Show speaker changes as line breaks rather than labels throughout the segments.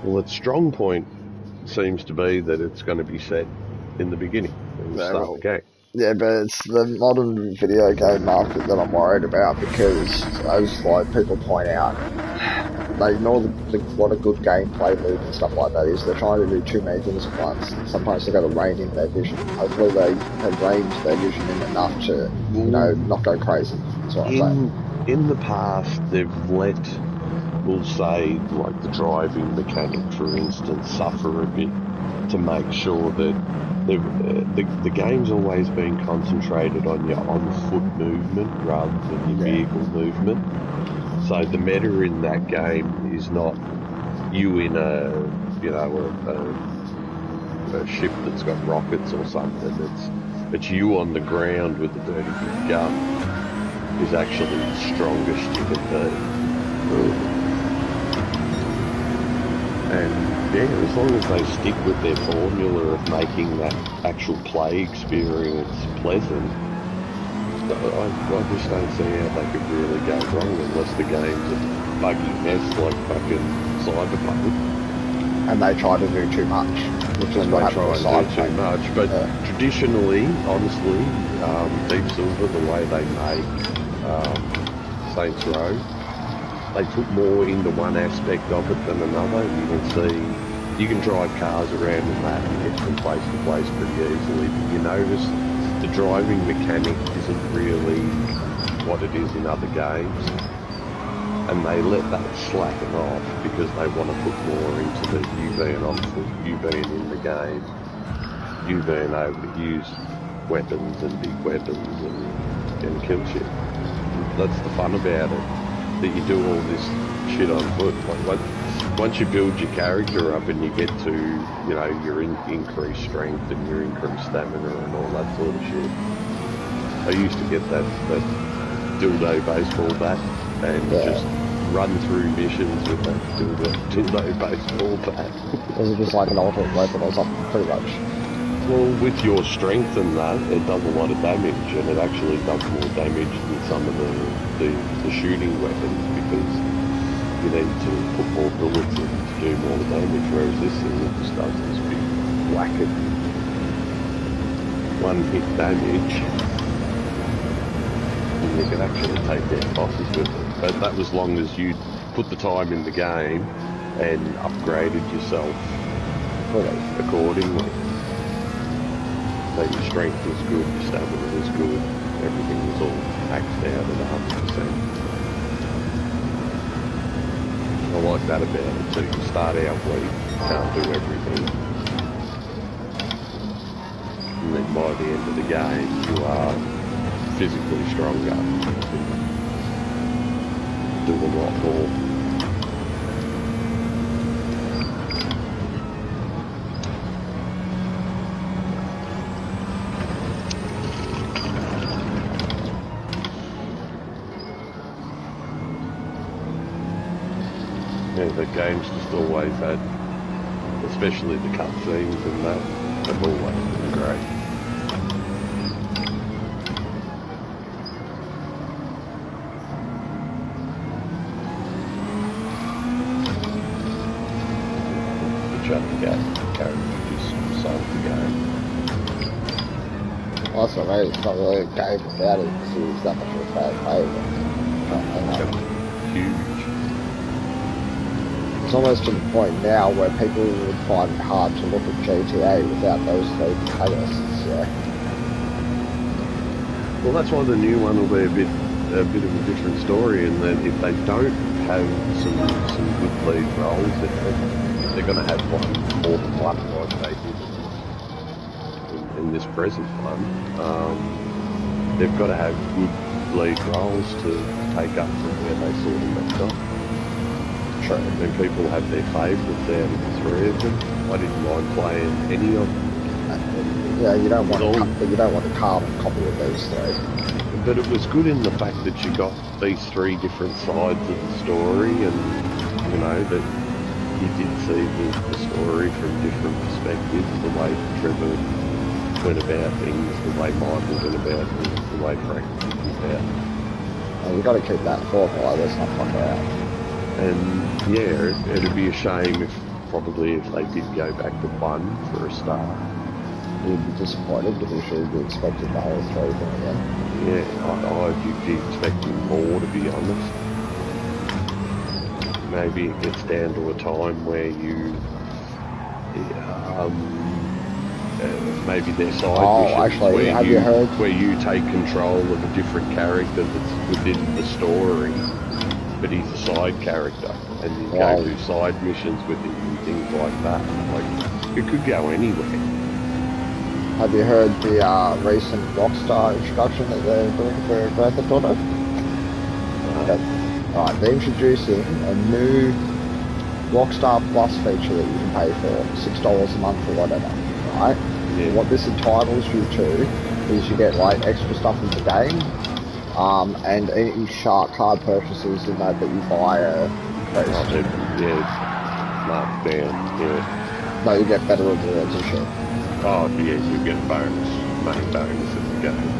Well, its strong point seems to be that it's going to be set in the beginning, in the start of the game.
Yeah, but it's the modern video game market that I'm worried about because, as like people point out, they ignore what a good gameplay loop and stuff like that is. They're trying to do too many things at once, and sometimes they've got to rein in their vision. Hopefully, they have reined their vision in enough to, not go crazy. That's what I'm saying.
In the past, they've let, we'll say, like the driving mechanic, for instance, suffer a bit to make sure that the game's always been concentrated on your on-foot movement rather than your vehicle movement. So the meta in that game is not you in a ship that's got rockets or something. It's you on the ground with a dirty big gun is actually the strongest you can be. And yeah, as long as they stick with their formula of making that actual play experience pleasant, I just don't see how they could really go wrong unless the game's a buggy mess like fucking Cyberpunk.
And they try to do too much, which is what happens with Cyberpunk.
Too much, but traditionally, honestly, Deep Silver, the way they make Saints Row, they put more into one aspect of it than another. You can see, you can drive cars around in that and get from place to place pretty easily, but you notice the driving mechanic isn't really what it is in other games, and they let that slacken off because they want to put more into the you being on foot, you being in the game, you being able to use weapons and big weapons and kill shit. That's the fun about it. That you do all this shit on foot. Like, once you build your character up and you get to, your increased strength and your increased stamina and all that sort of shit. I used to get that dildo baseball bat and just run through missions with that dildo baseball bat.
Was it just like an alternate weapon or something, pretty much?
Well, with your strength and that, it does a lot of damage, and it actually does more damage than some of the shooting weapons because you need to put more bullets in to do more damage, whereas this thing just does this big whack-it, one-hit damage, and you can actually take down bosses with it. But that was long as you put the time in the game and upgraded yourself accordingly. So your strength was good, your stamina was good, everything was all maxed out at 100%. I like that about it too. You start out weak, can't do everything. And then by the end of the game, you are physically stronger. You do a lot more. Yeah, the game's just always had, especially the cutscenes and that, have always been great. The character just sold the game.
Well, that's what I mean. It's not really a game without it because it was that much of a fan favourite.
Huge.
It's almost to the point now where people would find it hard to look at GTA without those three protagonists,
Well, that's why the new one will be a bit of a different story, in that if they don't have some good lead roles, they're going to have more than one like they did in this present one. They've got to have good lead roles to take up from where they sort of left off. True. And people have their favourites out of the three of them. I didn't mind playing any of them.
Yeah, you don't want a carbon copy of those three.
But it was good in the fact that you got these three different sides of the story, and that you did see the story from different perspectives, the way Trevor went about things, the way Michael went about things, the way Frank went about.
You've got to keep that formula, let's not fuck around.
And yeah, it'd be a shame if probably if they did go back to 1 for a start.
You'd be disappointed because you should be expecting Daily 3 from again.
Yeah, I'd be expecting more, to be honest. Maybe it gets down to a time where you, maybe their side missions
actually,
where
have you heard?
Where you take control of a different character that's within the story, but he's a side character, and you go do side missions with him and things like that. Like, it could go anywhere.
Have you heard the recent Rockstar introduction that they're doing for Grand Theft Auto? Alright, they're introducing a new Rockstar Plus feature that you can pay for, $6 a month or whatever, right? Yeah. What this entitles you to is you get like extra stuff in the game, and any shark card purchases in that you buy are increased.
Marked down,
No, you get better rewards and shit.
Oh, yeah, you get a bonus, main bonus in the game.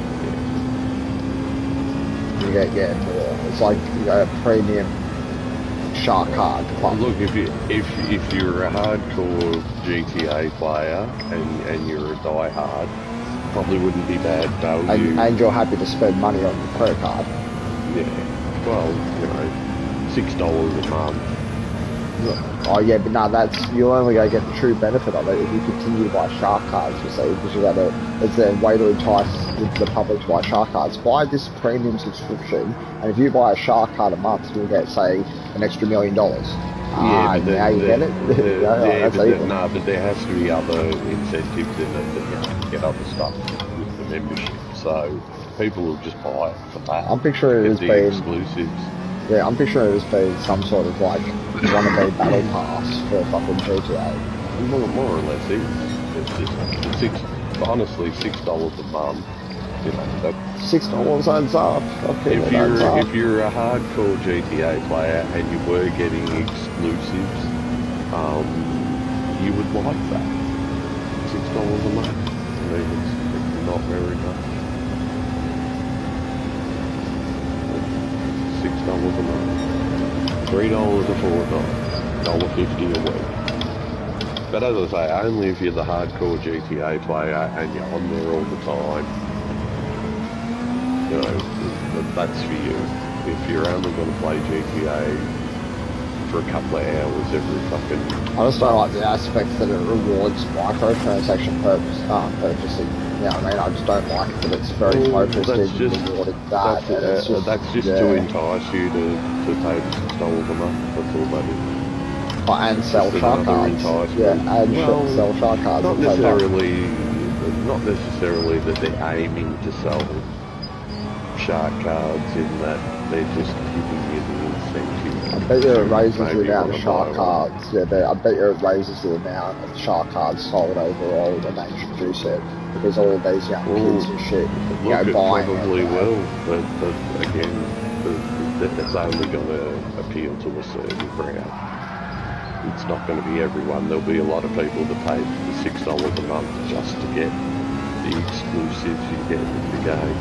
You get more. It's like a premium shark card.
Look, if you're a hardcore GTA player and you're a diehard, probably wouldn't be bad value.
And you're happy to spend money on the credit card.
Yeah. Well, $6 a month.
Oh yeah, but no, you're only going to get the true benefit of it if you continue to buy shark cards, you see, because it's a way to entice the public to buy shark cards. Buy this premium subscription, and if you buy a shark card a month, you'll get, say, an extra $1 million.
Yeah, but
now you get it?
but there has to be other incentives in it that you get other stuff with the membership. So people will just buy it for that.
I'm picturing it as being
exclusives.
Yeah, I'm picturing it as being some sort of like wannabe battle pass for fucking GTA.
More or less, it's just honestly $6 a month.
$6 adds up.
If you're a hardcore GTA player and you were getting exclusives, you would like that. $6 a month. I mean, it's not very much. $6 a month. $3 or $4, $1.50 a week. But as I say, only if you're the hardcore GTA player and you're on there all the time. That's for you. If you're only going to play GTA for a couple of hours every fucking...
I just don't like the aspect that it rewards microtransaction purchasing. You know what I mean? I just don't like it that it's very focused in rewarding that.
That's just to entice you to pay the $6 a month. That's all that is.
And sell shark cards. Yeah, and sell shark cards.
Not necessarily that they're aiming to sell shark cards in that they're just giving you the incentive.
I bet you it raises the amount of shark cards. Yeah, I bet you it raises the amount of shark cards sold overall when they introduce it. Because all of these young kids and shit, buying
probably will, but again, it's only going to appeal to a certain crowd. It's not going to be everyone. There'll be a lot of people that pay the $6 a month just to get the exclusives you get in the game.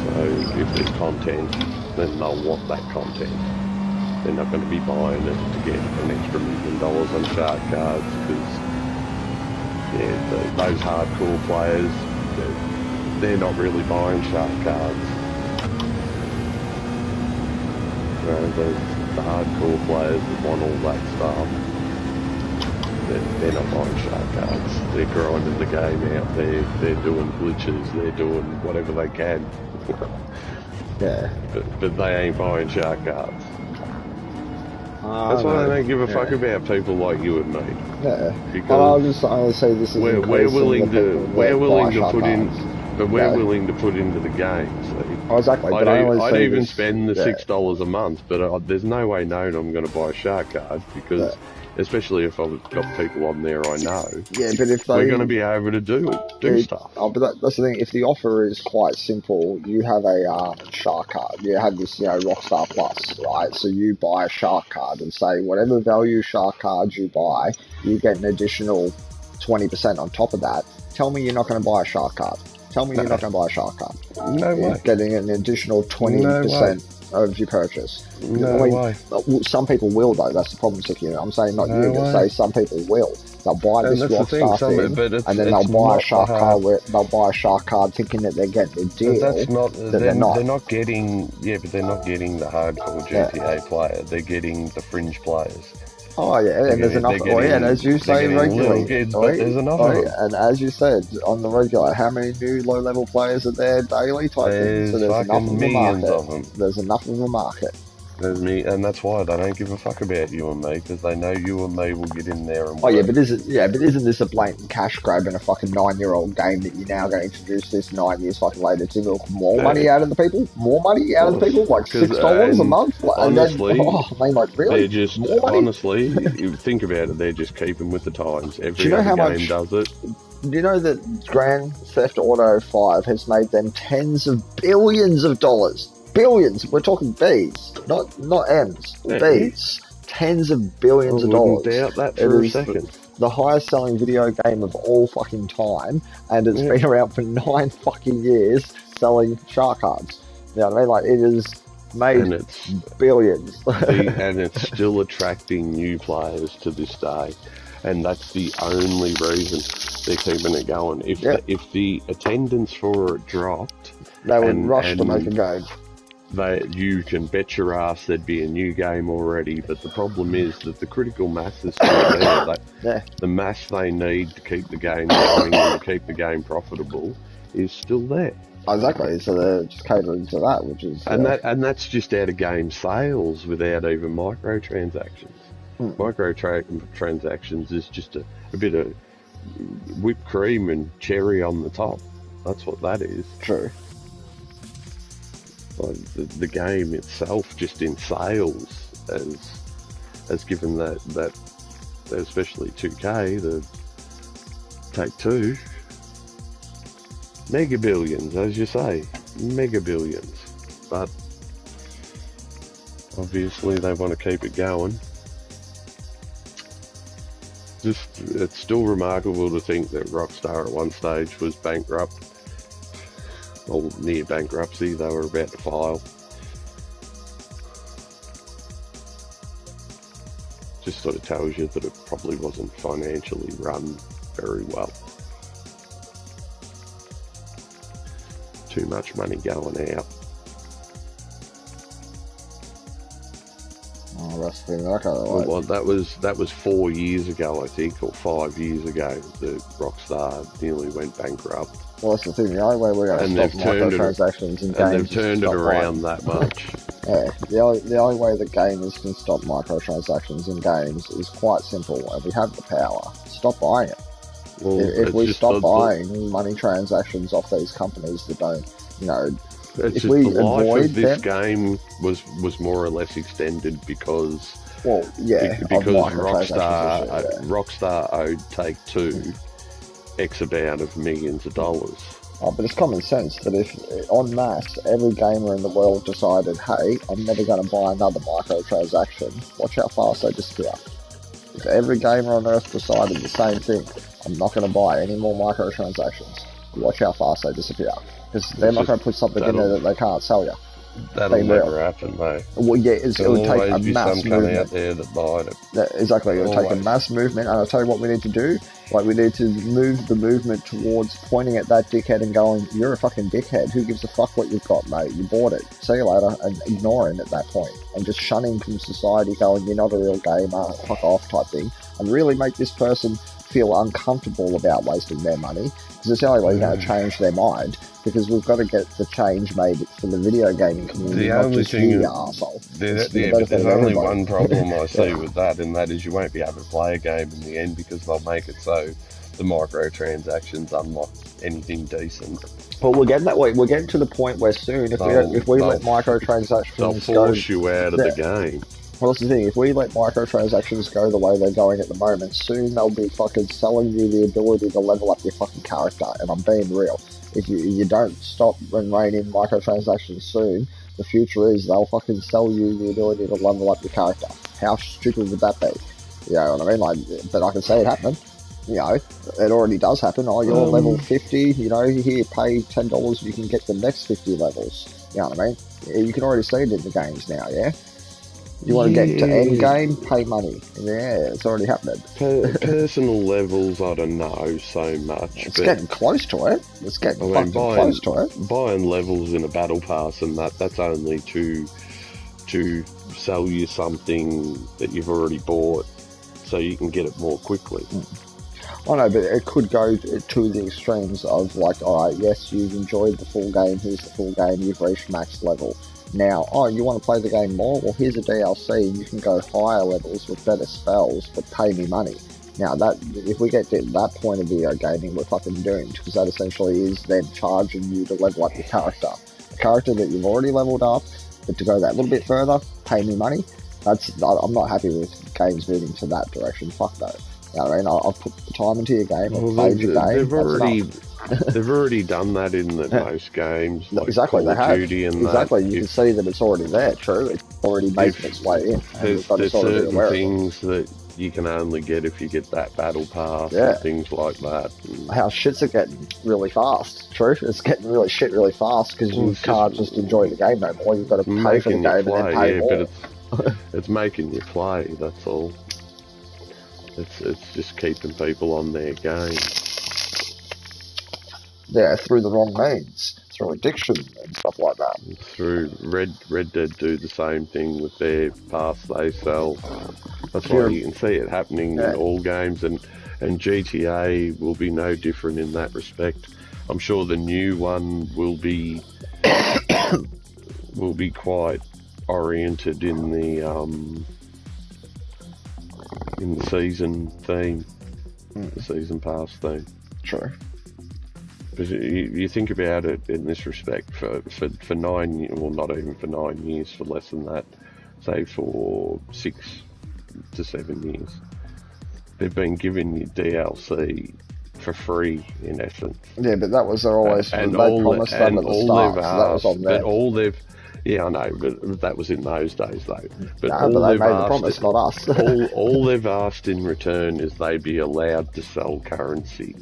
So if there's content, then they'll want that content. They're not going to be buying it to get an extra $1 million on shark cards because, those hardcore players, they're not really buying shark cards. The hardcore players that want all that stuff, they're not buying shark cards. They're grinding the game out. They're doing glitches. They're doing whatever they can.
Yeah.
But they ain't buying shark cards. That's why they don't give a fuck about people like you and me.
Yeah. Because I'll say this is
we're willing to put into the game. So
exactly.
I'd even spend the $6 a month, but there's no way known I'm going to buy a shark card because, especially if I've got people on there I know.
Yeah, but if
we're going to be able to do stuff.
Oh, but that's the thing. If the offer is quite simple, you have a shark card. You have this, Rockstar Plus, right? So you buy a shark card and say whatever value shark cards you buy, you get an additional 20% on top of that. Tell me you're not going to buy a shark card. Tell me you're not going to buy a shark card.
No way.
Getting an additional 20% of your purchase.
No way.
Some people will though. That's the problem, Sicky. I'm saying not
No
you, but say some people will. They'll buy
And
this
that's the thing,
Rockstar thing, and then they'll buy a shark card. They'll buy a shark card thinking that they're getting a deal.
But that's not.
They're not.
They're not getting. Yeah, but they're not getting the hardcore GTA player. They're getting the fringe players.
Oh yeah, and there's enough. And as you say, regularly,
there's enough of them.
And as you said, on the regular, how many new low-level players are there daily? Type thing. So there's enough of a market. There's enough of a market.
There's me, and that's why they don't give a fuck about you and me, because they know you and me will get in there and work.
Oh yeah, but isn't this a blatant cash grab in a fucking 9-year-old game that you're now going to introduce this 9 years fucking later to milk more money out of the people? More money out of the people? Like $6 a month?
Honestly,
really?
They're just, honestly, you think about it, they're just keeping with the times. Every other game does it.
Do you know that Grand Theft Auto 5 has made them tens of billions of dollars? Billions. We're talking B's, not M's. B's. Tens of billions of dollars.
I wouldn't doubt that for a second.
The highest selling video game of all fucking time, and it's been around for 9 fucking years selling shark cards. You know what I mean? Like, it is made billions.
And it's still attracting new players to this day. And that's the only reason they're keeping it going. If the attendance for it dropped,
they would rush to make a game.
You can bet your ass there'd be a new game already, but the problem is that the critical mass is still there. The mass they need to keep the game going and to keep the game profitable is still there.
Exactly, so they're just catering to that, which is...
And that's just out of game sales without even microtransactions. Microtransactions is just a bit of whipped cream and cherry on the top. That's what that is.
True.
Like the game itself, just in sales, has given that especially 2K, the Take-Two, mega billions, as you say, mega billions. But obviously they want to keep it going. It's still remarkable to think that Rockstar at one stage was bankrupt. Well, near bankruptcy, they were about to file. Just sort of tells you that it probably wasn't financially run very well. Too much money going out.
Oh, that's been okay.
Well, that was 4 years ago, I think, or 5 years ago, that Rockstar nearly went bankrupt.
Well, that's the thing. The only way we're going to stop microtransactions in games,
and they've turned it around that much.
Yeah, the only way that gamers can stop microtransactions in games is quite simple, and we have the power. Stop buying it. Well, if we stop buying money transactions off these companies that don't,
if we avoid of this game was more or less extended because Rockstar owed Take-Two X amount of millions of dollars.
Oh, but it's common sense that if, en masse, every gamer in the world decided, hey, I'm never going to buy another microtransaction, watch how fast they disappear. If every gamer on Earth decided the same thing, I'm not going to buy any more microtransactions, watch how fast they disappear. Because they're not going to put something in there that they can't sell you.
That'll never happen, mate.
Well, yeah, it would take a mass movement.
Out there that buy it.
Exactly, it would take a mass movement, and I'll tell you what we need to do. Like, we need to move the movement towards pointing at that dickhead and going, you're a fucking dickhead, who gives a fuck what you've got, mate, you bought it, see you later, and ignoring at that point, and just shunning from society, going, you're not a real gamer, fuck off type thing, and really make this person feel uncomfortable about wasting their money, because it's the only way you're going to change their mind, because we've got to get the change made for the video gaming community, not just you, arsehole.
But there's only one problem I see with that, and that is you won't be able to play a game in the end, because they'll make it so the microtransactions unlock anything decent.
Well, we're getting that way. We're getting to the point where soon, if we let microtransactions
they'll force you out of the game.
Well, that's the thing. If we let microtransactions go the way they're going at the moment, soon they'll be fucking selling you the ability to level up your fucking character. And I'm being real. If you don't stop and rein in microtransactions soon, the future is they'll fucking sell you the ability to level up your character. How stupid would that be? You know what I mean? Like, but I can see it happening. You know, it already does happen. Oh, you're level 50, here, pay $10, you can get the next 50 levels. You know what I mean? You can already see it in the games now, yeah? You want to get to end game, pay money. Yeah, it's already happening.
Personal levels, I don't know so much.
It's getting close to it. It's getting close to it.
Buying levels in a battle pass and that's only to sell you something that you've already bought so you can get it more quickly.
I know, but it could go to the extremes of like, alright, yes, you've enjoyed the full game, here's the full game, you've reached max level. Now, oh, you want to play the game more? Well, here's a DLC, and you can go higher levels with better spells, but pay me money. Now, that if we get to that point of video gaming, we're fucking doomed, because that essentially is them charging you to level up your character. A character that you've already leveled up, but to go that little bit further, pay me money. I'm not happy with games moving to that direction. Fuck that. You know what I mean? I've put the time into your game, I've played your game,
they've already done that in most games, like
exactly,
Call of Duty and
exactly, you can see that it's already there, true. It's already making its way in.
There's certain things that you can only get if you get that battle pass and things like that.
How shits are getting really fast, true. It's getting really shit really fast because you can't just enjoy the game no more. You've got to pay for the game and then pay more.
But it's making you play, that's all. It's just keeping people on their game.
Yeah, through the wrong means, through addiction and stuff like that.
Through Red Dead do the same thing with their pass they sell. That's why you can see it happening in all games, and GTA will be no different in that respect. I'm sure the new one will be quite oriented in the season theme, the season pass theme.
True.
Because you think about it in this respect, for 9 years, well, not even for 9 years, for less than that, say for 6 to 7 years, they've been giving you DLC for free, in essence.
Yeah, but that was always, they promised that at the start, so that was on there.
But all they've, yeah, I know, but that was in those days, though. But
no, but they made the promise, not us.
all they've asked in return is they be allowed to sell currency.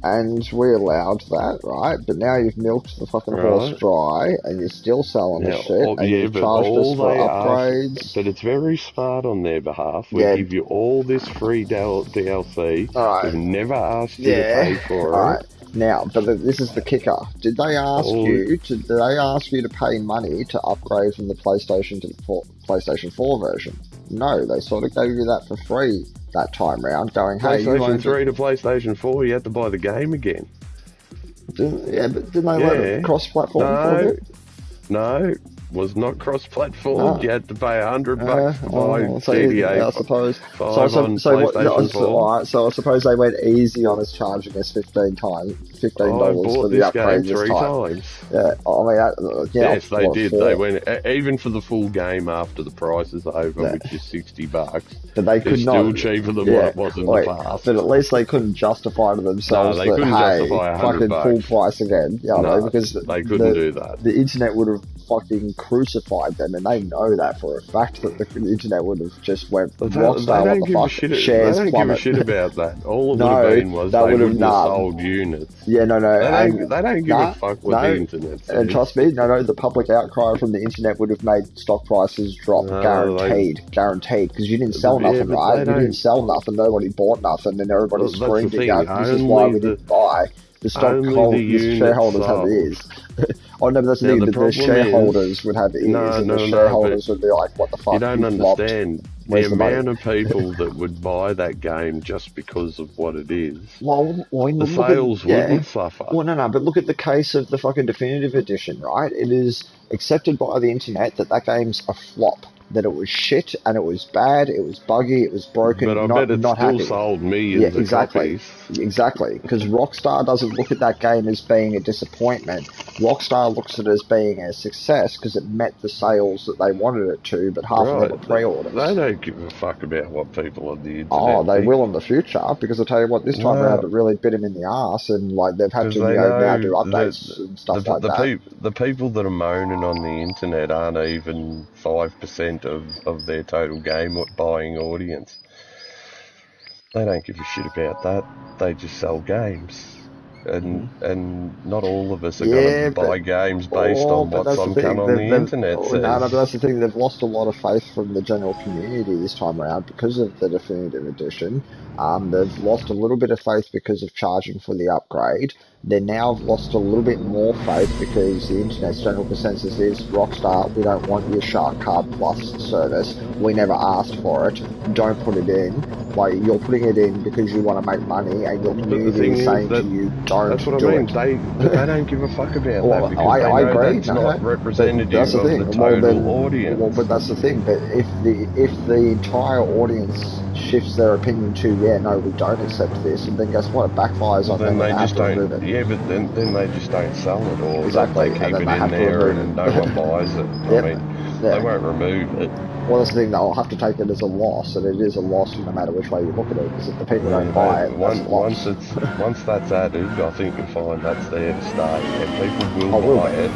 And we allowed that, right? But now you've milked the fucking horse dry, and you're still selling the shit, and you've charged us for upgrades.
But it's very smart on their behalf. We give you all this free DLC. We've never asked you to pay for it.
Now, but this is the kicker. Did they ask you to pay money to upgrade from the PlayStation to the PlayStation 4 version? No, they sort of gave you that for free that time round, going, hey,
PlayStation 3 to PlayStation 4, you had to buy the game again.
But didn't they let it cross-platform for you?
No, was not cross-platform. You had to pay $100 to buy GTA.
I suppose.
5 on PlayStation 4.
Alright, so I suppose they went easy on us charging us $15 for the upgrade this time. Yeah, I mean,
yes, they did. They went even for the full game after the price is over, which is $60.
But they could not.
Still cheaper than what it was in the past.
But at least they couldn't justify to themselves that hey, fucking full price again. Because
they couldn't do that.
The internet would have fucking crucified them, and they know that for a fact that the internet would have just went Rockstar. What the fuck? Shares
they don't give a shit about that. All it would have been was they would have sold units.
Yeah, no.
They don't give a fuck what the internet says.
And trust me, the public outcry from the internet would have made stock prices drop, guaranteed, because you didn't sell nothing, right? You didn't sell nothing, nobody bought nothing, and everybody screamed it out. This is why we didn't buy. The shareholders have ears. Oh no, but that's the thing. The shareholders would have ears, and the shareholders would be like, "What the fuck?"
You don't understand the amount of people that would buy that game just because of what it is.
Well,
the sales wouldn't suffer.
Well, no, but look at the case of the fucking definitive edition, right? It is accepted by the internet that game's a flop. That it was shit, and it was bad, it was buggy, it was broken,
but I bet it still sold millions of copies.
Exactly, because Rockstar doesn't look at that game as being a disappointment. Rockstar looks at it as being a success because it met the sales that they wanted it to, but half of them were pre-orders.
They don't give a fuck about what people on the internet
Oh, they will in the future, because I'll tell you what, this time around it really bit them in the arse, and like they've had to now do updates and stuff like that.
The people that are moaning on the internet aren't even 5% of their total game buying audience. They don't give a shit about that. They just sell games. and not all of us are going
Yeah,
to buy
but
games based on what
that's the
some cunt
thing.
on the internet
No, no, but
says.
that's the thing. They've lost a lot of faith from the general community this time around because of the definitive edition. They've lost a little bit of faith because of charging for the upgrade. They now have lost a little bit more faith because the internet's general consensus is Rockstar, we don't want your Shark Card Plus service. We never asked for it. Don't put it in. Like, you're putting it in because you want to make money, and your
But the
community
thing
is
is
saying to
that
you, don't
that's what I
do
mean.
it.
But they don't give a fuck about that
Well,
because they
I
know
agree.
that's
No,
not
no. But that's
representative
the
of
thing.
the total
Well,
audience.
but that's the thing. But if the entire audience shifts their opinion to, yeah, no, we don't accept this, and then guess what? It backfires
Well,
on them
then
when
they
they have
just
to remove
don't.
it.
Yeah, but then they just don't sell it, or they
Exactly, and
keep
then
it
they
in
have to
there
remove
and no
it.
one buys it. I
Yep.
mean, they
Yeah.
won't remove it.
Well, that's the thing. They'll have to take it as a loss, and it is a loss no matter which way you look at it. Because if the people don't buy it, that's a loss.
Once that's added, I think you'll find that's there to stay, and people will
Oh, will
buy
be.
it.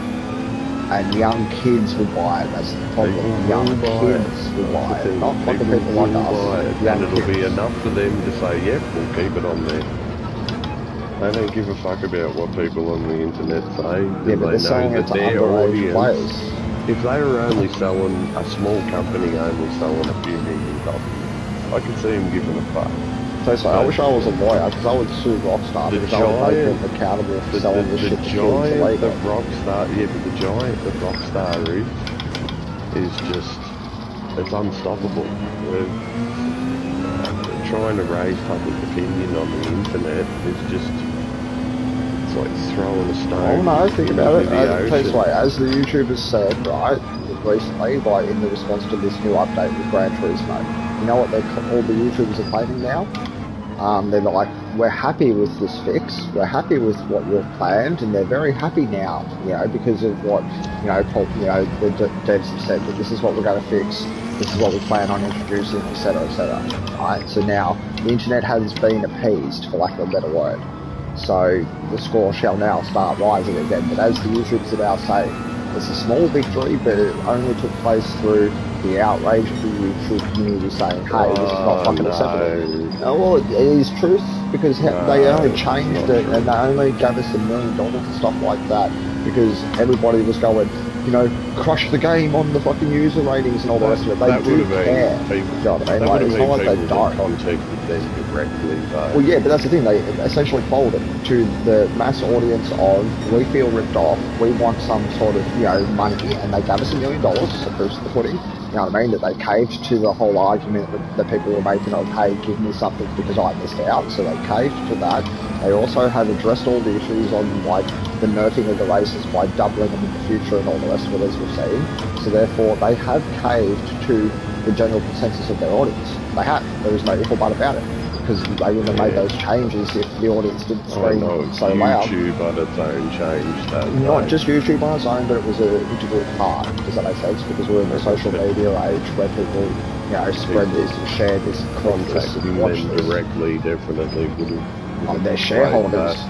And young kids will buy it. That's the problem.
People
Young
will buy it.
kids will
That's the
buy it.
thing.
Not fucking people like
will
us.
buy it,
Young
and it'll be
kids.
enough for them to say, "Yep, we'll keep it on there." They don't give a fuck about what people on the internet say.
Yeah, but they're selling it to underage players.
If they were only selling, a small company only selling a few million copies, I could see them giving a fuck.
So I wish I was a lawyer because I would sue Rockstar because I would make them accountable for selling this shit to kids illegally.
But the giant that Rockstar is just, it's unstoppable. Trying to raise public opinion on the internet is just, it's like throwing a stone.
Oh no, think about it.
Ocean.
As the YouTubers said, right, recently, like in the response to this new update with Gran Turismo, you know what all the YouTubers are claiming now? They're like, we're happy with this fix, we're happy with what you've planned, and they're very happy now, because of what, the devs have said, that this is what we're going to fix, this is what we plan on introducing, etc., etc. Right, so now, the internet has been appeased, for lack of a better word. So, the score shall now start rising again, but as the YouTubers are now saying, it's a small victory, but it only took place through the outrage of the YouTube community saying, hey, this is not fucking acceptable. Well, it is truth, because they only changed it, and they only gave us $1 million and stuff like that, because everybody was going, crush the game on the fucking user ratings and all the rest of it. They do care.
People,
you know what I mean? It's not like they don't.
Contacted them directly,
well, yeah, but that's the thing. They essentially folded to the mass audience of, we feel ripped off, we want some sort of, money, and they gave us $1 million, so proofs of the pudding. You know what I mean? That they caved to the whole argument that people were making of, hey, give me something because I missed out. So they caved to that. They also have addressed all the issues on, like, the nerfing of the races by doubling them in the future and all the rest of it, as we've seen. So therefore, they have caved to the general consensus of their audience. They have. There is no if or but about it. Because they wouldn't have made those changes if the audience didn't scream so loud.
YouTube on its own changed that.
Not just YouTube on its own, but it was an integral part. Does that make sense? Because we're in the social media age where people, spread this and share this and click this and watch this.
Directly, definitely would have.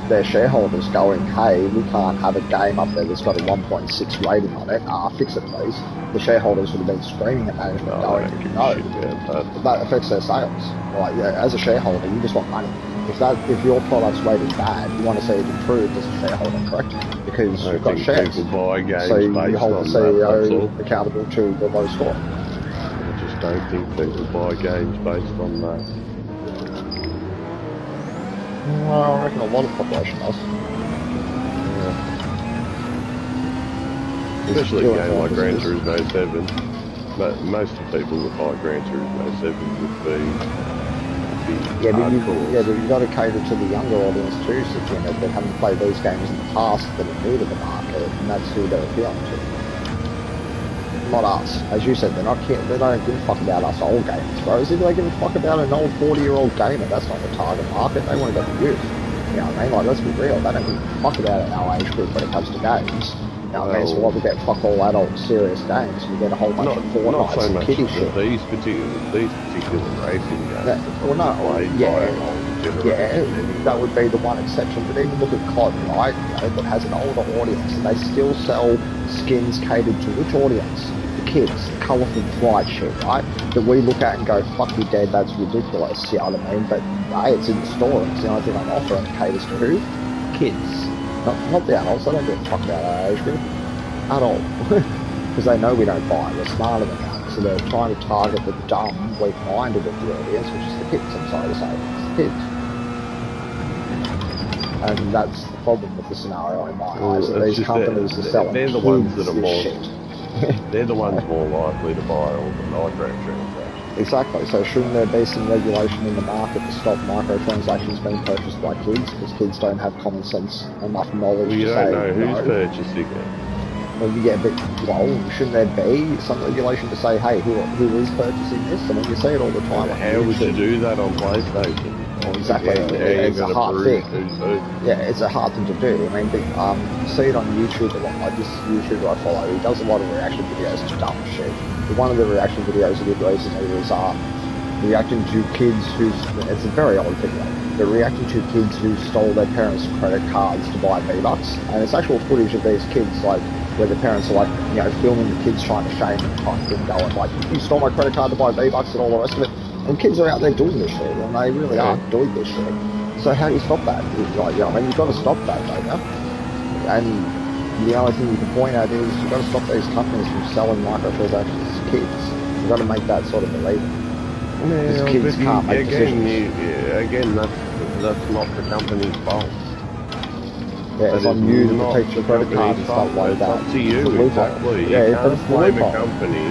Their shareholders going, hey, we can't have a game up there that's got a 1.6 rating on it. Fix it, please. The shareholders would have been screaming at management, going, no, that affects their sales. Like, as a shareholder, you just want money. If your product's rated bad, you want to see it improved as a shareholder, correct? Because you've got shares. So you hold the CEO accountable to the low score.
I just don't think people buy games based on that.
Well, I reckon a lot of population does.
Yeah. Especially a game like Gran Turismo 7. But most of the people that buy Gran Turismo 7 would be
but you've got to cater to the younger audience too, that haven't played these games in the past, that are new to the market, and that's who they're appealing to. Not us. As you said, they don't give a fuck about us old gamers, bro. If they give a fuck about an old 40-year-old gamer, that's not the target market. They want to go for youth. You know what I mean? Like, let's be real. They don't give a fuck about our age group when it comes to games. You know what I mean? So what, we get fuck all adult serious games, we get a whole bunch of Fortnites and kiddie shit.
These particular racing games.
That would be the one exception. But even look at COD, right? That has an older audience, and they still sell skins catered to which audience? The kids, the colourful flight shit, right? That we look at and go, fuck you dead, that's ridiculous, you know what I mean? But hey, it's in the store, it's the only thing I'm offering, caters to who? kids, not the adults. They don't give a fuck about our age group at all, because they know we don't buy it. We're smarter than that, so they're trying to target the dumb, weak-minded of the audience, which is the kids. I'm sorry to say, it's the kids. And that's the problem with the scenario in my eyes. That these companies are selling
they're the
kids
ones that are more
shit.
they're the ones more likely to buy all the microtransactions.
Exactly. So shouldn't there be some regulation in the market to stop microtransactions being purchased by kids, because kids don't have common sense enough knowledge
Well, you
to
don't
say
know who's
no.
purchasing it.
Well, yeah, but shouldn't there be some regulation to say, hey, who is purchasing this? I mean, you see it all the time.
How would you do that on PlayStation?
Exactly.
It's
a hard thing. Yeah, it's a hard thing to do. I mean, but, you see it on YouTube a lot. Like this YouTuber I follow, he does a lot of reaction videos to dumb shit. But one of the reaction videos he did recently was reacting to kids it's a very old video, but reacting to kids who stole their parents' credit cards to buy V-Bucks. And it's actual footage of these kids, like, where the parents are like, filming the kids trying to shame them type thing, going like, you stole my credit card to buy V-Bucks and all the rest of it. And kids are out there doing this shit, and they really are doing this shit. So how do you stop that? Like, I mean, you've got to stop that, don't you? And the only thing you can point at is you've got to stop these companies from selling microtransactions to kids. You've got to make that sort of believable. Because kids can't make decisions.
Again, that's not the company's fault.
Yeah, it's on you to protect your credit card and stuff like that.
It's up to you, exactly.
Yeah,
you can't blame
a
company.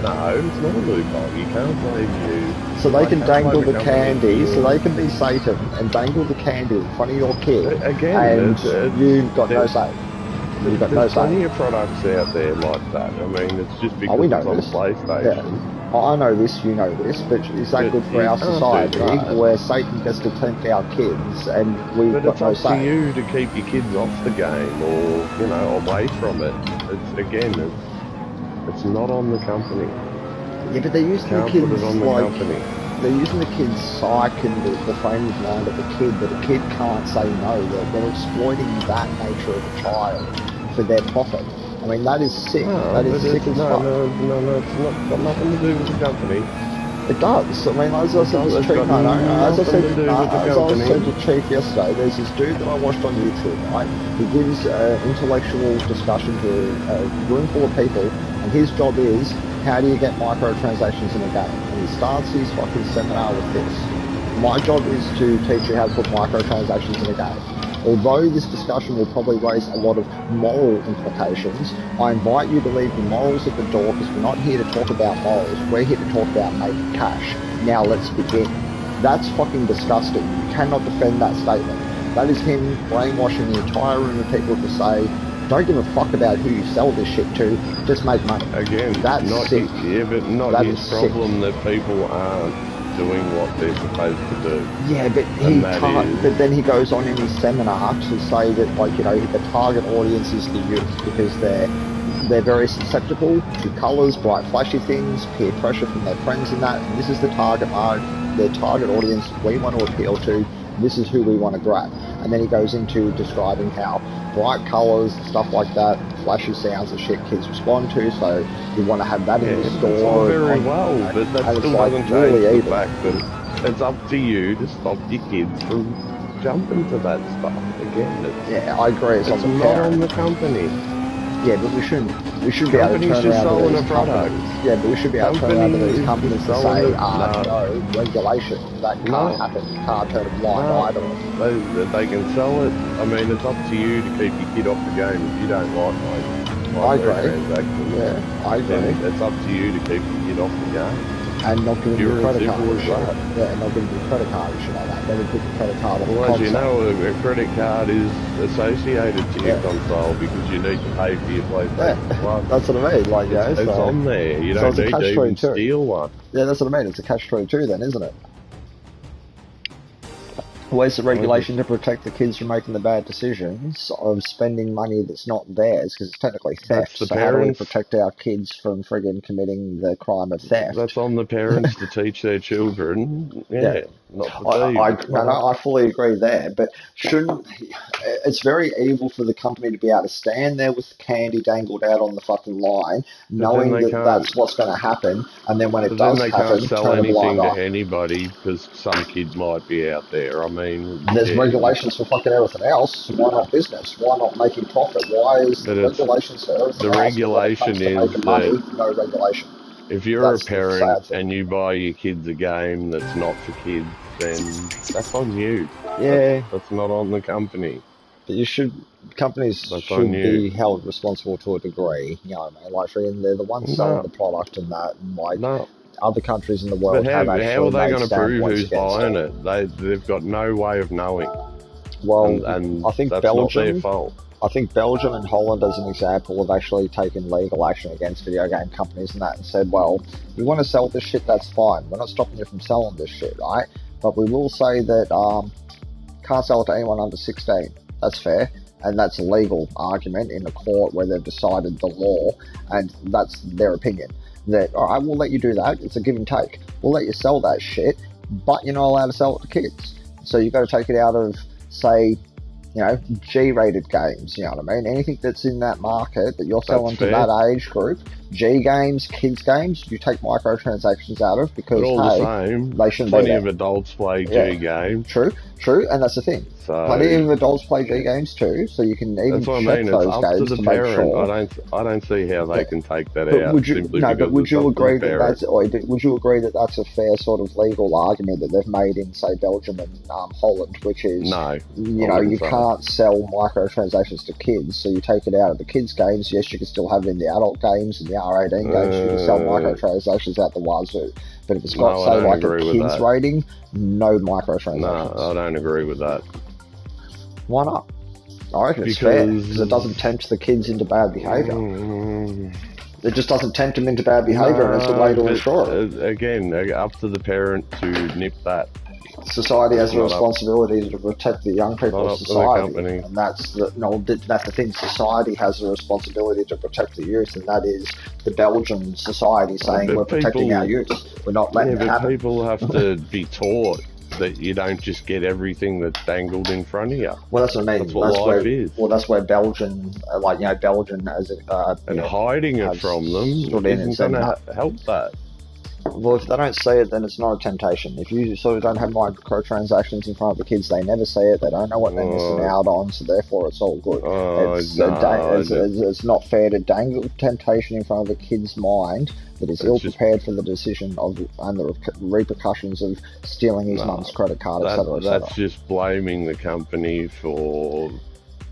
No, it's not a loophole. You can't blame you.
So they can dangle the candy, so they can be Satan and dangle the candy in front of your kid.
Again,
and you've got no say. You've got no say.
There's plenty of products out there like that. I mean, it's just because
we know
it's on
this.
PlayStation.
Yeah. I know this, you know this, but is that good for our society where Satan gets to tempt our kids and we've got no say?
But it's up to you to keep your kids off the game or, away from it. It's not on the company.
Yeah, but they're using the kids they're using the kid's psyche and the frame of mind of the kid, but a kid can't say no. They're exploiting that nature of a child for their profit. I mean, that is sick. That is sick as fuck.
No, it's got nothing to do with the company.
It does. I mean, as I said to Chief, as I said to Chief yesterday, there's this dude that I watched on YouTube, right? He gives intellectual discussion to a room full of people, and his job is, how do you get microtransactions in a game? And he starts his fucking seminar with this. My job is to teach you how to put microtransactions in a game. Although this discussion will probably raise a lot of moral implications, I invite you to leave the morals at the door, because we're not here to talk about morals, we're here to talk about making cash. Now let's begin. That's fucking disgusting. You cannot defend that statement. That is him brainwashing the entire room of people to say, don't give a fuck about who you sell this shit to, just make money.
Again,
that's sick.
But not his problem that people aren't doing what they're supposed to do.
Yeah, but he can't. But then he goes on in his seminar to say that, the target audience is the youth, because they're very susceptible to colours, bright, flashy things, peer pressure from their friends, and that. And this is the target audience we want to appeal to. This is who we want to grab. And then he goes into describing how bright colours, stuff like that, flashy sounds and shit kids respond to, so you want to have that in the store.
It's all very well, but that still doesn't change the fact that it's up to you to stop your kids from jumping to that stuff. Again,
I agree. It's on
not on the company.
Yeah, but we shouldn't be able to turn around to these companies. Yeah, but we should be able to turn around to these companies and say, no, regulation, that can't happen. You can't turn a blind eye to it.
They can sell it. I mean, it's up to you to keep your kid off the game if you don't like
I agree. Yeah, I agree.
It's up to you to keep your kid off the game.
And not giving you a credit card and shit. Yeah, not giving you a credit card and shit like that. Never put your credit card on the console.
As you know, a credit card is associated to your console because you need to pay for your PlayStation Plus.
That's what I mean.
It's on there. You don't need to even steal one.
Yeah, that's what I mean. It's a catch-22 then, isn't it? Where's the regulation to protect the kids from making the bad decisions of spending money that's not theirs, because it's technically theft? So how do we protect our kids from friggin' committing the crime of theft?
That's on the parents to teach their children. Not
I fully agree there, but it's very evil for the company to be able to stand there with candy dangled out on the fucking line, knowing that that's what's going to happen, and then when it does happen,
turn a blind eye. They can't sell anything to anybody because some kid might be out there. I mean,
There's regulations for fucking everything else. Why not business? Why not making profit? Why is the regulations for everything
the
else? But when it
regulation
comes to
is
making
that
money, no regulation.
if you're
That's
a
the
parent
sad thing.
and you buy your kids a game that's not for kids, then that's on you.
Yeah,
That's not on the company.
companies
That's on
should be
you.
held responsible to a degree. You know what I mean? Like, and they're the ones selling the product and that, and like
No.
other countries in the
But
world have
how
actually
are they
made
going to prove
standpoints
who's
against
buying
it.
it? They've got no way of knowing.
Well,
And
I think
that's
Belgium.
not their fault.
I think Belgium and Holland, as an example, have actually taken legal action against video game companies and that, and said, well, if you want to sell this shit, that's fine. We're not stopping you from selling this shit, right? But we will say that can't sell it to anyone under 16. That's fair. And that's a legal argument in the court where they've decided the law, and that's their opinion. That, all right, we'll let you do that. It's a give and take. We'll let you sell that shit, but you're not allowed to sell it to kids. So you've got to take it out of, say, you know, G-rated games, you know what I mean? Anything that's in that market that you're selling to that age group, G games, kids games, you take microtransactions out of because,
but all
hey,
the same,
they shouldn't
plenty
be there.
of adults play G games.
True, and that's the thing.
So,
plenty of adults play G games too, so you can even check those games to make sure.
I don't see how they can take that out. Would you agree
that that's a fair sort of legal argument that they've made in, say, Belgium and Holland, which is,
no,
you can't sell microtransactions to kids, so you take it out of the kids' games. Yes, you can still have it in the adult games and the R18 games. You can sell microtransactions out the wazoo. But if it's got, say, like a kids rating, no microtransactions.
No, I don't agree with that.
Why not? I reckon it's fair, because it doesn't tempt the kids into bad behaviour. It just doesn't tempt them into bad behaviour, and it's a way to ensure it.
Again, up to the parent to nip that.
Society has a responsibility to protect the young people of society,
and
that's the thing. Society has a responsibility to protect the youth, and that is the Belgian society saying we're protecting our youth. We're not letting it happen.
People have to be taught that you don't just get everything that's dangled in front of you.
Well, that's what I mean.
That's what life is.
Well, that's where Belgian, Belgian as
and hiding it from them isn't going to help that.
Well, if they don't see it, then it's not a temptation. If you sort of don't have microtransactions in front of the kids, they never see it. They don't know what they're missing out on, so therefore it's all good. It's not fair to dangle temptation in front of a kid's mind that is ill-prepared for the decision of and the repercussions of stealing his mum's credit card, etc.
That's just blaming the company for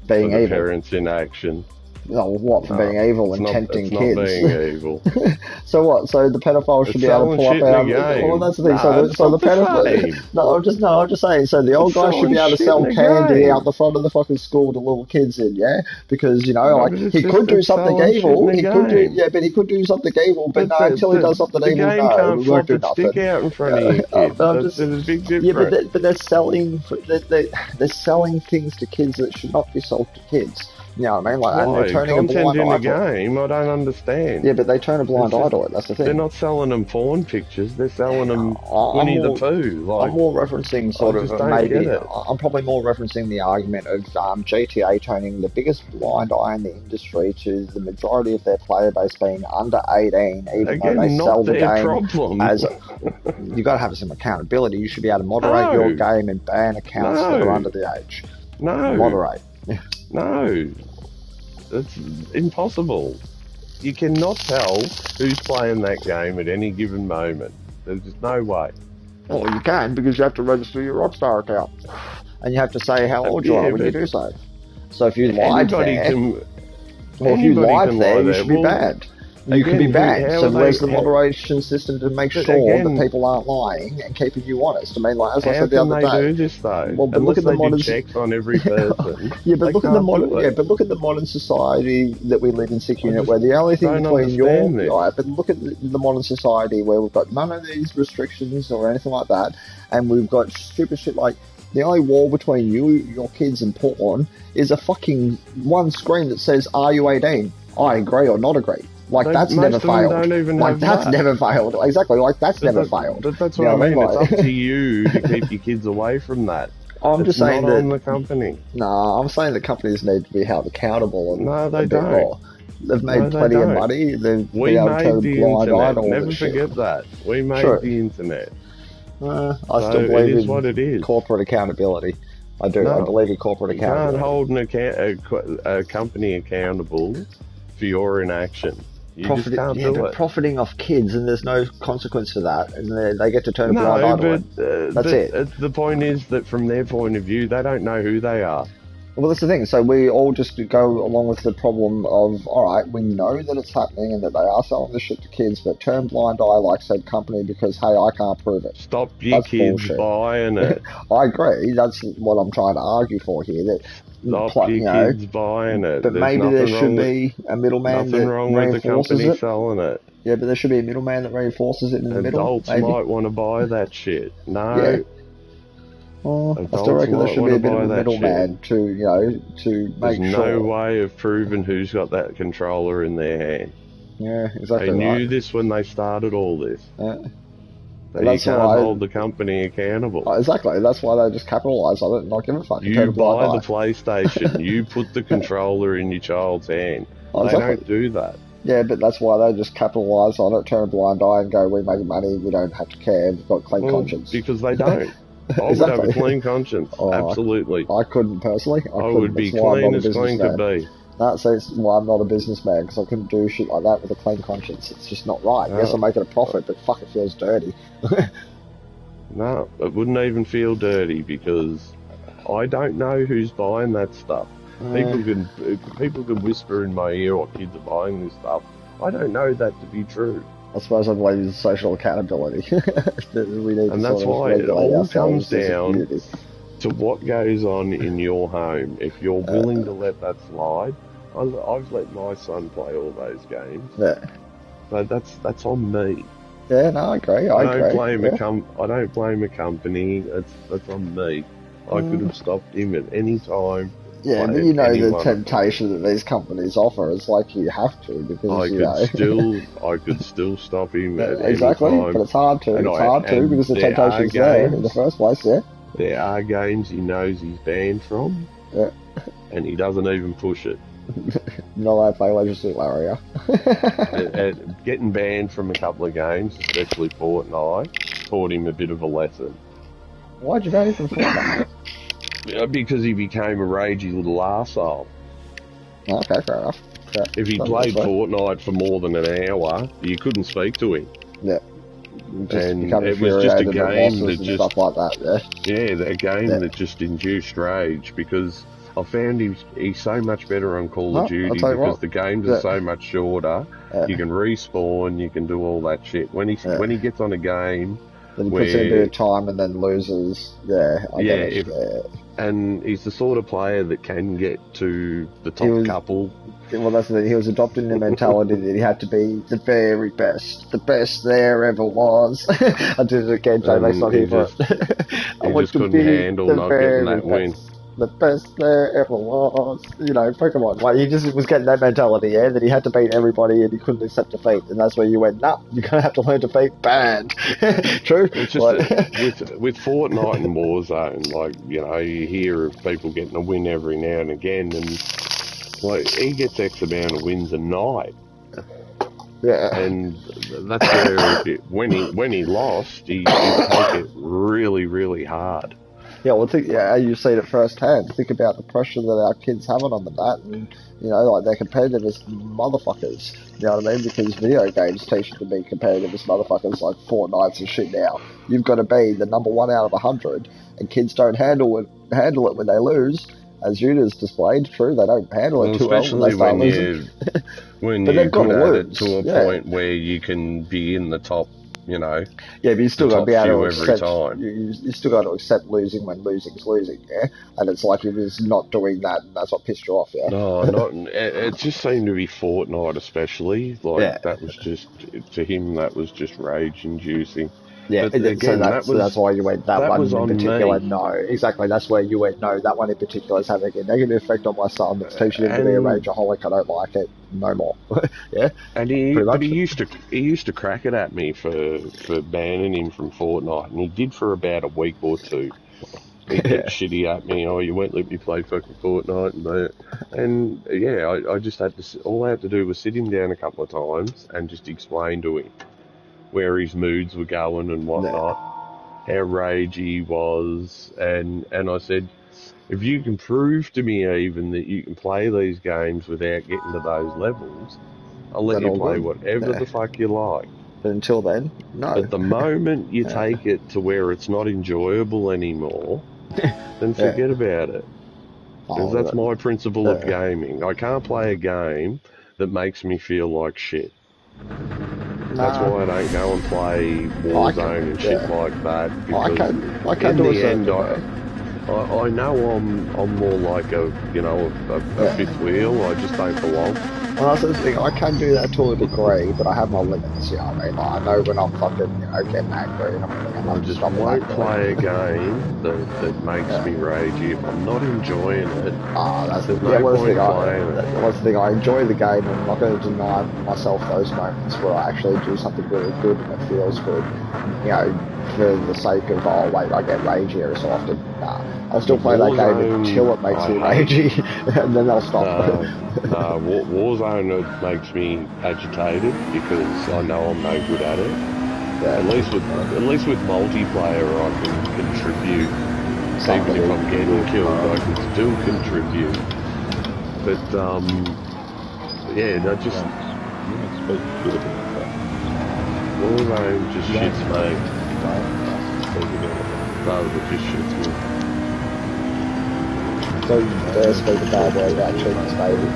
being evil.
Parents' inaction.
No, what, for being evil and tempting kids?
Not being evil.
So what? So the pedophile should be able to pull up out. Well, that's the thing. So the pedophile. No, I'm just saying. So the old guy should be able to sell candy out the front of the fucking school to little kids in, yeah? Because he could do something evil. He could do, but he could do something evil. But no, until he does something evil, no, we won't do nothing.
Stick out in front of you kids. There's a big difference.
Yeah, but they're selling things to kids that should not be sold to kids. You know what I mean? And they're turning a blind eye to it.
Game, I don't understand.
Yeah, but they turn a blind eye to it. That's the thing.
They're not selling them porn pictures. They're selling them Winnie the Pooh.
I'm more referencing I'm probably more referencing the argument of GTA turning the biggest blind eye in the industry to the majority of their player base being under 18, even though they sell the game as you've got to have some accountability. You should be able to moderate your game and ban accounts that are under the age.
No.
Moderate.
No, it's impossible. You cannot tell who's playing that game at any given moment. There's just no way.
Well, you can, because you have to register your Rockstar account. And you have to say how old you are when you do so. So if you lied there, you should be banned. You could be banned. So where's the moderation system to make sure that people aren't lying and keeping you honest? I mean, like, as I said the other day.
How can they do this though?
Well, but look at the modern
checks on every person.
But look at the modern society that we live in, Sick Unit, where the only thing between but look at the modern society where we've got none of these restrictions or anything like that, and we've got stupid shit like the only wall between you, your kids, and porn is a fucking one screen that says, "Are you 18? I agree or not agree." Like, that's never failed. Never failed. Exactly, like, that's never failed.
But that's what I mean. It's up to you to keep your kids away from that.
I'm just saying that...
on the company.
No, I'm saying that companies need to be held accountable.
No, they don't.
They've made plenty of money.
We made the internet. Never forget that. We made the internet.
I
So
still
it
believe
is
in
what it is.
corporate accountability. I do. I
No,
believe in corporate
you can't
accountability.
hold a company accountable for your inaction. You just
Profit,
can't
yeah,
do
but
it.
profiting off kids, and there's no consequence for that, and they get to turn a blind
No,
eye to it. That's it.
the point is that from their point of view, they don't know who they are.
Well, that's the thing. So we all just go along with the problem of, all right, we know that it's happening and that they are selling this shit to kids, but turn blind eye like said company because, hey, I can't prove it.
Stop your
That's
kids
bullshit.
buying it.
I agree. That's what I'm trying to argue for here. That,
Stop
you
your
know,
kids buying it.
but
There's
maybe there should be a middleman
nothing
that
wrong with the
reinforces
company
it.
selling it.
Yeah, but there should be a middleman that reinforces it in the middle,
Adults
maybe.
might want to buy that shit.
Yeah.
No,
Well, I still
adults
reckon there
might
should
want
be
to
a bit of
buy
a
that shit.
middleman to
There's
make
no
sure.
way of proving who's got that controller in their hand.
Yeah, exactly
They
right.
knew this when they started all this.
Yeah.
But you
That's
can't
why.
hold the company accountable.
Exactly. That's why they just capitalise on it and not give a fuck. And turn
You
a blind
buy the
eye.
PlayStation, you put the controller in your child's hand. They
Exactly.
don't do that.
Yeah, but that's why they just capitalise on it, turn a blind eye, and go, "We make money. We don't have to care. We've got clean conscience."
Because they don't. I would have
Exactly.
a clean conscience. Absolutely.
I couldn't personally.
I would be clean as clean could be.
So it's why I'm not a businessman, because I couldn't do shit like that with a clean conscience. It's just not right. Yes, I'm making a profit, but fuck, it feels dirty.
No, it wouldn't even feel dirty because I don't know who's buying that stuff. People can whisper in my ear what kids are buying this stuff. I don't know that to be true.
I suppose I believe in social accountability. We need
And that's why it all comes down to what goes on in your home. If you're willing to let that slide, I've let my son play all those games.
Yeah.
So that's on me.
Yeah, no, I agree. I
don't blame I don't blame a company. That's on me. I could have stopped him at any time.
Yeah, but you know the temptation that these companies offer. It's like you have to because
I could still stop him at any time.
But it's hard to. It's hard to because the temptation's there in the first place. Yeah.
There are games he knows he's banned from.
Yeah.
And he doesn't even push it.
Not allowed to play Legacy Laria.
Getting banned from a couple of games, especially Fortnite, taught him a bit of a lesson.
Why'd you ban him from Fortnite?
Because he became a ragey little arsehole.
Okay, fair enough. Yeah,
if he played Fortnite for more than an hour, you couldn't speak to him.
Yeah.
And it was just a game that just
stuff like that.
Yeah, a game that just induced rage because I found he's so much better on Call of Duty because the games are so much shorter. You can respawn, you can do all that shit. When he gets on a game,
then he puts in a bit of time and then loses.
And he's the sort of player that can get to the top couple.
Well, that's the thing. He was adopting the mentality that he had to be the very best, the best there ever was. I did it again, Jay. That's not here for it.
He just couldn't handle not getting that win.
The best there ever was. You know, Pokemon. Like, he just was getting that mentality, that he had to beat everybody and he couldn't accept defeat. And that's where you went, nah, you're going to have to learn defeat. Banned. True?
It's just with Fortnite and Warzone, like, you know, you hear of people getting a win every now and again, and, like, he gets X amount of wins a night.
Yeah.
And that's where, when he lost, he took it really, really hard.
Yeah, well, you've seen it firsthand. Think about the pressure that our kids have on them and you know, like, they're competitive as motherfuckers. You know what I mean? Because video games teach you to be competitive as motherfuckers, like Fortnite and shit now. You've got to be the number 1 out of 100, and kids don't handle it when they lose. As Judas displayed, true, they don't handle it too well when they start losing.
When you're good at it to a point where you can be in the top, you know.
Yeah, but you still got to be able to accept.
Time.
You still got to accept losing when losing's losing, yeah. And it's like he was not doing that, and that's what pissed you off, yeah.
No, it just seemed to be Fortnite, especially. Like that was just to him. That was just rage-inducing.
Yeah, again, so that's why you went that one in particular.
Me.
No, exactly. That's where you went. No, that one in particular is having a negative effect on my son. It's teaching him to be a rageaholic. I don't like it. No more. Yeah.
And he used to crack it at me for banning him from Fortnite, and he did for about a week or two. He kept shitty at me. Oh, you won't let me play fucking Fortnite, and I just had to. All I had to do was sit him down a couple of times and just explain to him where his moods were going and whatnot. how ragey he was, and I said, if you can prove to me even that you can play these games without getting to those levels, I'll let
Then
you
all
play
good.
whatever
Yeah.
the fuck you like.
But until then, no.
But the moment you
Yeah.
take it to where it's not enjoyable anymore, then
Yeah.
forget about it. Because
Oh,
that's my principle of
yeah.
gaming. I can't play a game that makes me feel like shit. That's
Nah.
why I don't go and play
I can.
Warzone and shit
Yeah.
like that,
I
because
can. I can
in
do a
the
certain
end,
degree.
I know I'm more like a
Yeah.
fifth wheel. I just don't belong.
Well, that's the thing. I can do that to a degree, but I have my limits. You know what I mean? Like, I know when I'm fucking, getting angry, and I'm gonna
I
have to
just
stop it that
won't
quick.
play a game that makes
Yeah.
me ragey. If I'm not enjoying it,
That's
there's
yeah.
no
Well, that's the
point
thing.
in playing it.
That's the thing. I enjoy the game, and I'm not going to deny myself those moments where I actually do something really good and it feels good. For the sake of wait, I get ragey every so often. Nah, I'll still
But
play that game until
Warzone,
it makes
I
me
hate.
ragey, and then I'll stop.
Warzone it makes me agitated because I know I'm no good at it.
Yeah,
At least with multiplayer, I can contribute. Even if I'm getting killed, I can still contribute. But yeah, that just Warzone just shits me. No, it just shits me.
So you dare speak a bad word about Cheapest Baby.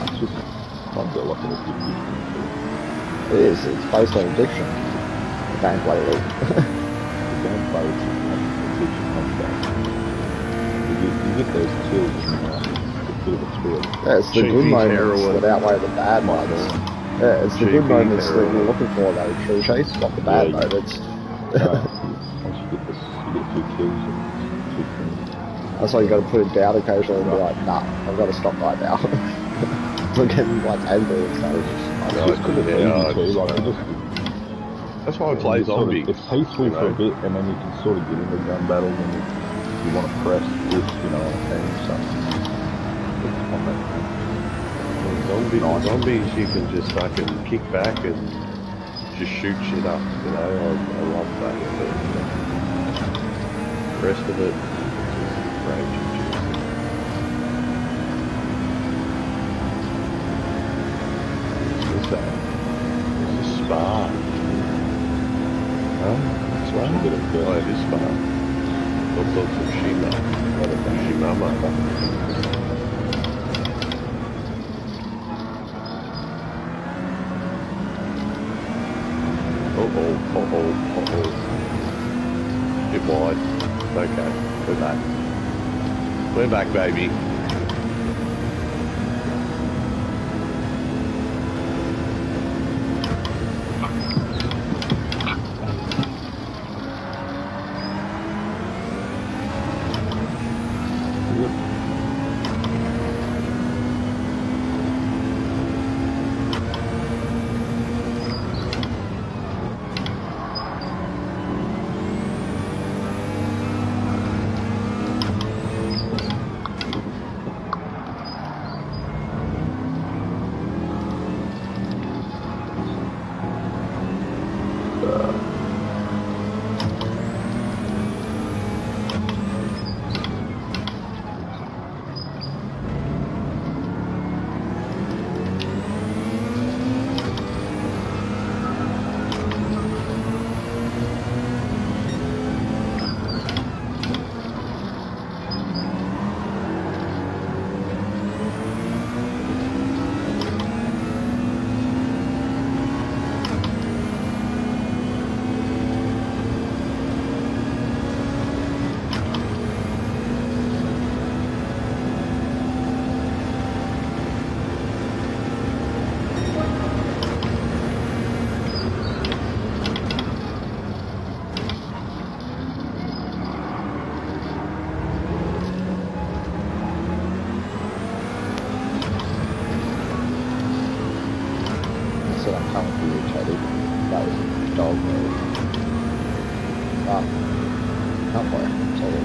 It's just not got like an addictive thing to it.
It is. It's based on addiction. The gameplay loop.
The gameplay is just like addiction comes back. You get those kills and it's a bit of a thrill.
Yeah, it's the good
Cheapy's
moments
heroin.
that outweigh the bad moments. Yeah, it's the good
Cheapy's
moments that
heroin.
you're looking for though, True Chase, not the bad moments.
Once you get a few kills and it's too clean.
That's why you got to put it down occasionally and be like, nah, I've got to stop right now. We're getting like angry and stuff.
It's just because it's easy too. Like
that's why I play zombies.
It's peaceful for a bit, and then you can sort of get into gun battles, and you want to press this, on a team or something. It's on that thing.
Zombies, you can just fucking kick back and just shoot shit up. I love that. But the rest of it, just rage. What's that? It's a spa. Huh? That's right. Oh, it is spa. What's up, Fukushima? Fukushima. Uh-oh. Bit wide. Okay, we're back. We're back, baby.
I'm coming for you, Teddy. That was a dog move. Can't play. Sorry.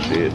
Shit.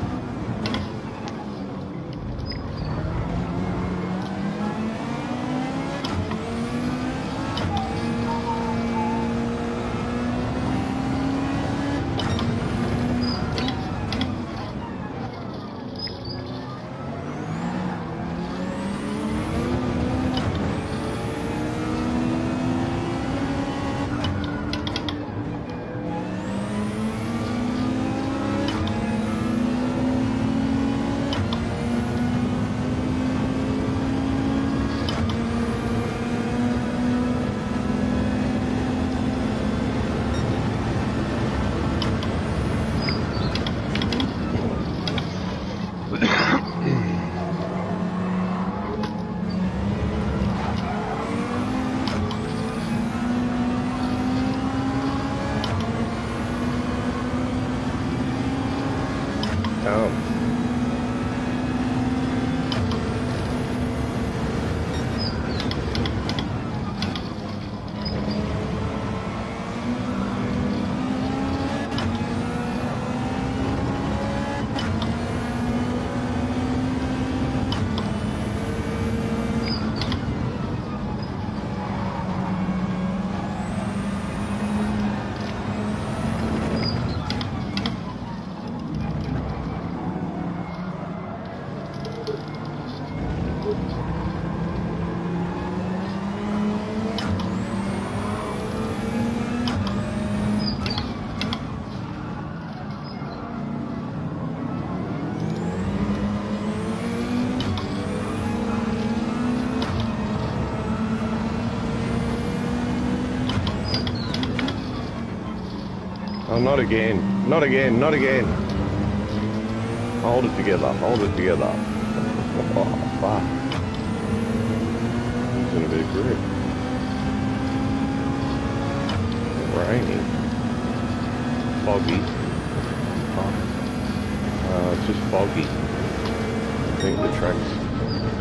Oh, not again. Not again. Not again. Hold it together. Hold it together. Oh, fuck. It's going to be a grip. It's raining. Foggy. It's just foggy. I think the track's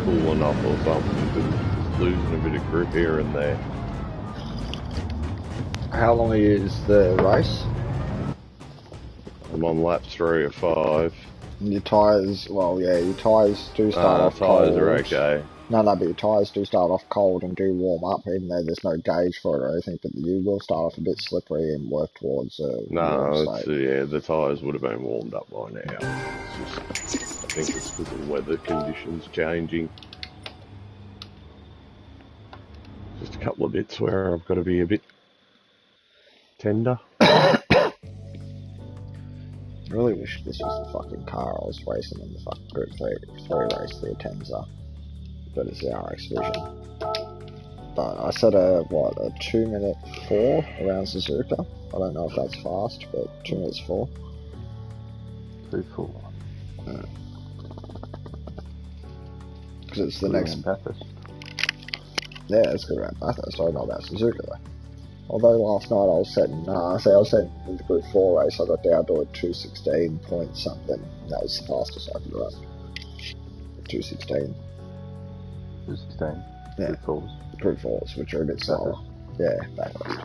cooling off or something because it's losing a bit of grip here and there.
How long is the race?
I'm on lap 3 of 5.
Your tyres, well, yeah, your tyres do start off cold.
Tyres are okay.
No, but your tyres do start off cold and do warm up, even though there's no gauge for it or anything, but you will start off a bit slippery and work towards
no, yeah, the tyres would have been warmed up by now. It's just, I think it's because of the weather conditions changing. Just a couple of bits where I've got to be a bit tender.
I really wish this was the fucking car I was racing in the fucking Group 3 race, the Atenza. But it's the RX Vision. But I set a 2-minute 4 around Suzuka. I don't know if that's fast, but 2 minutes 4.
2-4.
Because it's the next.
Bathurst.
Yeah, it's good around Bathurst. I don't know about Suzuka though. Although last night I was setting, in the Group 4 race, I got down to a 2:16 point something. That was the fastest I could run. 2:16.
2:16.
Yeah.
Group 4s.
Group 4s, which are a bit slower. Yeah, Bathurst.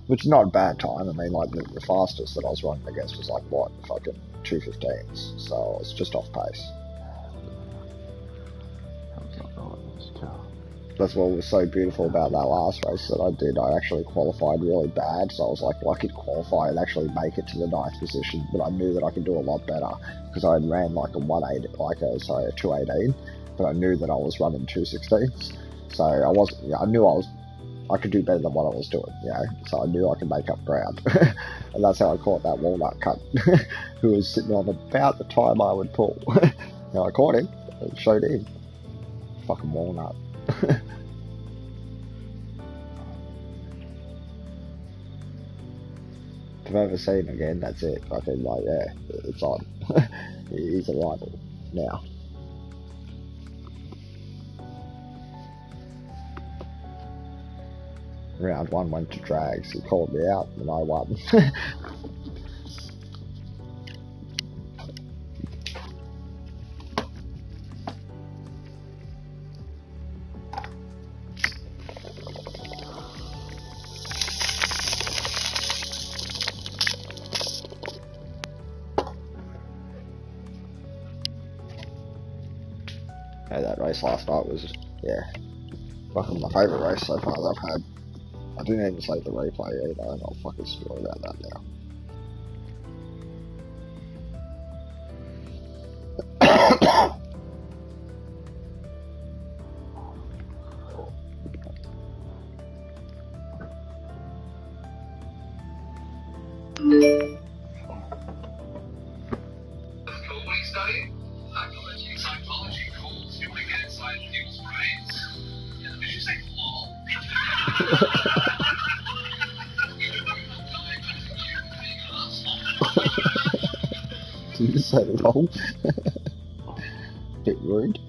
Which is not a bad time. I mean, like, the fastest that I was running against was like, what, fucking 2:15s. So it's just off pace. That's what was so beautiful about that last race that I did. I actually qualified really bad, so I was like, well, I could qualify and actually make it to the 9th position, but I knew that I could do a lot better because I had ran like a 2:18, but I knew that I was running 2:16s, so I knew I could do better than what I was doing, you know, so I knew I could make up ground. And that's how I caught that walnut cunt, who was sitting on about the time I would pull. And I caught him, and showed him. Fucking walnut. If I ever see him again, that's it. I think, like, yeah, it's on. He's a rival now. Round 1 went to drags. He called me out, and I won. Yeah, that race last night was, yeah, fucking my favourite race so far that I've had. I didn't even save the replay either, and I'll fucking spill about that now.
Psychology calls you want to get inside people's brains. Did you say lol?
Did you say lol? Bit rude.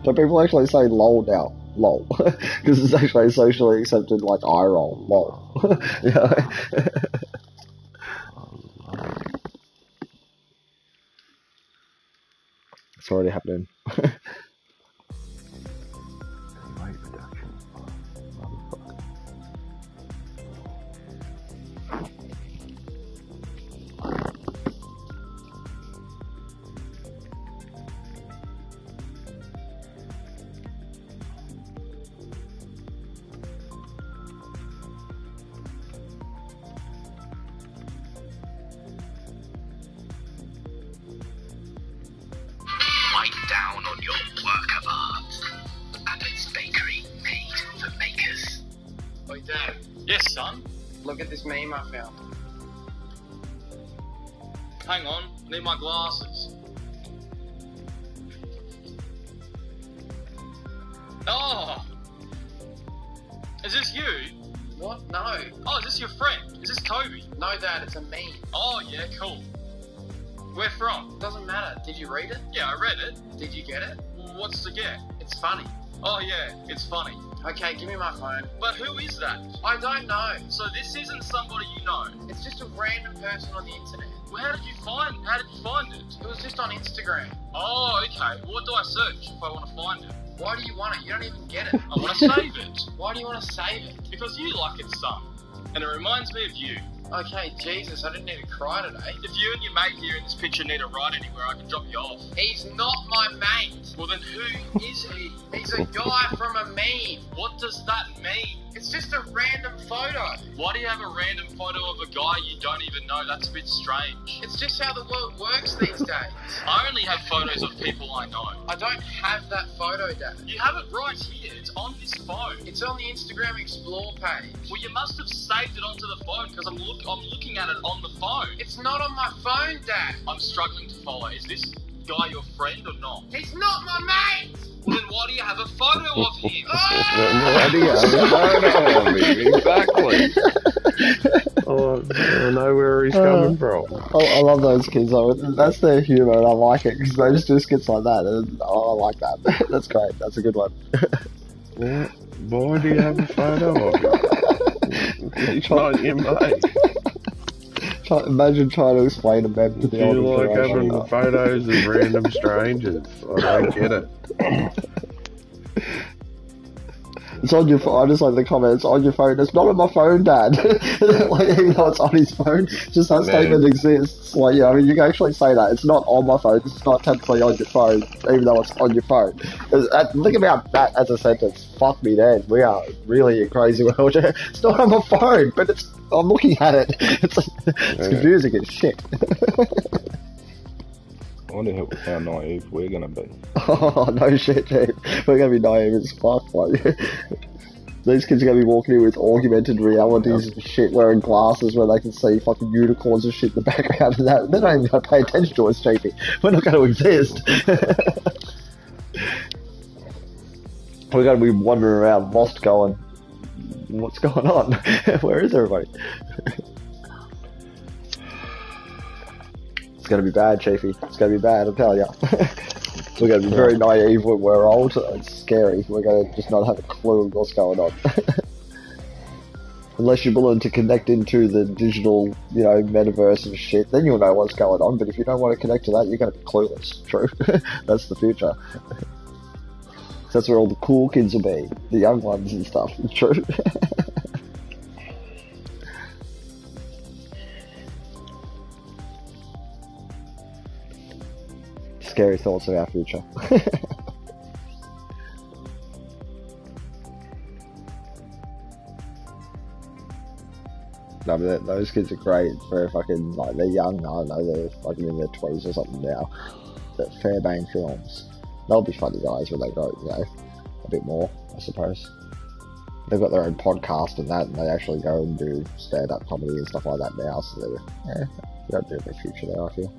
So people actually say lol now. Lol. Because it's actually socially accepted like eye roll. Lol. Yeah. It's already happening.
Down on your work of art. Abbott's Bakery, made for makers.
Oi, Dad.
Yes, son?
Look at this meme I found.
Hang on, I need my glasses. Oh! Is this you?
What? No.
Oh, is this your friend? Is this Toby?
No, Dad, it's a meme.
Oh, yeah, cool. Where from?
Doesn't matter. Did you read it?
Yeah, I read it.
Did you get it?
What's the get?
It's funny.
Oh, yeah, it's funny.
Okay, give me my phone.
But who is that?
I don't know.
So this isn't somebody you know?
It's just a random person on the internet.
Well, how did you find it?
It was just on Instagram.
Oh, okay. What do I search if I want to find it?
Why do you want it? You don't even get it.
I want to save it.
Why do you want to save it?
Because you like it, son. And it reminds me of you.
Okay, Jesus, I didn't need to cry today.
If you and your mate here in this picture need a ride anywhere, I can drop you off.
He's not my mate.
Well, then who is he?
He's a guy from a meme.
What does that mean?
It's just a random photo.
Why do you have a random photo of a guy you don't even know? That's a bit strange.
It's just how the world works these days.
I only have photos of people I know.
I don't have that photo, Dad.
You have it right here. It's on this phone.
It's on the Instagram Explore page.
Well, you must have saved it onto the phone because I'm looking at it on the phone.
It's not on my phone, Dad.
I'm struggling to follow. Is this guy your friend or not?
He's not my mate.
Well, then why do you have a photo of him?
Why do you have a photo of him? Exactly. Oh, I know where he's coming from.
I love those kids though. That's their humour and I like it because they just do skits like that. And I like that. That's great. That's a good one.
Why do you have a photo of him? He's not your mate.
Imagine trying to explain a meme to the
You
older
like
generation.
having photos of random strangers. I don't get it.
It's on your phone. I just like the comments on your phone. It's not on my phone, Dad. Like, even though it's on his phone, just that statement exists. Like, yeah, I mean, you can actually say that. It's not on my phone. It's not technically on your phone, even though it's on your phone. Think about that as a sentence. Fuck me, Dad. We are really a crazy world. It's not on my phone, but I'm looking at it. It's confusing as shit.
I wonder how naive we're gonna be.
Oh, no shit, dude. We're gonna be naive as fuck, like. These kids are gonna be walking in with augmented realities and shit, wearing glasses where they can see fucking unicorns and shit in the background and that. They're not even gonna pay attention to us, JP. We're not gonna exist. We're gonna be wandering around lost going, what's going on? Where is everybody? It's gonna be bad, Chiefy. It's gonna be bad, I'll tell ya. We're gonna be very naive when we're old. It's scary. We're gonna just not have a clue of what's going on. Unless you're willing to connect into the digital, you know, metaverse and shit, then you'll know what's going on. But if you don't want to connect to that, you're gonna be clueless. True. That's the future. That's where all the cool kids will be. The young ones and stuff. True. Scary thoughts of our future. No, but those kids are great. They're fucking, like, they're young. I don't know, they're fucking in their 20s or something now. But Fairbairn Films. They'll be funny guys when they grow, you know, a bit more, I suppose. They've got their own podcast and that, and they actually go and do stand-up comedy and stuff like that now, so they're, yeah, they've got a bit of a future there, I feel.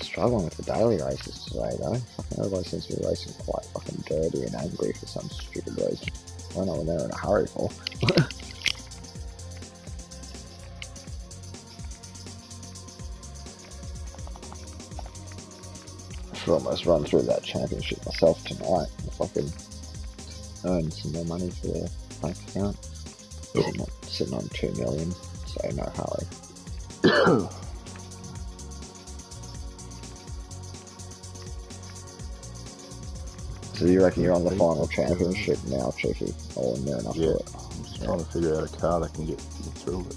Struggling with the daily races today though. Fucking everybody seems to be racing quite fucking dirty and angry for some stupid reason. I don't know what they're in a hurry for. I should almost run through that championship myself tonight and fucking earn some more money for the bank account. Sitting on 2 million, so no hurry. So you reckon you're on the final championship now, Chicky? Or near enough to it?
I'm just trying to figure out a car that can get through it.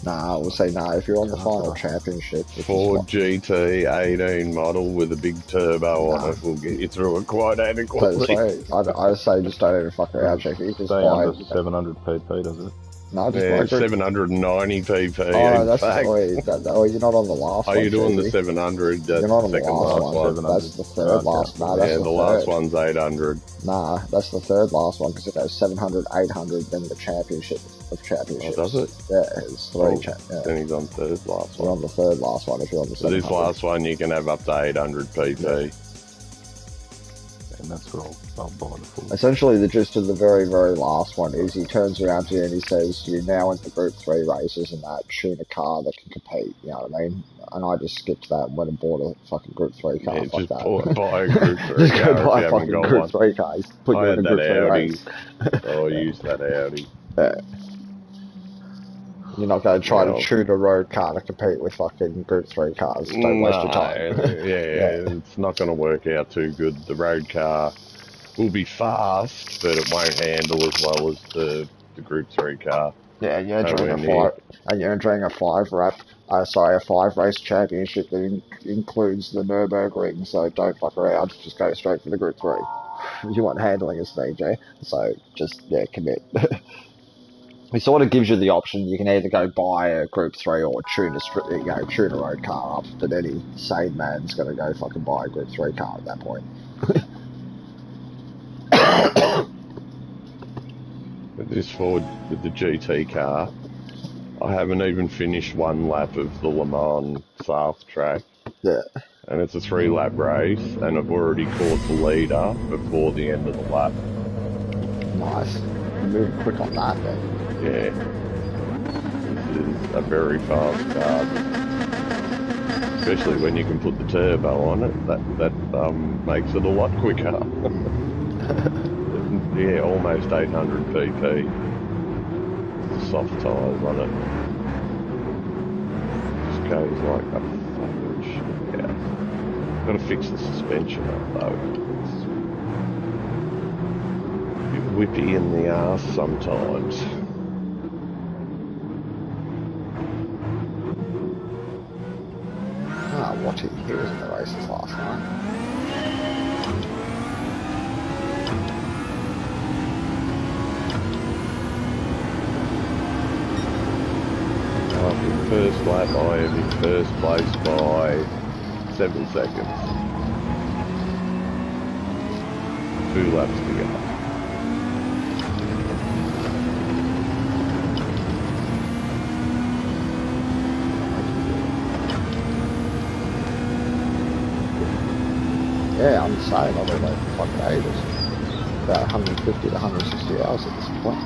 Nah, I will say nah, if you're on the final championship...
Ford GT18 model with a big turbo on it will get you through it quite adequately.
I say just don't even fuck around, Chicky. Just
stay
buy
under 700 pp, does it?
No, just
790 pp.
Oh, that's you're not on the last one.
Oh, you're doing the 700.
You're not on the last one.
700.
That's the third last. Nah, that's
the last one's 800.
Nah, that's the third last one because it goes 700, 800, then the championship of championships.
Oh, does it?
Yeah, it's three.
Then he's on third last one.
You're on the third last one if you're on the 700.
This last one you can have up to 800 pp.
Yeah. And that's what I'll buy the full.
Essentially, the gist of the very, very last one is he turns around to you and he says, you're now in the Group 3 races and that, tune a car that can compete, you know what I mean? And I just skipped that and went and bought a fucking Group 3 car.
Yeah,
fuck
just
that.
buy a Group 3
just
car
go buy
if
a
you
fucking
haven't got
Group
one.
3 car. Put
I
you in
had
a
that
Group 3
Audi.
race.
Oh, I used that Audi.
Yeah. You're not going to try to tune a road car to compete with fucking Group 3 cars. Don't waste your time.
yeah, it's not going to work out too good. The road car will be fast, but it won't handle as well as the Group 3 car.
Yeah, and you're entering a 5 race championship that includes the Nürburgring, so don't fuck around. Just go straight for the Group 3. You want handling as DJ, so just, yeah, commit. It sort of gives you the option. You can either go buy a Group 3 or tune a road car up, but any sane man's going to go fucking buy a Group 3 car at that point.
With this Ford, with the GT car, I haven't even finished one lap of the Le Mans South track.
Yeah.
And it's a 3-lap race, and I've already caught the leader before the end of the lap.
Nice. You're moving quick on that then.
Yeah. This is a very fast car. Especially when you can put the turbo on it, that makes it a lot quicker. Yeah, almost 800 pp. Soft tyres on it. Just goes like a fucking shit out. Gotta fix the suspension up though. It's a bit whippy in the arse sometimes.
Watching, he was in the races last night.
First lap, I am in first place by 7 seconds. 2 laps to go.
Yeah, I'm saying I've been waiting for fucking ages. About 150 to 160 hours at this point.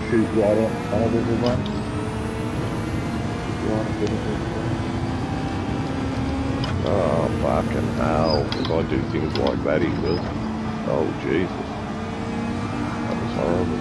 Shoot right out in front of everyone.
Oh, fucking hell. If I do things like that, he will. Oh, Jesus. That was horrible.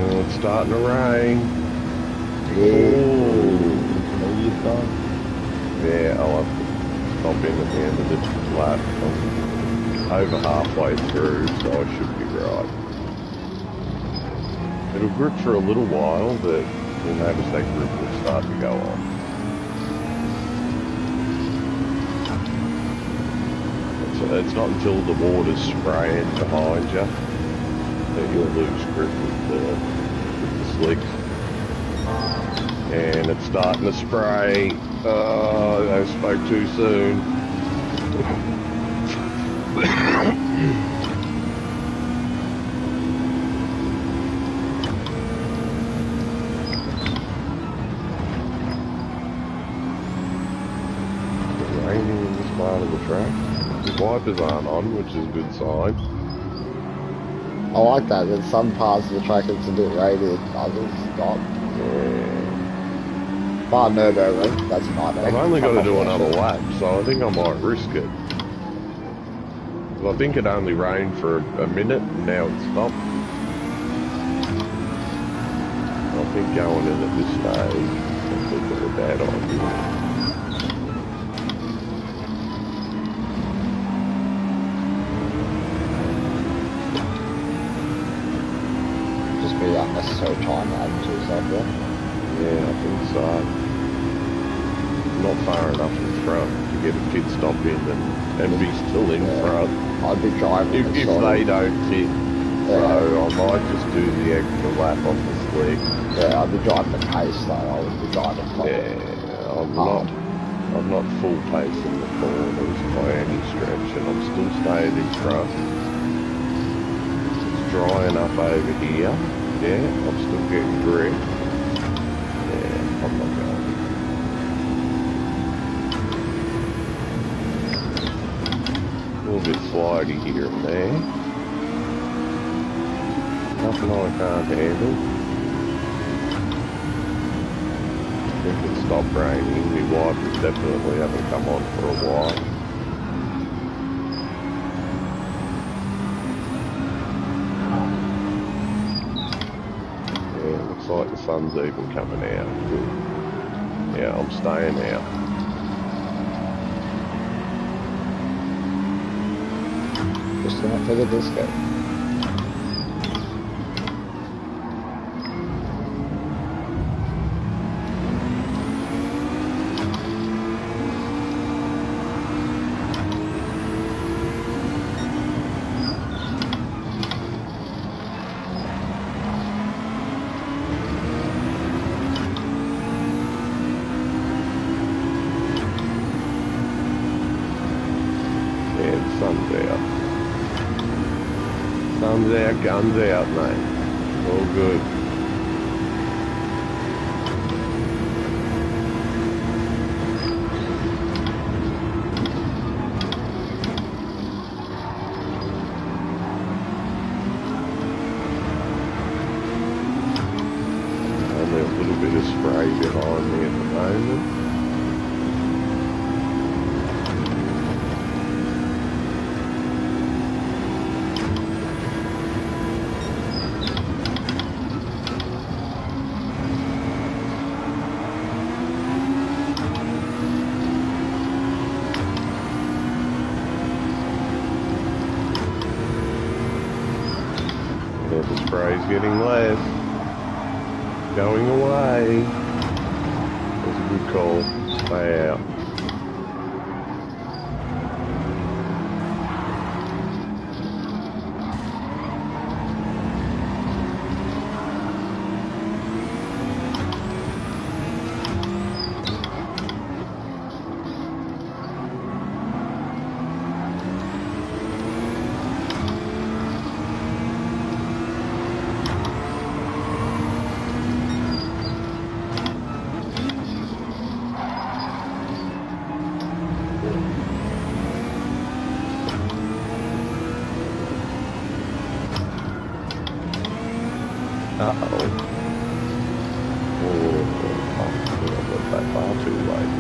It's starting to rain.
Oh, you're done.
Yeah, I'll have to stop in at the end of this lap. I'm over halfway through, so I should be right. It'll grip for a little while, but you'll notice that grip will start to go on. It's not until the water's spraying behind you that you'll lose grip with the slicks. And it's starting to spray. Oh, I spoke too soon. It's raining in this part of the track. The wipers aren't on, which is a good sign.
I like that. In some parts of the track it's a bit rainy, others not.
Yeah.
Bar Nürburgring, that's a nightmare.
I've only got to do another lap, so I think I might risk it. Well, I think it only rained for a minute, and now it's stopped. I think going in at this stage is a bad idea.
Just be unnecessary time added to yourself there.
Yeah, I think so. Not far enough in front to get a pit stop in and be still in front.
I'd be driving
If they don't fit. So I might just do the extra lap off the slick.
Yeah, I'd be driving at pace though. I would be driving
Yeah, I'm not full pace in the corners by any stretch, and I'm still staying in front. It's drying up over here. Yeah, I'm still getting grip. Yeah, I'm not going. A little bit slidey here and there. Nothing I can't handle. I think it stopped raining. My wipers definitely haven't come on for a while. Yeah, it looks like the sun's even coming out. Good. Yeah, I'm staying out.
Just going for the disco.
Arms out, guns out, mate. All good. Only a little bit of spray behind me at the moment. Yeah, the spray's getting less. Going away. That's a good call. Stay out. Uh-oh. Oh, I went that far too late.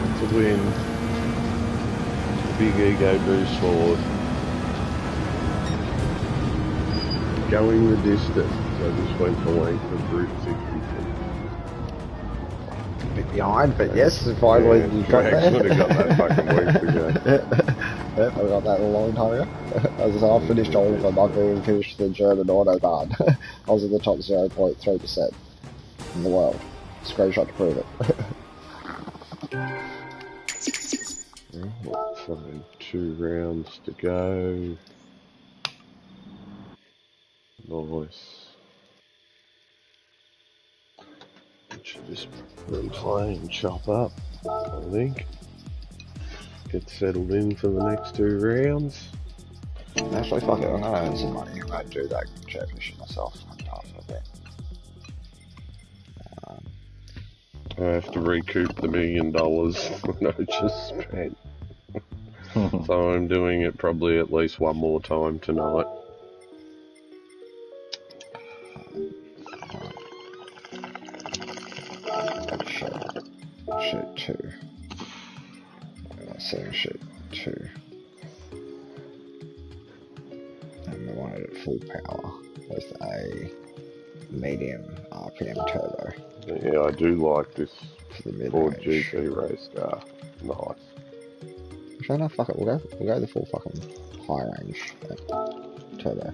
That's a win. A big ego boost forward. Going the distance. I just went the length of Route 62.
A bit behind, but yes, finally you got there.
Would have got that fucking weeks ago.
Yep, I got that a long time ago. As I said, I finished all of them. I've even finished the German Autobahn. I was in the top 0.3% in the world. Screenshot to prove it.
So 2 rounds to go. Nice. Should just replay and chop up, I think. Get settled in for the next 2 rounds.
Actually, fuck it, I'm gonna earn some money. I might do that jet mission myself.
I have to recoup the $1 million I just spent. So I'm doing it probably at least one more time tonight.
Shoot 2. Saying shoot 2. And we wanted it full power with a medium RPM turbo.
Yeah, I do like this
For the
Ford
mid-range.
GT race car. Nice.
Actually, no, fuck it, we'll go the full fucking high range turbo.
I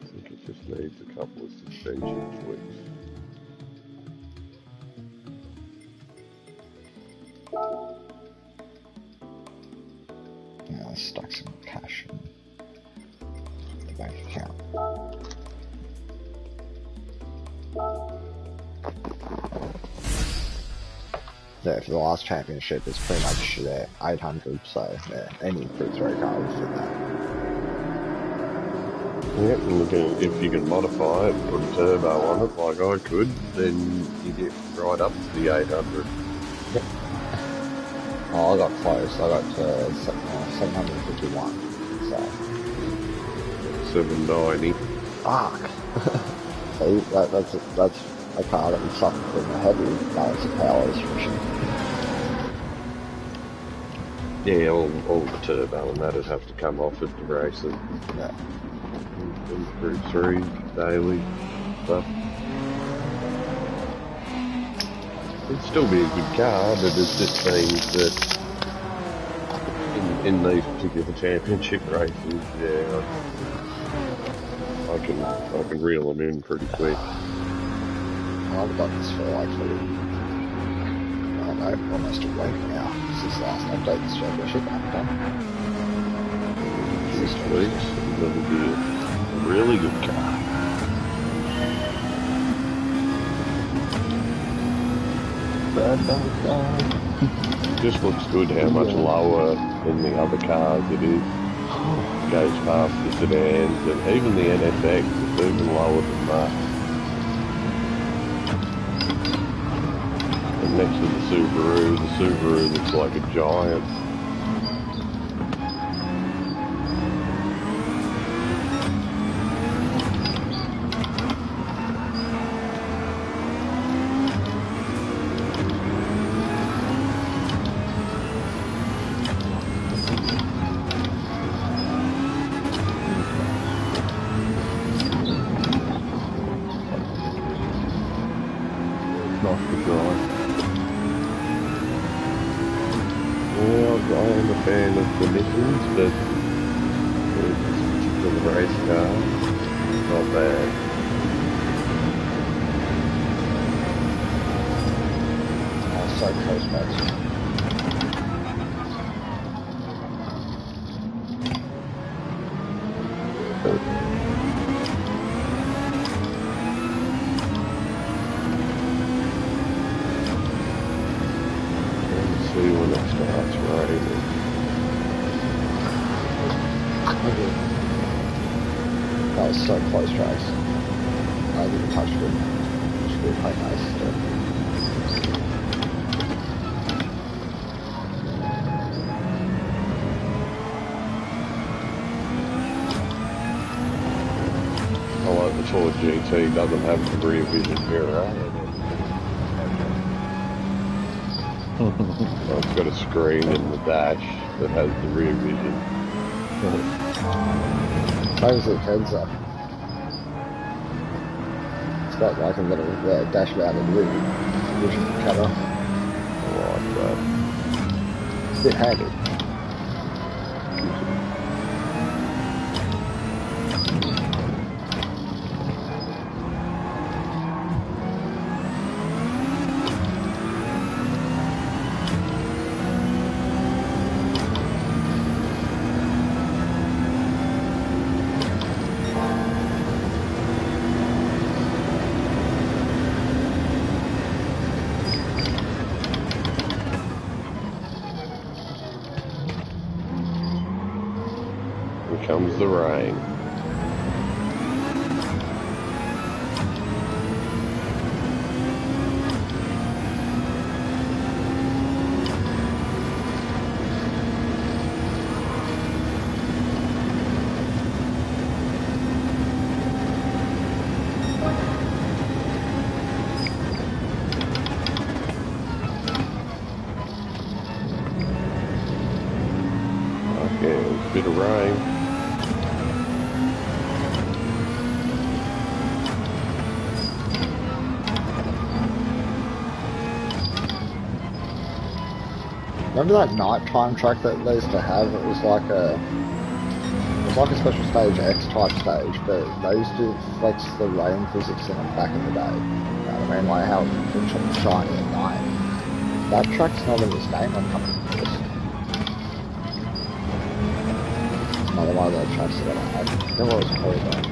think it needs a couple of suspension tweaks.
Yeah, let's stack some cash in the bank account. Yeah, for the last championship, it's pretty much 800, so yeah, any Pro 3 car would fit that.
Yep, and if you can modify it, put a turbo on it like I could, then you get right up to the 800.
Yep. Oh, I got close. I got to 751, so...
790.
Fuck! See, that's a car that would suffer from a heavy balance of power restriction.
Yeah, all the turbo and that'd have to come off at the racing.
Yeah.
Group 3, daily stuff. It'd still be a good car, but it just seems that in these particular championship races, yeah, I can reel them in pretty quick.
I've got this for like, I don't know, almost a week now since last update this championship I've done.
6 weeks, that'll be a really good car. Just looks good how much lower than the other cars it is. Goes past the sedans and even the NSX is even lower than that. And next to the Subaru looks like a giant.
Nice to drive.
Well, I am a fan of the Nickens, but this particular race car, not bad.
Oh, so close, mate.
Let's see when it starts raining.
That was so close, Trace. I didn't touch it. Which would be quite nice still.
I like the Ford GT doesn't have the rear vision mirror. It's got a screen in the dash that has the rear vision.
Times it heads up. It's got like a little dash mounted vision camera.
I like that.
It's a bit handy.
Here comes the rain. Okay, a bit of rain.
Remember that nighttime track that they used to have? It was like a It's like a special stage, X type stage, but they used to flex the rain physics in them back in the day. You know what I mean? Like how it's shiny at night. That track's not in this game, I'm coming to this. Another one of those tracks that I had. I forget what it was called though.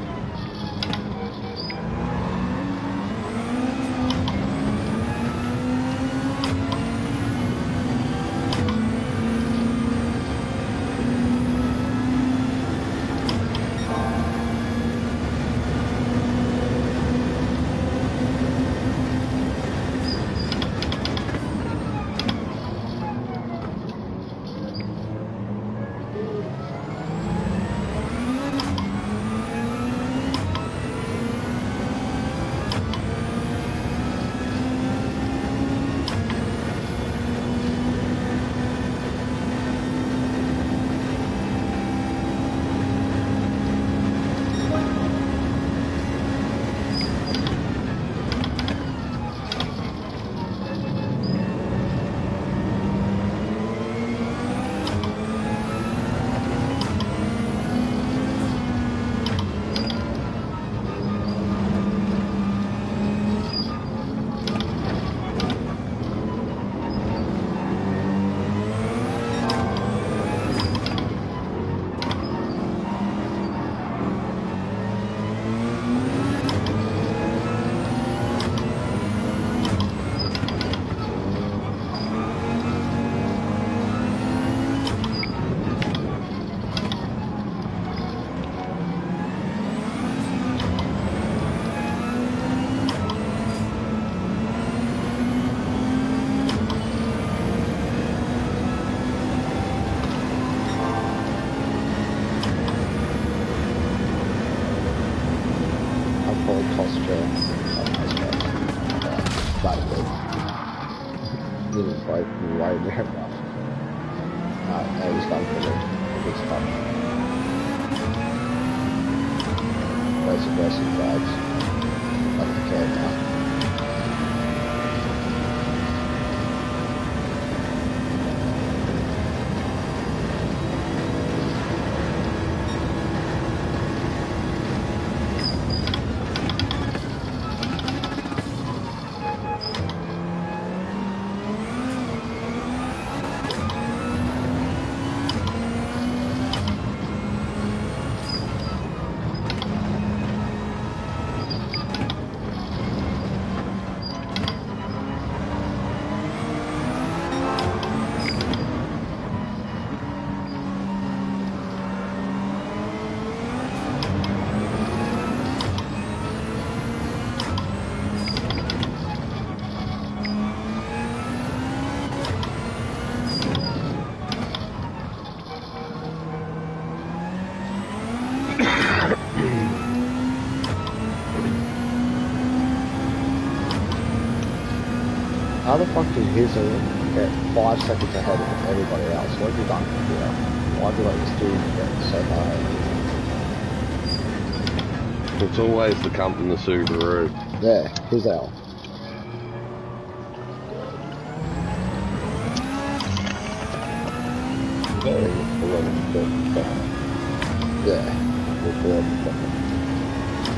How the fuck did his get 5 seconds ahead of everybody else? What have you done here? Why did I just do get so far ahead?
It's always the cunt in the Subaru.
Yeah, he's out. Yeah.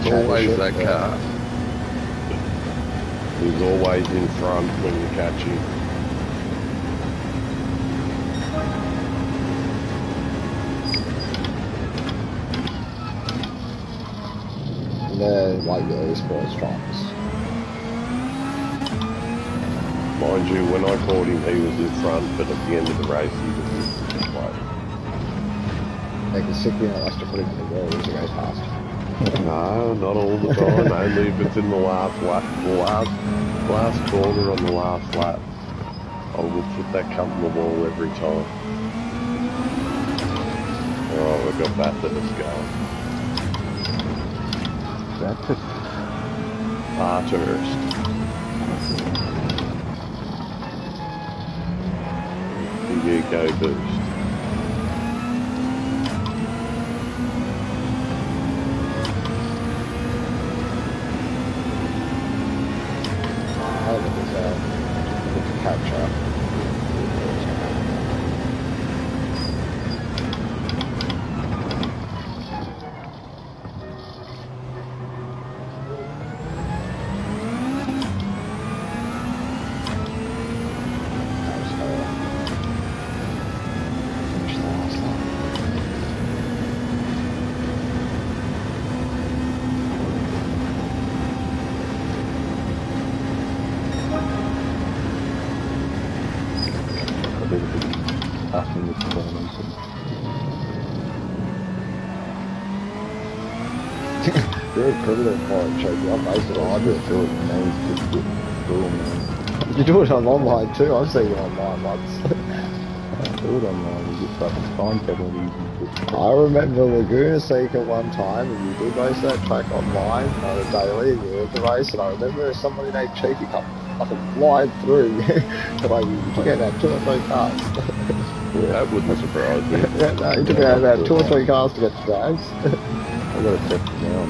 It's always that car. He's always in front when you catch him.
They're like the esports trumps.
Mind you, when I caught him, he was in front, but at the end of the race, he was in the way.
They can sick you and to put him in the wall as he goes past.
No, not all the time. Only if it's in the last lap, last corner on the last lap. I will put that cunt in the wall every time. Oh, we've got Bathurst going. Bathurst. You go boost.
You're a criminal for it, Cheeky. I'm based
I
on
just
it.
do it, man. Just get school, man.
You do it on online too. I've seen you online once.
I do it online. You get fucking time traveling easy shit.
I remember Laguna Seeker one time, and you did race that track online on a daily, and you were in the race, and I remember somebody named Cheeky come fucking flying through. Like, he took out about 2 or 3 cars.
Yeah,
That wouldn't surprise me.
Yeah, no, he took out about 2 or 3 cars to get to drags.
I gotta test it now.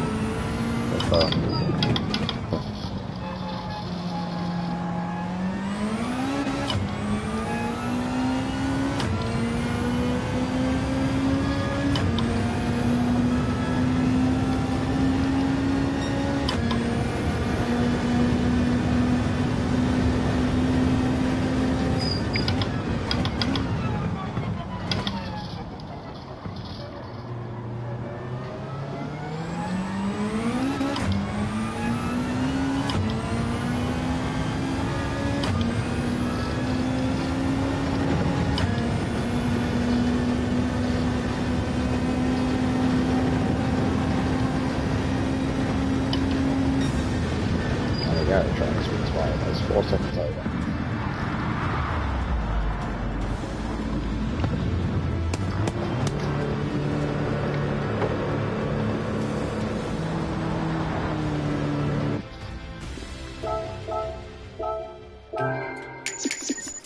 That's
There we go, tracks with way. That's 4 seconds over.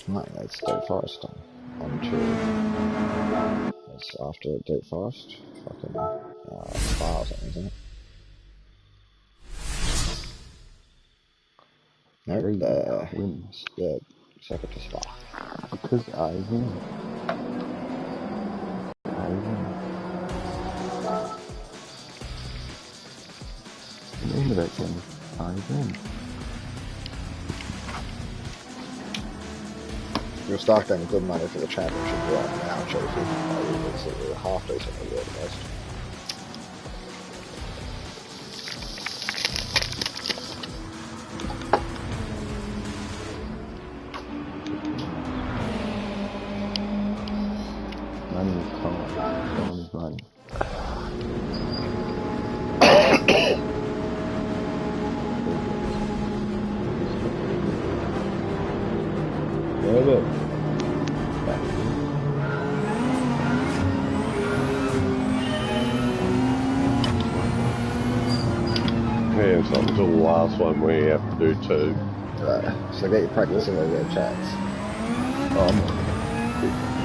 Right, that's Deep Forest on to. That's after Deep Forest. Fucking Spa or something, isn't it? No,
wins.
the second to Spa.
Because I win. I win. The name of that game is I win.
You'll start getting good money for the championship right now, Chelsea. It's half decent at the most.
Money is time. Time is money.
Yeah, it's not until the last one where you have to do 2.
So get your practicing with your chats.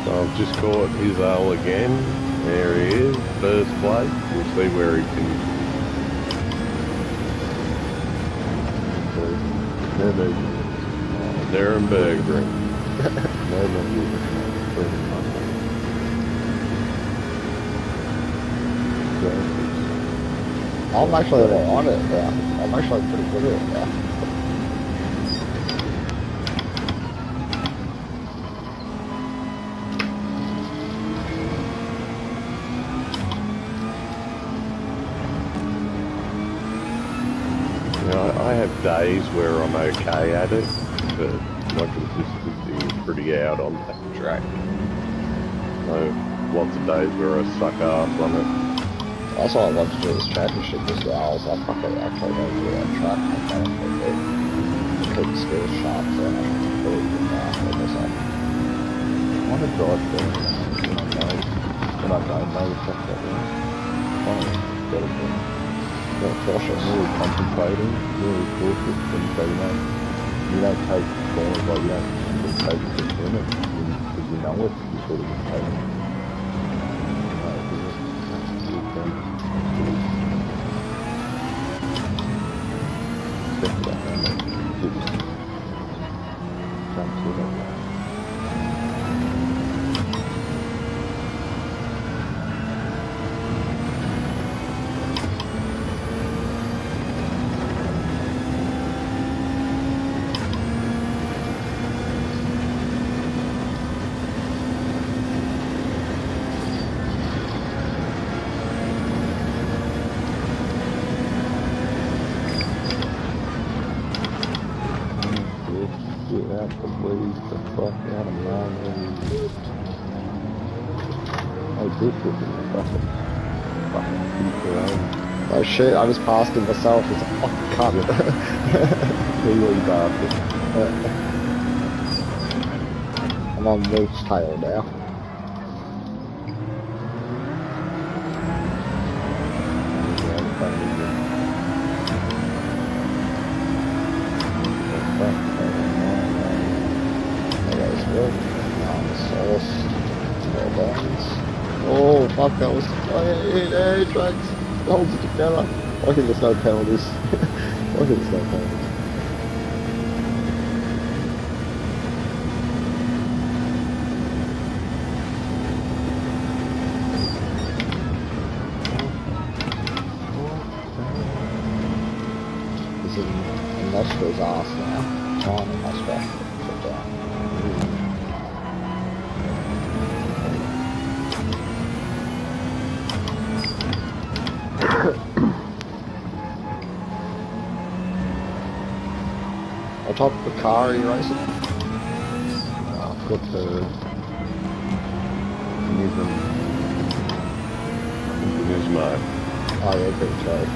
So I've just caught his ale again. There he is, first place. We'll see where he finishes. Darren Berggren.
I'm actually on it now. I'm actually pretty good at it now.
You know, I have days where I'm okay at it, but my consistency is pretty out on that track. So lots of days where I suck ass on it.
That's why I want to do this championship as well. I was like, fuck it, actually go through that track and then keep the skills sharp so I can really good after this up.
I want to drive there when I don't know the track that well. I want to get it there.
Really cautious.
Really concentrating, really cautious, and so you don't take corners like you don't take it to the limit because you know it, you sort of just take it. This is a fucking piece of
Oh shit, I just passed him myself. It's a fucking cunt.
Kiwi bastard.
I'm on Wolf's tail now. There goes Wolf. Sauce. Well done. Oh fuck, that was... Oh yeah, tracks. Holds it together. I think there's no penalties. I think there's no penalties. He's in Nostro's ass now. Trying to Nostro. Put down. What type of car are you racing?
I've got the
Nismo.
Oh yeah, pretty true.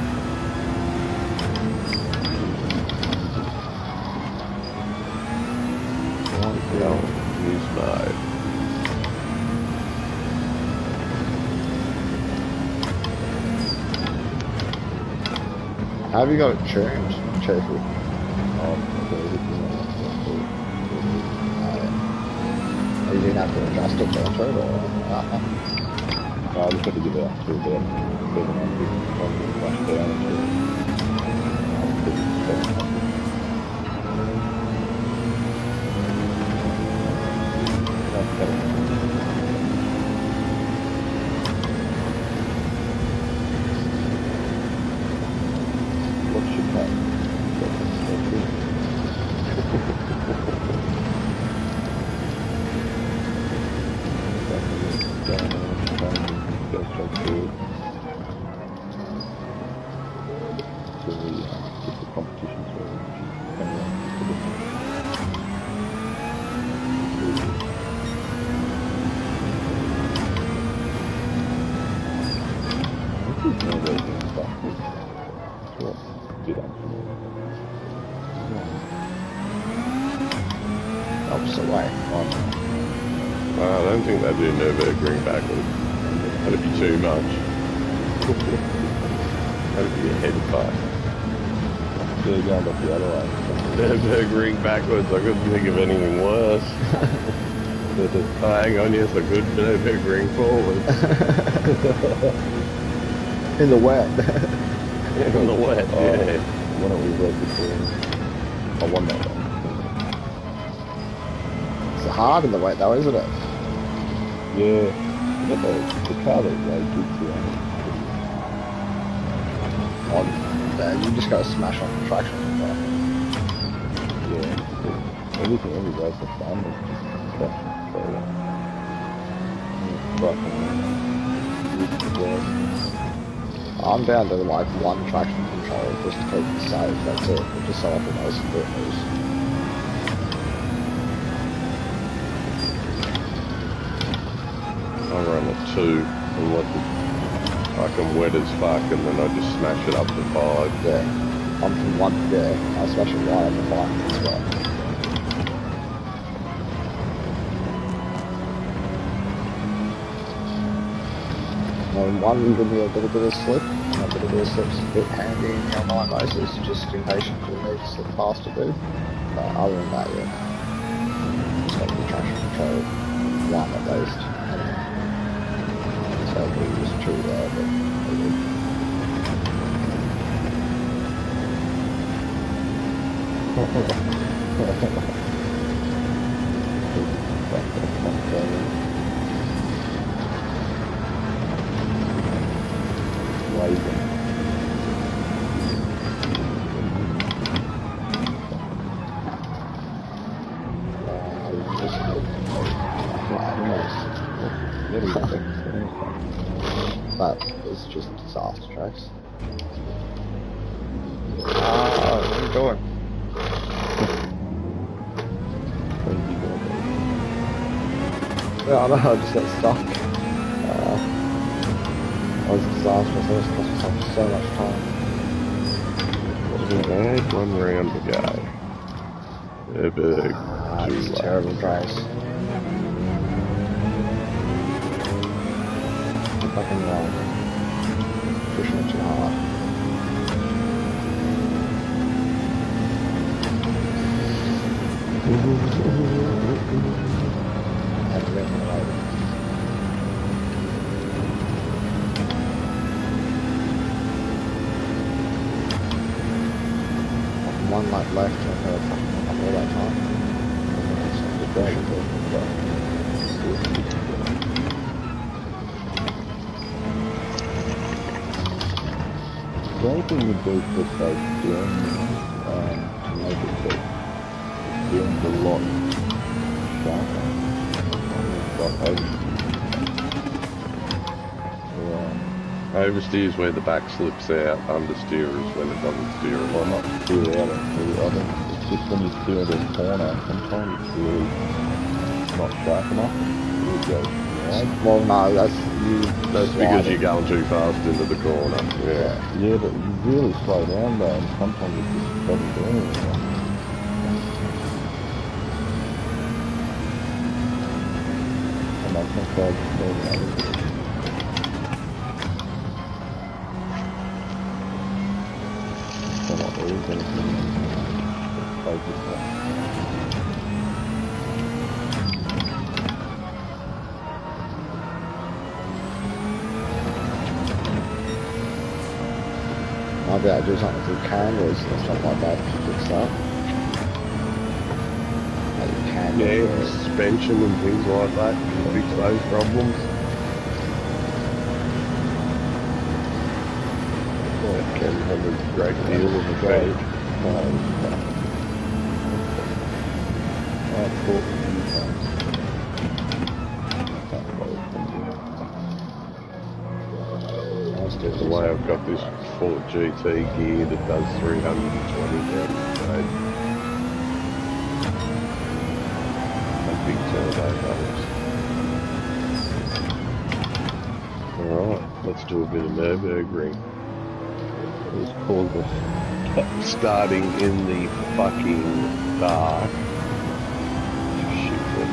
Nismo.
How have you got it tuned, Chiefy? You didn't have to adjust it to it or
I just had to give it up to about 700 on the rush down to 700. What should that? Go straight through. So we get the competition through.
Opposite way.
I don't think they do Nürburgring backwards. That'd be too much. That'd be a head fight.
Yeah, going back the other way.
Nürburgring backwards, I couldn't think of anything worse. Oh, hang on, yes, a good Nürburgring forward.
In the wet.
In the wet, yeah.
When it was right before, I won that one.
It's hard in the wet though, isn't it?
Yeah, but the car that they keeps
You just gotta smash off the traction.
yeah, everything, every race I've done is just stuff. So,
I'm down to like one traction control just to keep it safe, that's it. Just so I can know some bit loose.
I run a 2 and let the fucking wet as fuck and then I just smash it up to 5.
Yeah. I'm from one, yeah, I smash it right on the bike as well. And one will give me a little bit of slip, and a little bit of slip's a bit handy in the online races, just in case you do need to slip past a bit. But other than that, yeah. Just got the traction control, one at least. So we just true there, but that was just disaster tracks. What are you doing? Yeah, I know, I just got stuck. was disastrous. I just cost myself so much time.
Wasn't bad. 1 round to go. Ever too
It's
late.
terrible race. Fucking wrong. Pushing it too hard. Had to win the road. One lap left, I've heard fucking all that time.
The only thing you do for say steering to make it so steering's a lot sharper.
Oversteer is where the back slips out. Understeer is when it doesn't steer a
Well,
lot.
not steer out, I think it's just when you steer into a corner, sometimes it's really not sharp enough. It really goes wide.
Well, no, that's you.
That's because you're going too fast into the corner. Yeah.
Yeah, but you really slow down though, and sometimes it just doesn't do anything. And I think I'd slow down. So not everything focus on.
Might be able to do something through cameras and stuff like that to fix that. Like cameras.
Yeah, suspension and things like that can fix those problems. It can have a great deal of effect. The way I've got this Ford GT gear that does 320 down the road. A big turbo those. Alright, let's do a bit of Nürburgring. It's called starting in the fucking dark. Shit.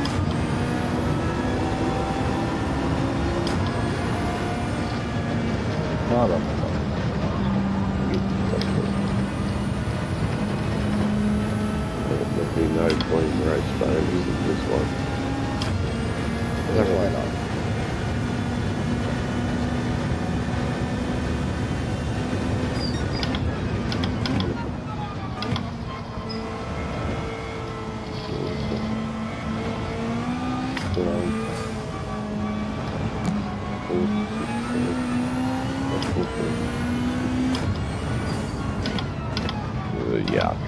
There'll be no point in race failures in this one.
Definitely not.
Yuck.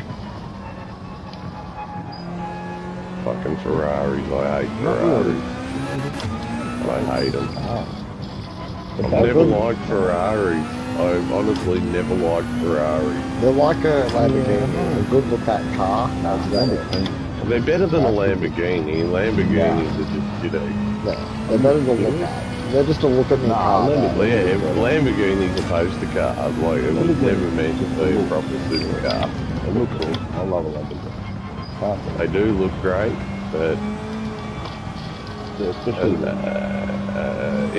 Fucking Ferraris, I hate Ferraris. I hate them. I've never liked Ferraris. I've honestly never liked Ferraris.
They're like a Lamborghini, a good look at car. That's about it.
They're better than a Lamborghini. Lamborghinis are just, you know...
Yeah, they're better to look at. They're just a look at the car.
Lamborghini's a poster car. Like, it was never meant to be a proper supercar.
They look cool. I love a Lamborghini.
They do look great, but
especially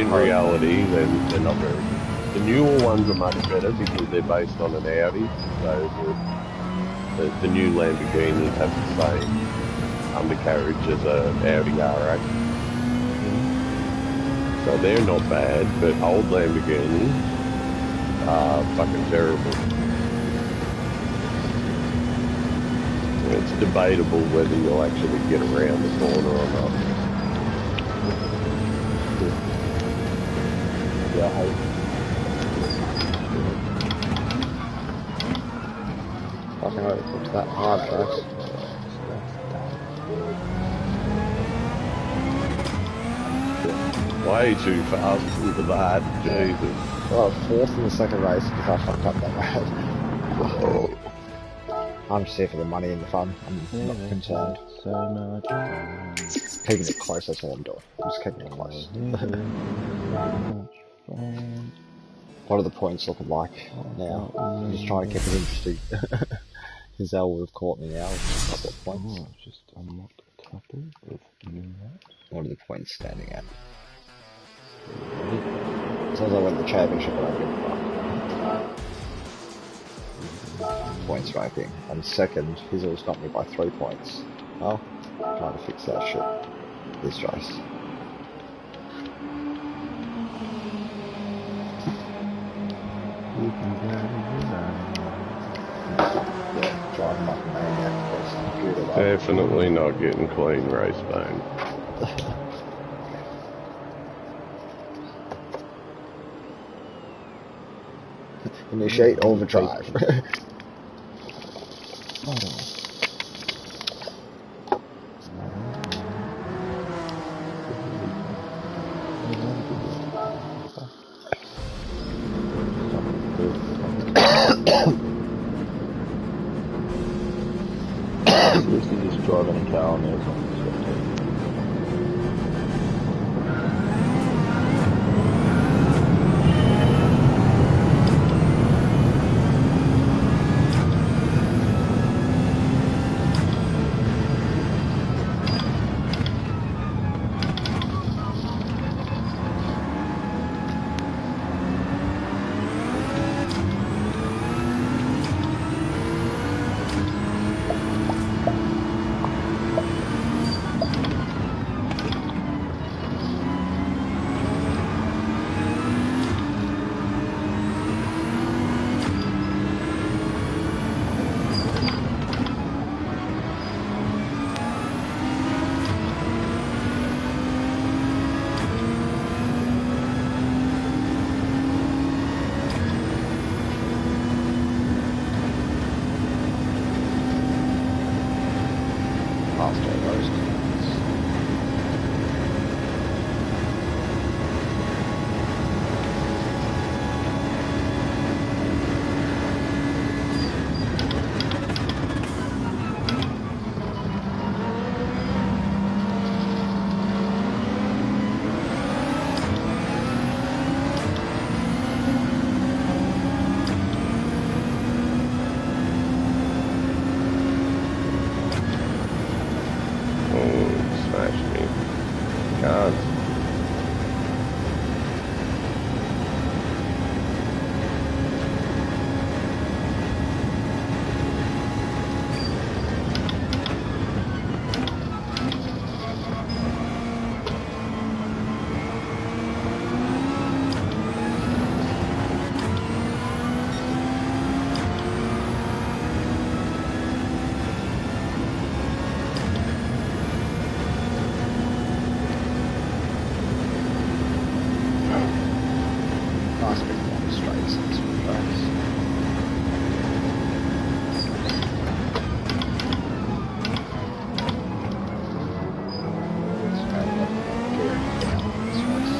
in reality, they're not very good. The newer ones are much better because they're based on an Audi, so the new Lamborghinis have the same undercarriage as a Audi R8. So they're not bad, but old Lamborghinis are fucking terrible. It's debatable whether you'll actually get around the corner or not.
yeah, I hate
Fucking hell, it's that hard, folks.
Way too fast into that, Jesus.
Well, fourth in the second race because I fucked up that round. I'm just here for the money and the fun. I'm not concerned.
so much.
Keeping it close, that's all I'm doing. I'm just keeping it close. What are the points looking like now? I'm just trying to keep it interesting. Because that would have caught me out with a couple of points.
Oh, I've just unlocked a couple of new maps.
What are the points standing at? As long as I win the championship, I don't give a fuck. Points ranking. I'm second. He's always got me by 3 points. Well, trying to fix that shit this race. Yeah, driving like a maniac across the computer.
Definitely not getting clean race bone.
Initiate overdrive.
Seriously, just driving a car on there as long as it's got tape.
Past all those cars.
Smashed me. Can't.
Nice big long straights and some tracks. It's kind of gearing down this race.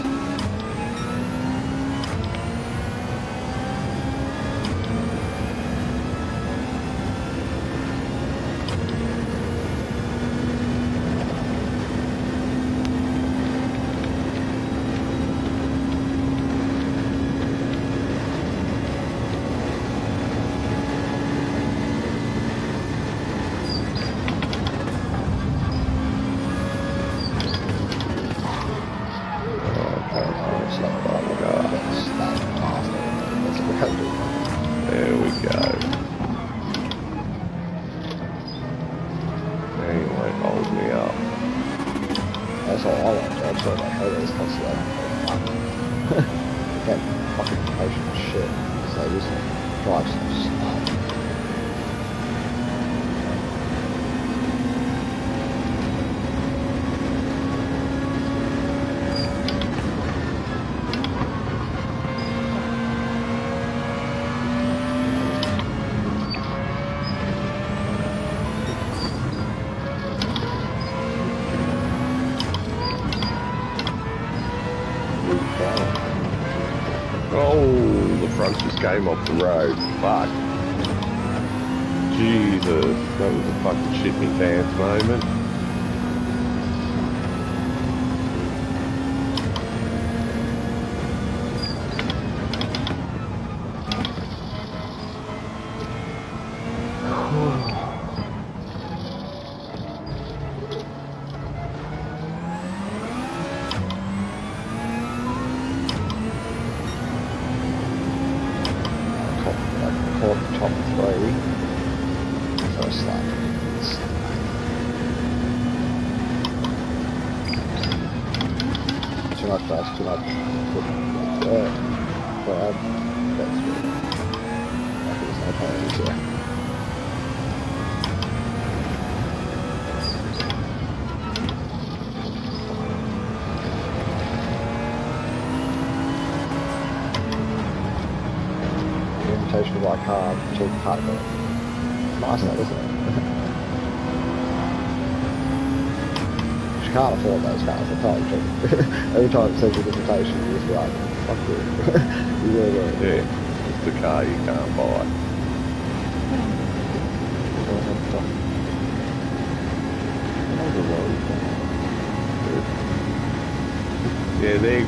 It's not quite like that's that past it. That's about it.
There we go. He won't hold me up.
That's all I want. I'm sorry, my head is constantly like, get fucking patient as shit. So I just drive some stuff.
Oh, the front just came off the road. Fuck. Jesus, that was a fucking shit me pants moment.
top 3. First lap. Too much fast, too much. Crowd. That's good. There's no penalties here. Invitation to my car to part of it. It's nice though, isn't it? You can't afford those cars, I tell you. Every time it sends an invitation, you just be like, fuck you. You really do.
Yeah, it's the car you can't buy. Yeah, their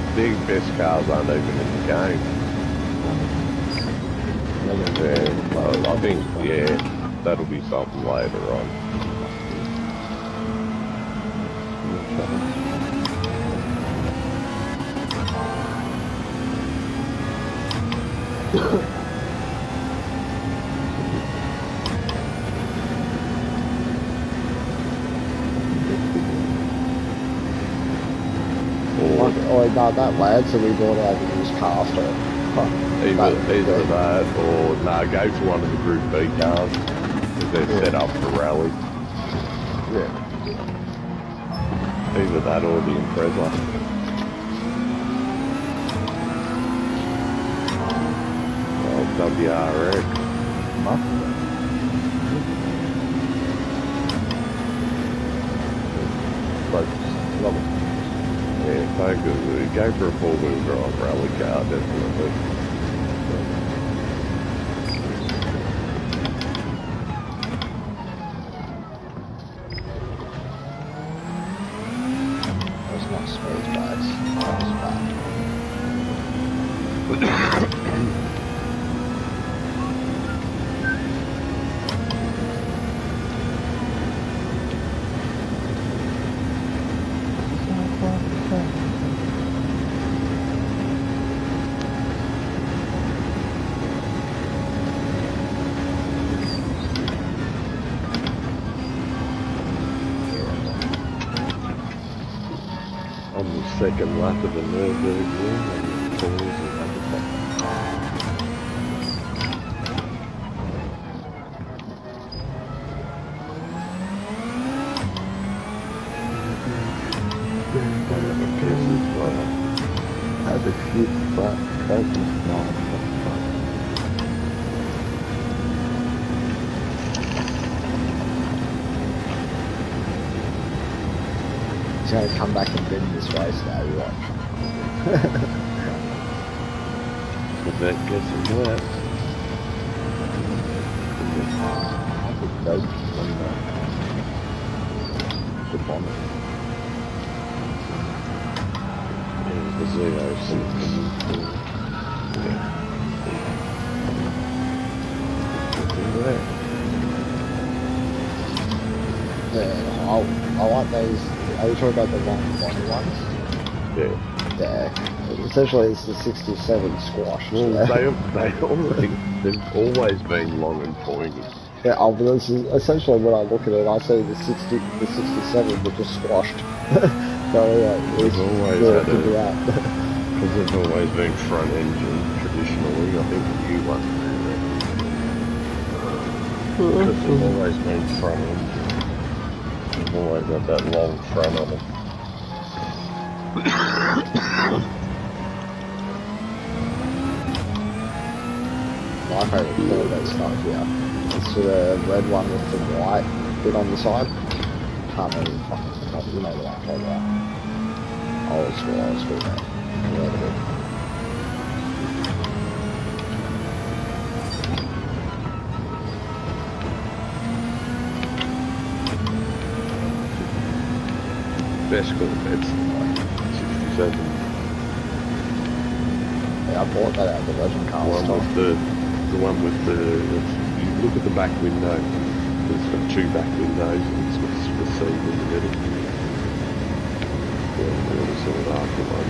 best cars aren't even in the game. Yeah, well, I think, yeah, that'll be something later on.
Oh, no, that lad, so we bought out the used car store.
Either that or, go for one of the Group B cars, because they're set up for rally.
Yeah.
Either that or the Impreza. Well, WRX.
Love it.
Yeah, go for a four-wheel drive rally car, definitely.
Those not smooth bags. That's bad.
On the second lap of the Nürburgring and pause and
Had a shit fat cousin. No,
He's going to come back and win this race now, you watch.
but that gets him that.
Good bonnet.
The Zero
Yeah, I like those. Are you talking about the one ones?
Yeah.
Yeah. Essentially, it's the 67 squash.
Well, they've always been long and pointy.
Yeah, but this is essentially when I look at it, I see the 67 but just squashed. So yeah, it's
always
really
had
good
a-
to that.
Because they've always been front engine traditionally. I think the new ones because they've always been front engine. They've always had that long front on them.
My favourite colour that stuff here. It's the red one with the white bit on the side. Can't really fucking, you know the one I'm talking about. Old school, man. Really good.
Best Corvettes, like 67.
Yeah, I bought that out of the Legend car
One
store.
with the one with the, you look at the back window, it's got two back windows and it's got the seat in the middle. Yeah, really sort of after one.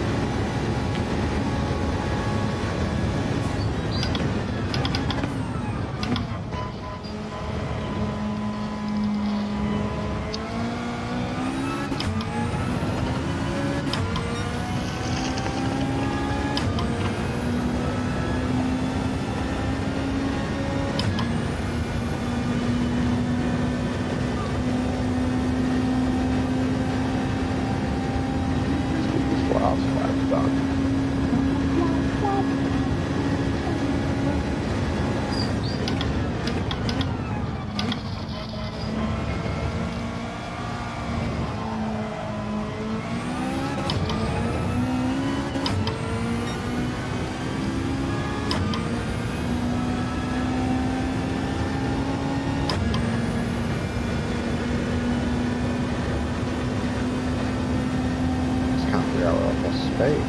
Hey, yeah.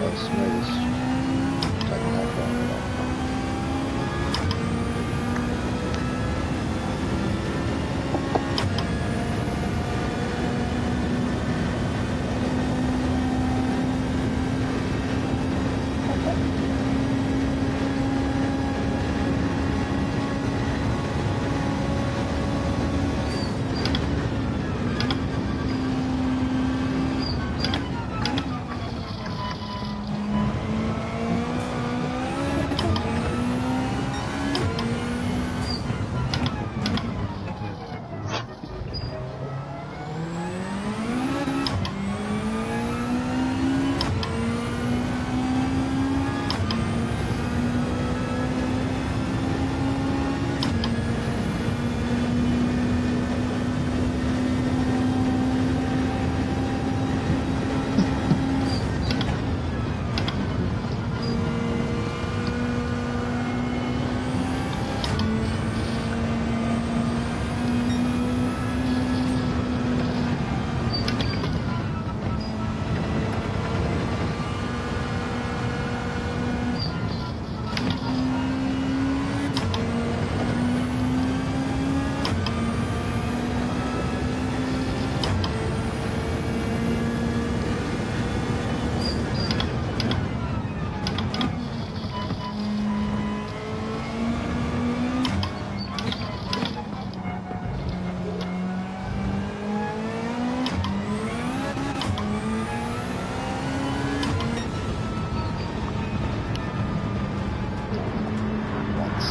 As smooth as taking that corner.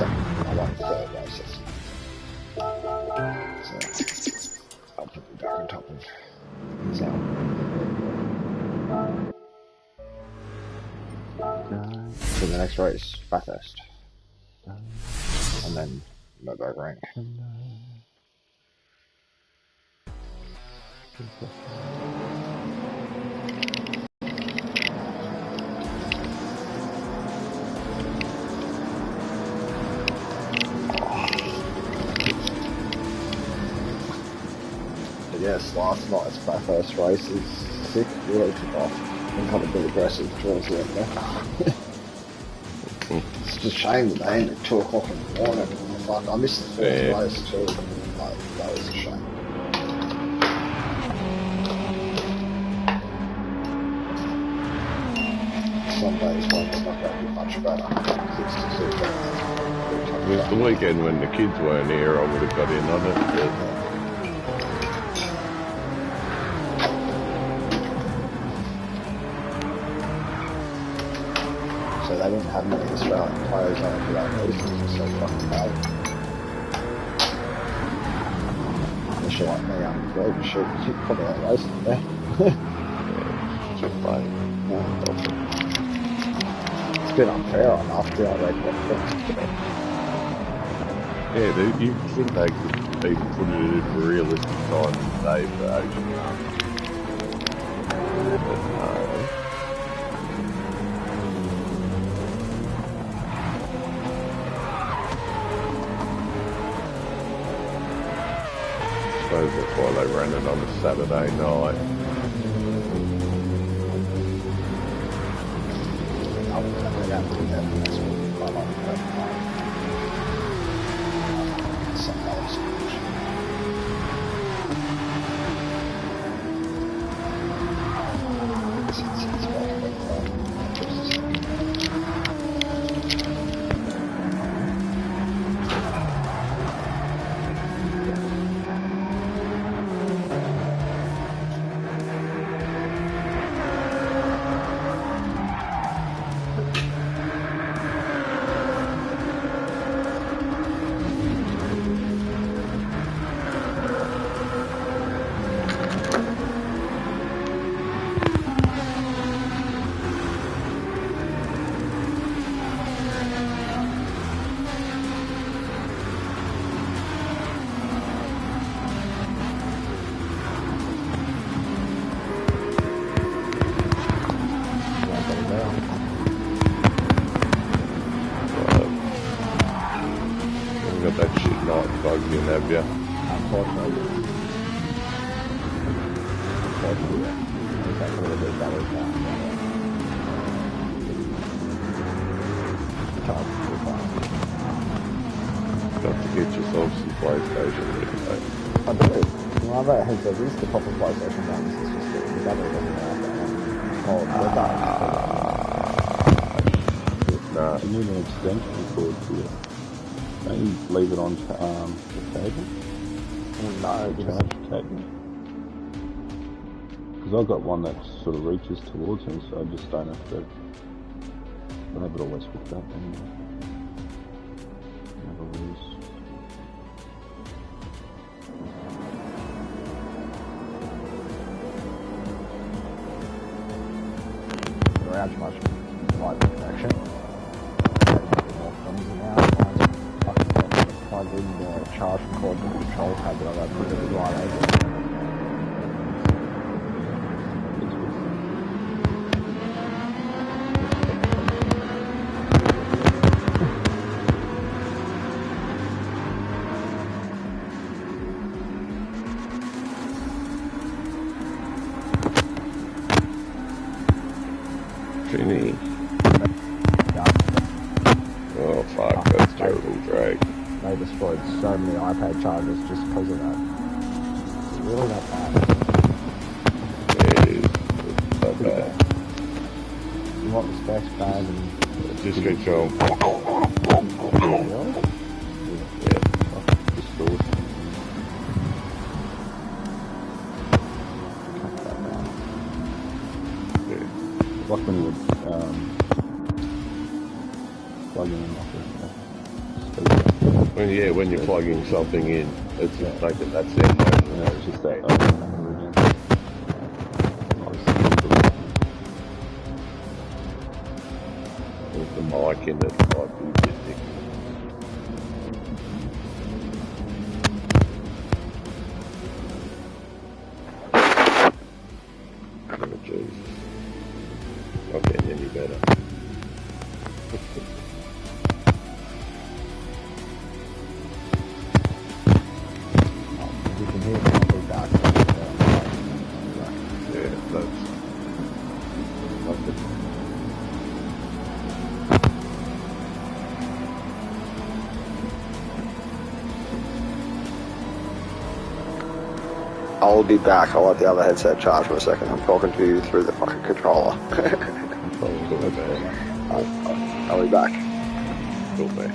I want third races. So I'll put you back on top of so. So the next race, Bathurst. And then Nürburgring. Yes, last night's Bathurst race is sick, really took off and got a bit aggressive towards the end there. It's just a shame that they ended at 2 o'clock in the morning. Like, I missed the fourth race too. Like, that was a shame. Some days when it's not going to be much better.
It was the weekend when the kids weren't here, I would have got in on it. But...
So they didn't have many Australian players on for that reason. It's so fucking bad. Unless you're like me, unemployed and shit, you probably ain't racing there.
Yeah, just playing.
It's been unfair enough to I reckon.
Yeah, dude, you think they could even put it in a realistic time today for Asian Cup? But no. I suppose that's why they ran it on a Saturday night. you?
Unfortunately, it's like a little bit better now. Charge too fast.
Got to get yourself some PlayStation.
I do. Well, I've got a headset. This is the proper PlayStation one. This is just the battery doesn't last that long.
Nah.
You need an extension cord to it. Don't you leave it on the table?
No, because
Charge cable? Because I've got one that sort of reaches towards me, so I just don't have to have it always hooked up anyway. Never lose.
around too much light connection. More clumsy now. Fucking plug in the charging cord to the control pad, but I've got to put it in the right angle.
Trini. Oh fuck, that's terrible drag.
They destroyed so many iPad chargers just because of that. It's really not bad.
Yeah, it is. It's so bad.
You want the specs bad and
Just keep going.
really?
Yeah, distortion.
Cut that down.
Yeah.
Like when you would plug in like a speaker.
Well, yeah, when you're plugging something in, it's just like that sound.
Yeah, it's just that over and over again.
With the mic in it, might be a bit thick. Oh, jeez. Okay, any better.
You can hear it on the dark.
Yeah, that's it.
I'll be back. I'll let the other headset charge for a second. I'm talking to you through the fucking controller.
Cool, man.
I'll be back.
Cool, man.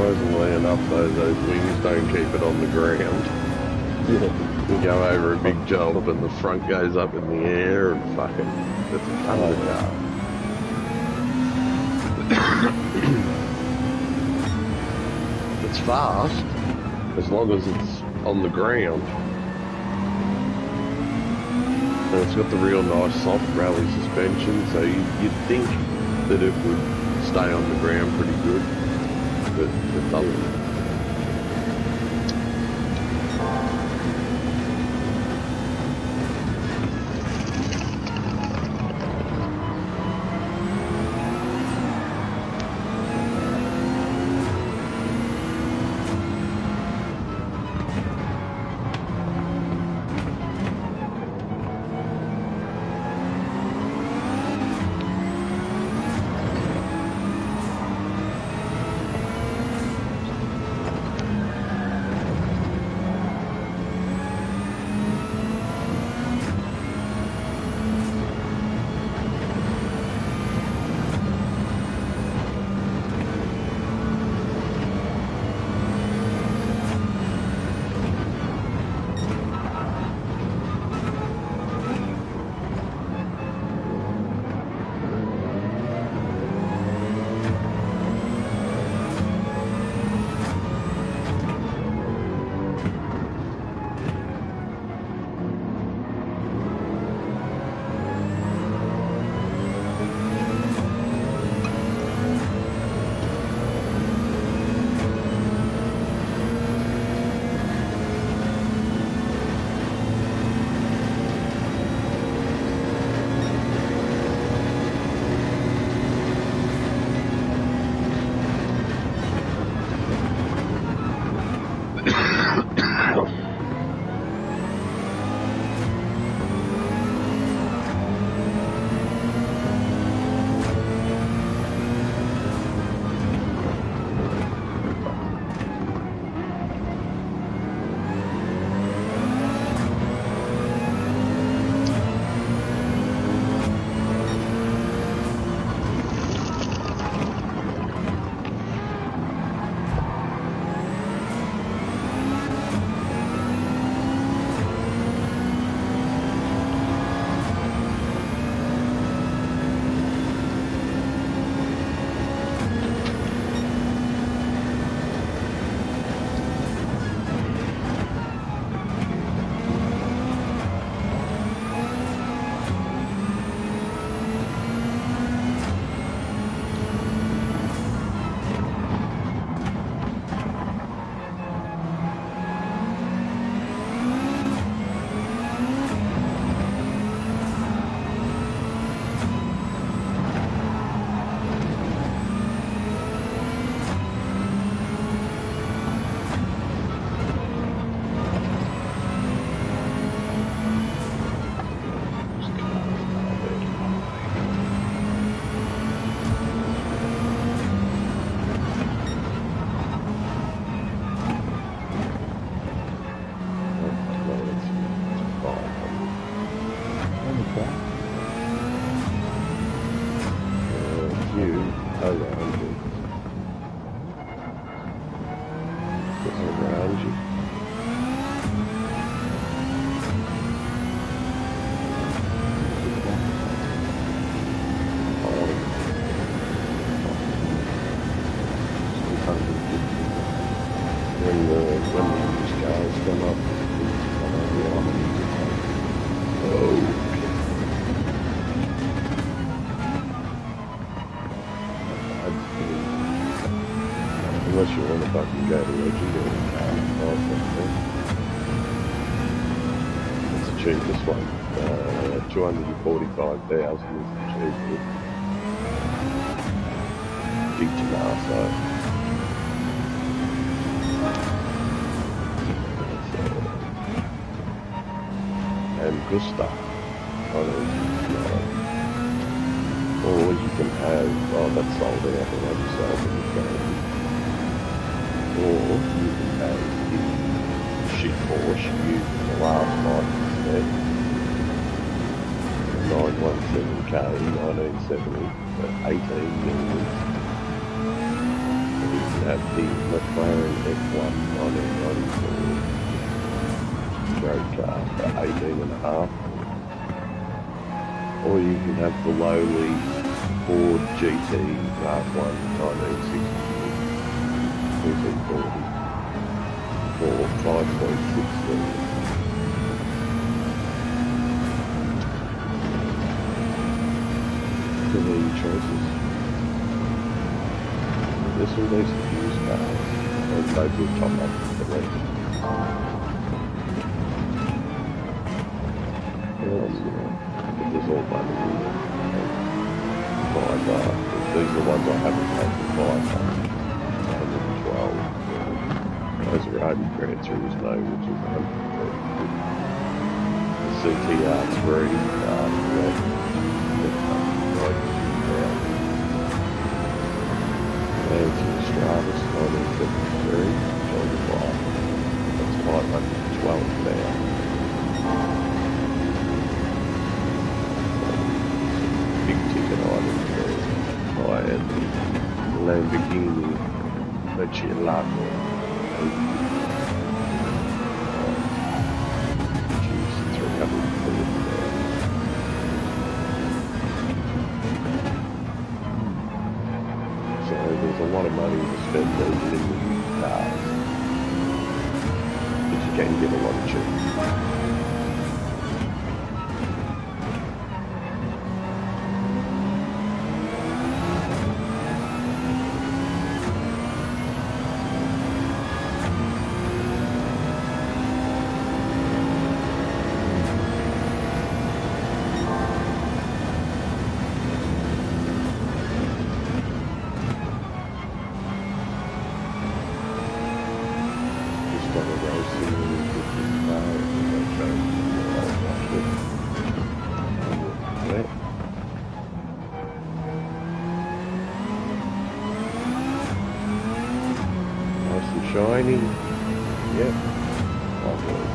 guys will land up though, those wings don't keep it on the ground.
Yeah.
You go over a big jump and the front goes up in the air and fucking, it's fun to go. It's fast, as long as it's on the ground. And it's got the real nice soft rally suspension, so you'd think that it would stay on the ground pretty good, but it doesn't. Unless you want to fucking go to legendary car, it's the cheapest one. 245,000 is the cheapest. Gt7 and Gusta. Or you can have, oh, that's sold out, and I just sold it. Or you can have the shit Porsche using the last night instead. 917K 1970 for 18 million. you can have the McLaren F1 1994 road car for 18.5, or you can have the lowly Ford GT Mark 1 1960 1440 for 5.6 million. So there are your choices. This will be some used cars, and they will top up the rate. But there's all money in it. These are the ones I haven't taken by 112. Those are only Gran Turismo, which is 130. The CTR3, and to the Stratus 1973, John the Fire. That's 512 now. Big ticket items there. I had the Lamborghini Murcielago. Geez, 340 there. So there's a lot of money to spend in the cars, but you can get a lot of cheap. Shiny, yep, lovely.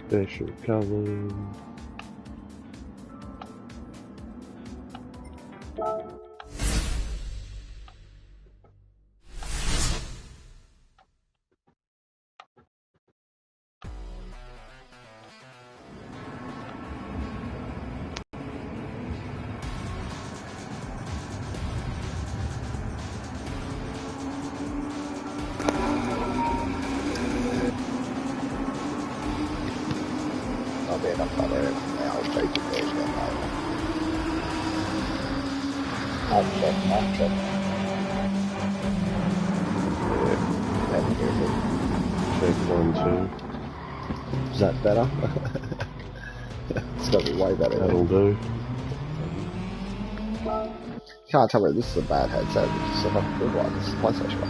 Special color.
I'll be enough by there now. I'll straight to those again later. Mic check.
Check 1, 2.
Is that better? It's got to be way better.
That'll do.
Can't tell me this is a bad headset. This is not a good one. This is a PlayStation one.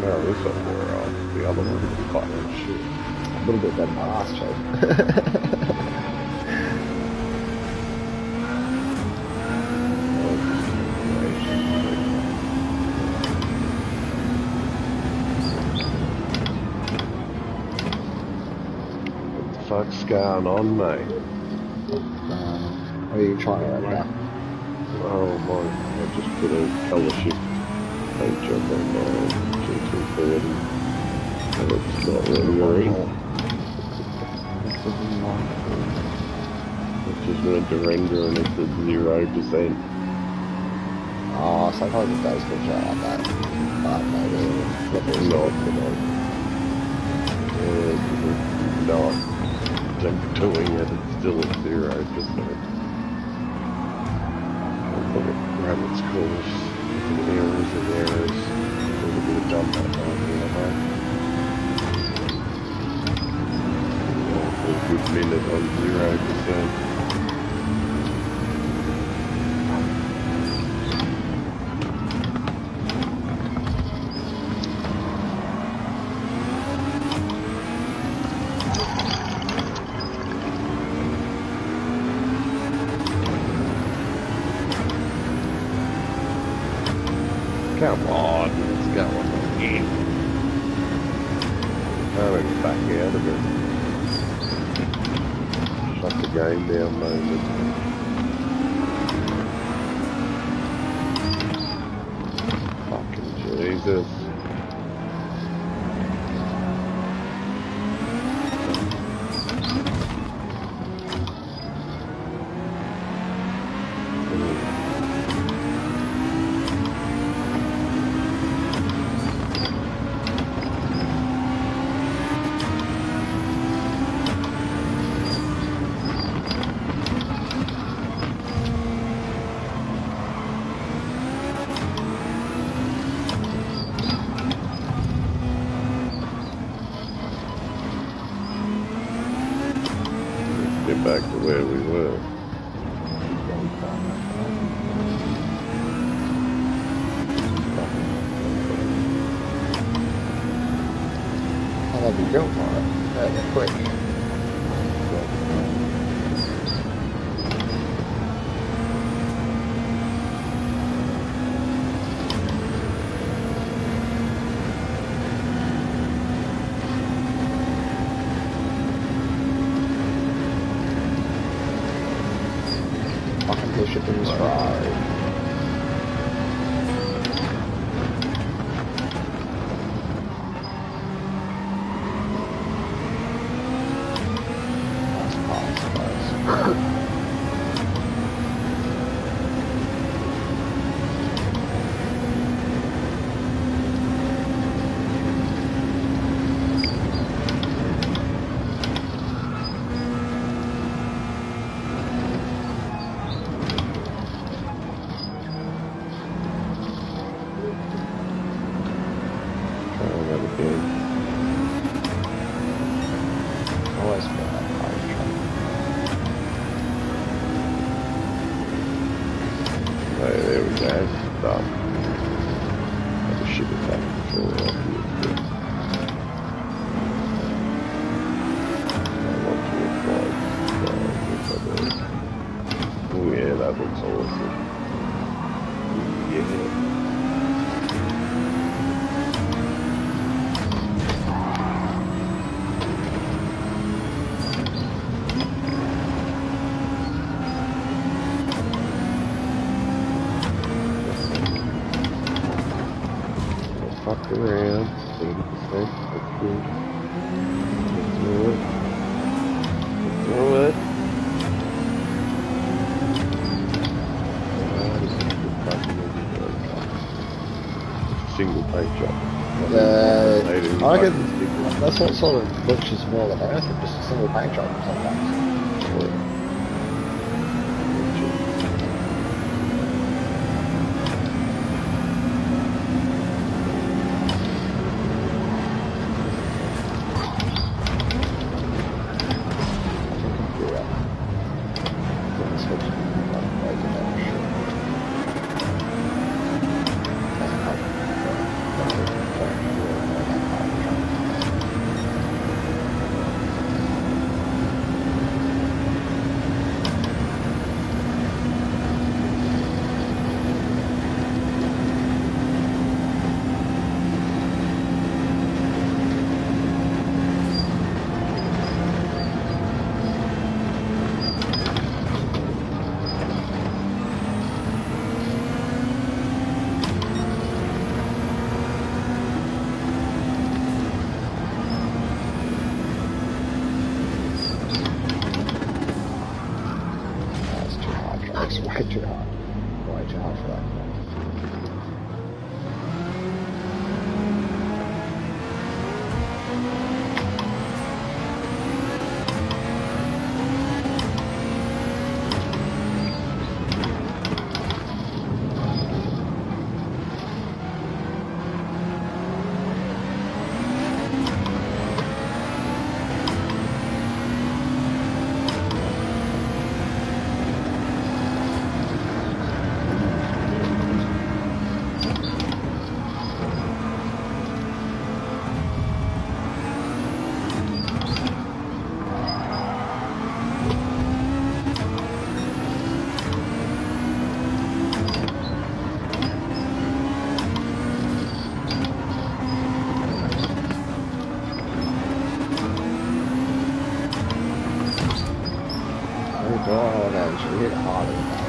Well, this one wore off. The other one was quite like shit.
A little bit better than my last check.
What the fuck's going on, mate?
What are you trying to right now?
Oh my, I just put a colour shift paint job on my Gt7 and it's not rendering. It's just meant to render and it's at 0%.
Oh, sometimes it does get you like that. But maybe
It's not doing it, it's still at 0%. Look at rabbit's course, look at errors, there's a bit of dump back on here, a good minute on 0%. Come on, let's go on again. Can't even back out of it. Shut the game down, moment. Fucking Jesus. Get back to where we were.
how that'd be built for it. Yeah, quick. Fucking push it to his fry. Always feel that fire truck.
Right, there we go. Done. That should have happened further off here. Oh yeah, that looks awesome. Yeah. Fuck around, 30%, that's good. Let's do it. Let's do it. This is good fucking single paint job.
I reckon that's what sort of looks is more than anything, just a single paint job sometimes. That's way too hard. Way too hard for that. Oh, no, should hit harder than that.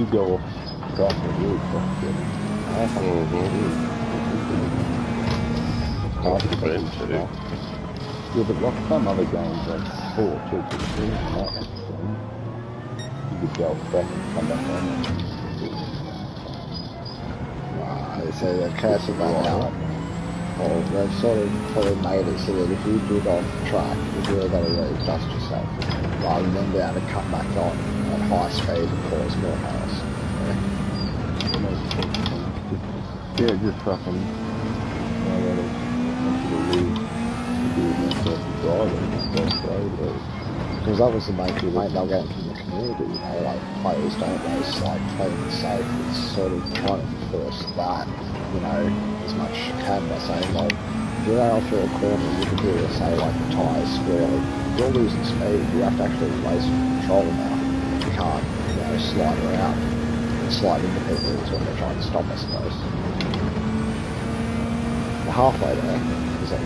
you go off track, it really fucks you.
I like the Ben too.
Yeah, but like some other games, like Sport, too, you could go off track and come back on.
So they've cancelled that out. Or they've sort of probably made it so that if you do go off track, you've really got to really adjust yourself, rather than be able to come back on at high speed and cause more chaos.
Yeah, just fucking,
because that was the main complaint they'll get from the community, you know, like players don't race like playing it safe. It's sort of trying to enforce that, you know, as much as you can by saying, like, if you're out for a corner, you can do it, say, like the tyres squarely. If you're losing speed, you have to actually race with control now. You can't, you know, slide around and slide into people when they're trying to stop, I suppose. We're halfway there. You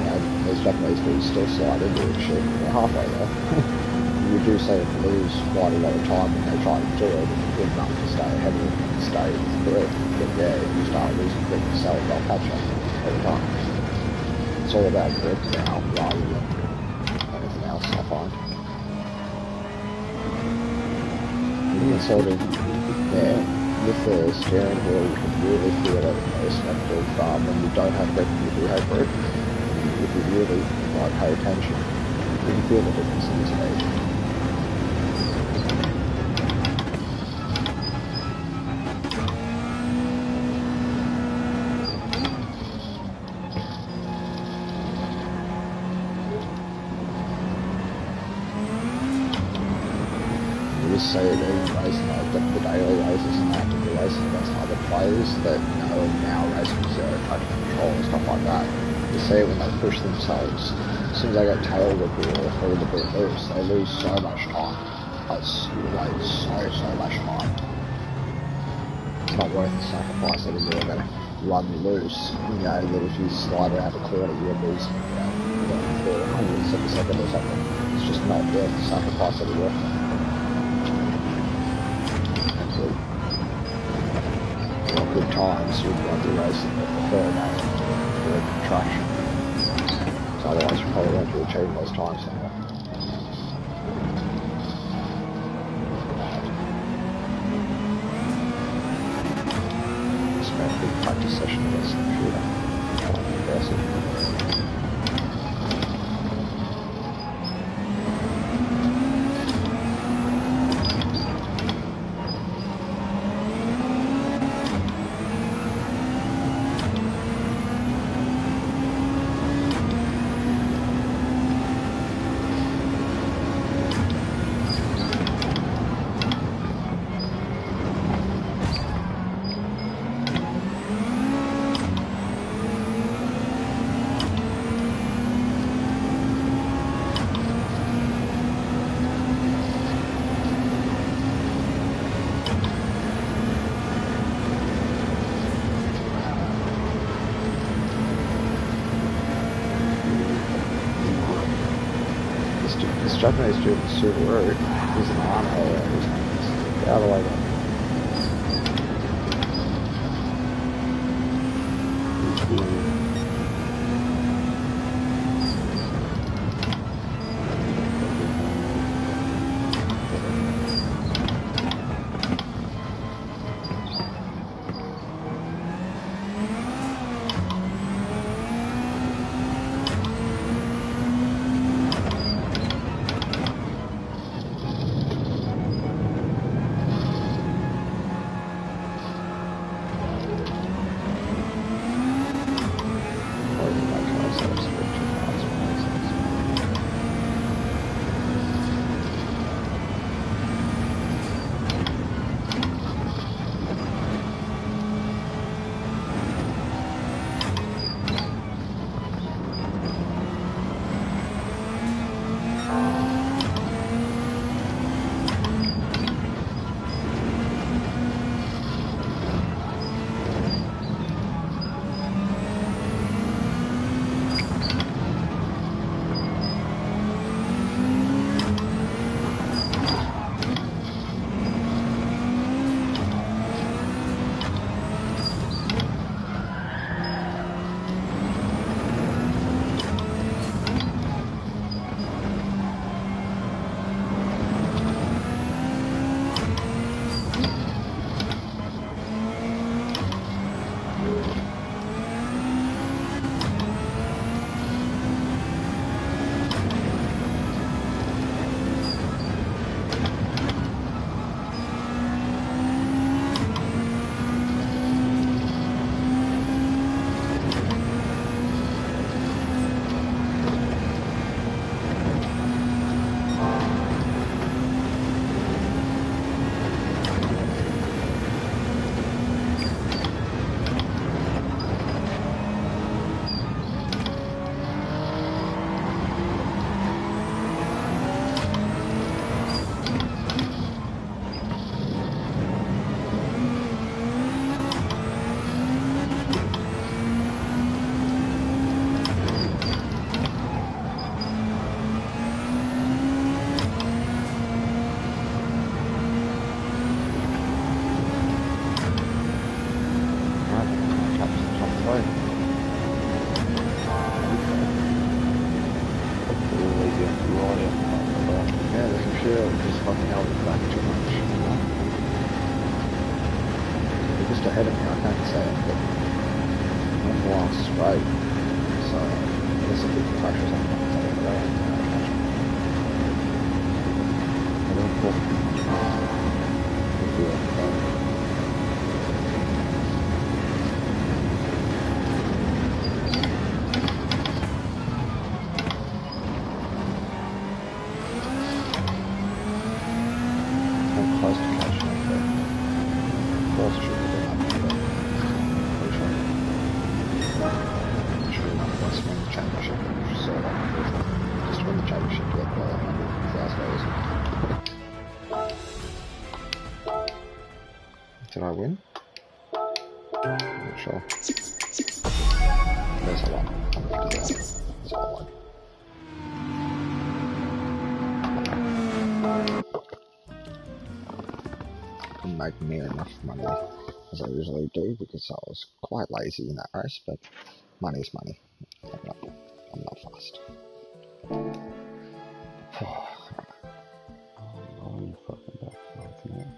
know, these Japanese dudes still slide into it shit. We're halfway there. You do seem to lose quite a lot of time when they try to do it. If you're good enough to stay ahead of them and stay through. But yeah, if you start losing grip yourself, they'll catch up every time. It's all about grip now rather than anything else, I find. You can sort of, yeah, with the steering wheel, you can really feel it in the respect of when you don't have grip and you do have grip. If you really like pay attention, you can feel the difference in the speed. You just see it even racing like the daily races and actively racing against other players that, you know, are now racing with zero touch control and stuff like that. You see it when they push themselves. As soon as they get tail whippy or fall a bit loose, they lose so much time. It's like so much time. It's not worth the sacrifice that you're going to run loose. You know, that if you slide around the corner, you're losing, you know, 400 of a second or something. It's just not worth the sacrifice that you're worth. Good times, you'd want to race in the third day with traction. So otherwise you probably won't be achieving those times anymore. Spent a big practice session against the computer. Impressive. This Japanese dude is super rude. He's an armhole. Get out of the way, man. just ahead of me, I can't say it, but one last straight, so I guess if it crashes on the side of the road,
I don't talk.
I'm close to catching up there. Force should have been up there. Pretty sure. Sure enough, once win the championship, which is so long ago. Just win the championship, get $100,000. Did I win? I'm not sure. There's a lot. $150,000. That's all I won. Didn't make near enough money as I usually do because I was quite lazy in that race, but money's money. I'm not fast.
Oh, fucking backside now.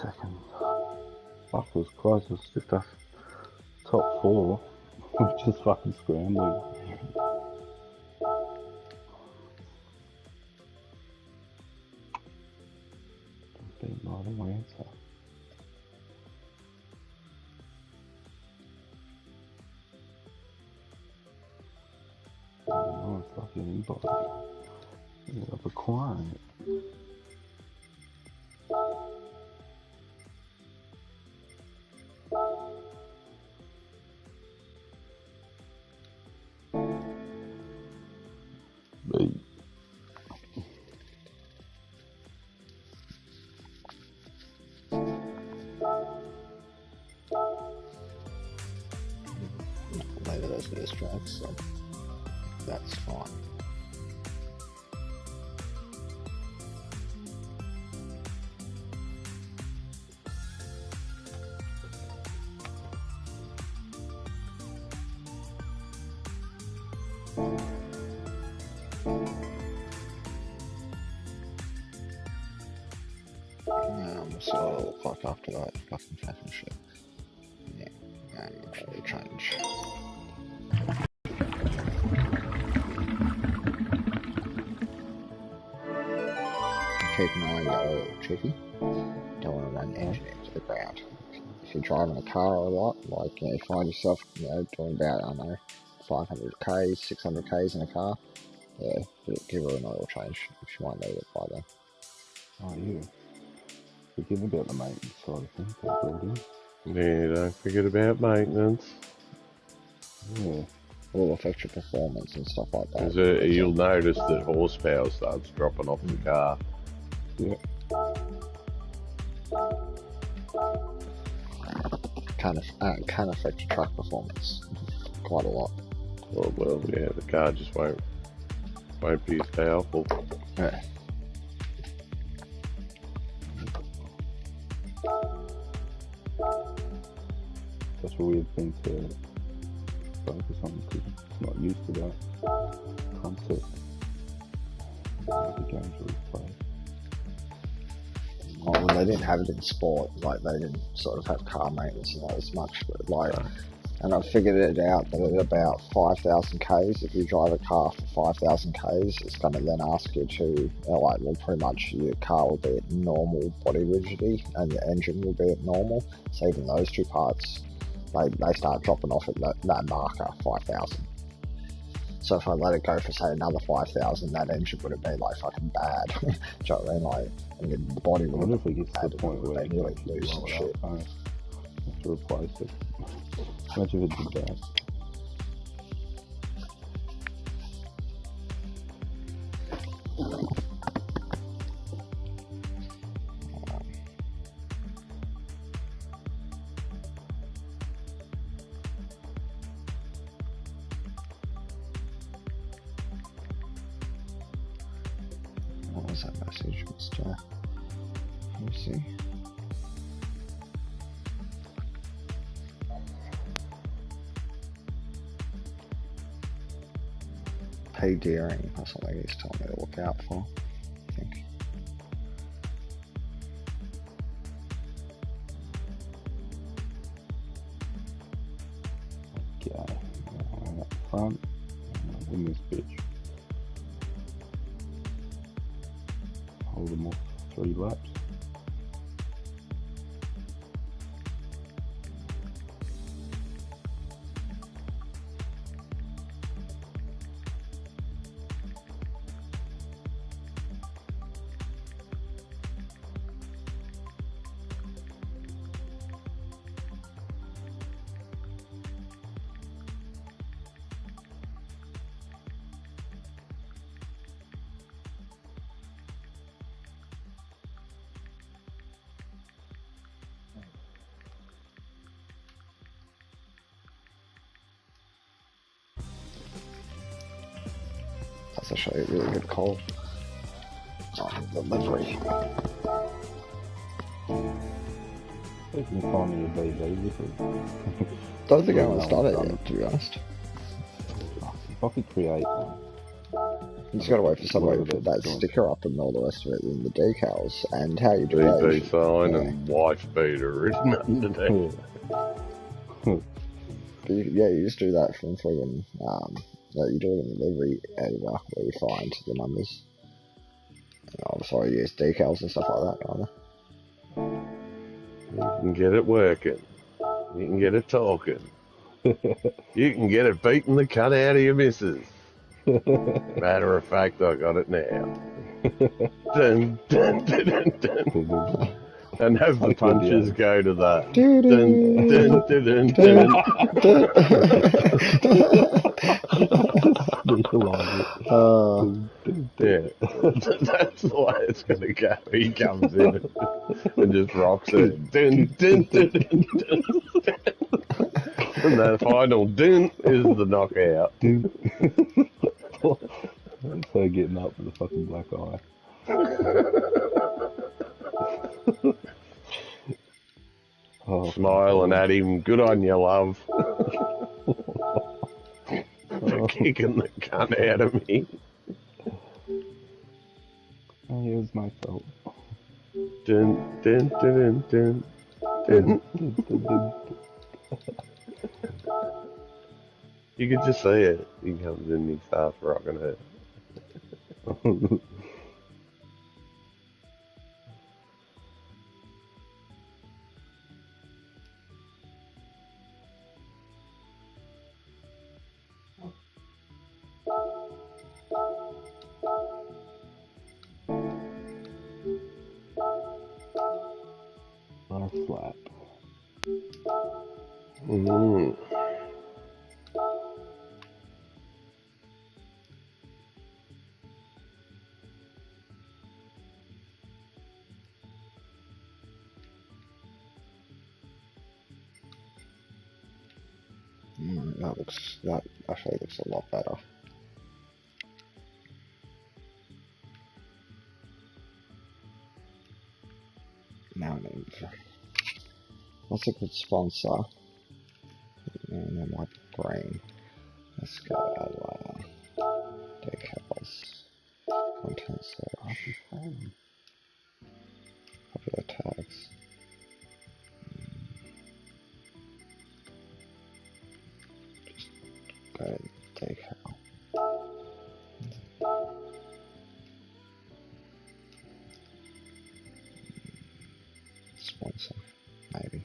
Second. Fuck, it was close. It was just us top four. We're just fucking scrambling. Being right on my answer. Oh, it's like an e-bike. Yeah, I'm acquiring it.
Maybe those near strikes, so that's fine. We'll see what it'll look like after that fucking championship. Yeah, it'll change. Keep an eye on your oil, tricky. Don't want to run the engine into the ground. If you're driving a car a lot, like you find yourself, doing about, I don't know, 500 k's, 600 k's in a car, yeah, give her an oil change if you might need it by then.
Oh yeah. Forget about the maintenance side of things. They built in.
Yeah, don't forget about maintenance.
Yeah.
Will affect your performance and stuff like that.
Because you'll notice that horsepower starts dropping off the car.
Yeah.
Can affect your track performance quite a lot.
Oh, well, yeah, the car just won't be as powerful.
Yeah.
That's a weird thing to focus on because it's not used to that concept. The games we play.
Well, they didn't have it in sport, like they didn't sort of have car maintenance and that as much, but like, and I figured it out that at about 5,000 k's, if you drive a car for 5,000 k's, it's going to then ask you to, well, pretty much your car will be at normal body rigidity and your engine will be at normal. So even those two parts, they start dropping off at that marker, 5,000. So if I let it go for say another 5,000, that engine would have been like fucking bad. Do you know what I mean? Like, I mean, the body
I
would
wonder
have
if it gets to
been
the
bad,
point
it would
where
have
you
been
can
nearly
actually
loose and
blow it
shit.
up, have to replace it. Imagine if it did that.
What was that message, Mr.? Let me see. Pay Deering or something he's telling me to look out for, I think.
Okay, up front, win this bitch. Hold them off 3 laps.
That's actually a really good call. The livery.
If you find me a BB,
Don't think anyone's done it yet, to be honest.
if I could create one.
You just gotta wait for somebody to
Whatever
put
they're
that
doing.
sticker up and all the rest of it in the decals, and how you do
BB
that is,
sign
yeah.
and wife beater written underneath.
But you just do that from friggin', you do it in the livery editor where you find the numbers. Sorry, use decals and stuff like that, rather.
You can get it working. You can get it talking. You can get it beating the cut out of your missus. Matter of fact, I got it now. Dun, dun, dun, dun, dun. And have the punches go to that. Dun, dun, dun, dun, dun. Yeah, that's the way it's going to go. He comes in and just rocks it. Dun, dun, dun, dun, dun, dun. And the final dun is the knockout.
That's her getting up with a fucking black eye. Oh,
Smiling at him. Good on you, love. For kicking the gun out of me.
Oh, it was my fault.
Dun, dun, dun, dun, dun, dun. You could just see it. He comes in and he starts rocking it.
Last lap.
Mm.
That actually looks a lot better. Now I need what's a good sponsor? And then like green. Let's go decals. Content search. Popular tags. Just go decal. Sponsor, maybe.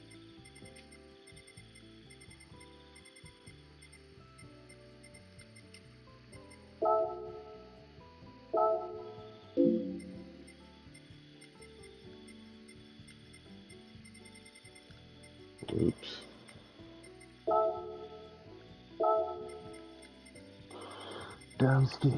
I'm scared.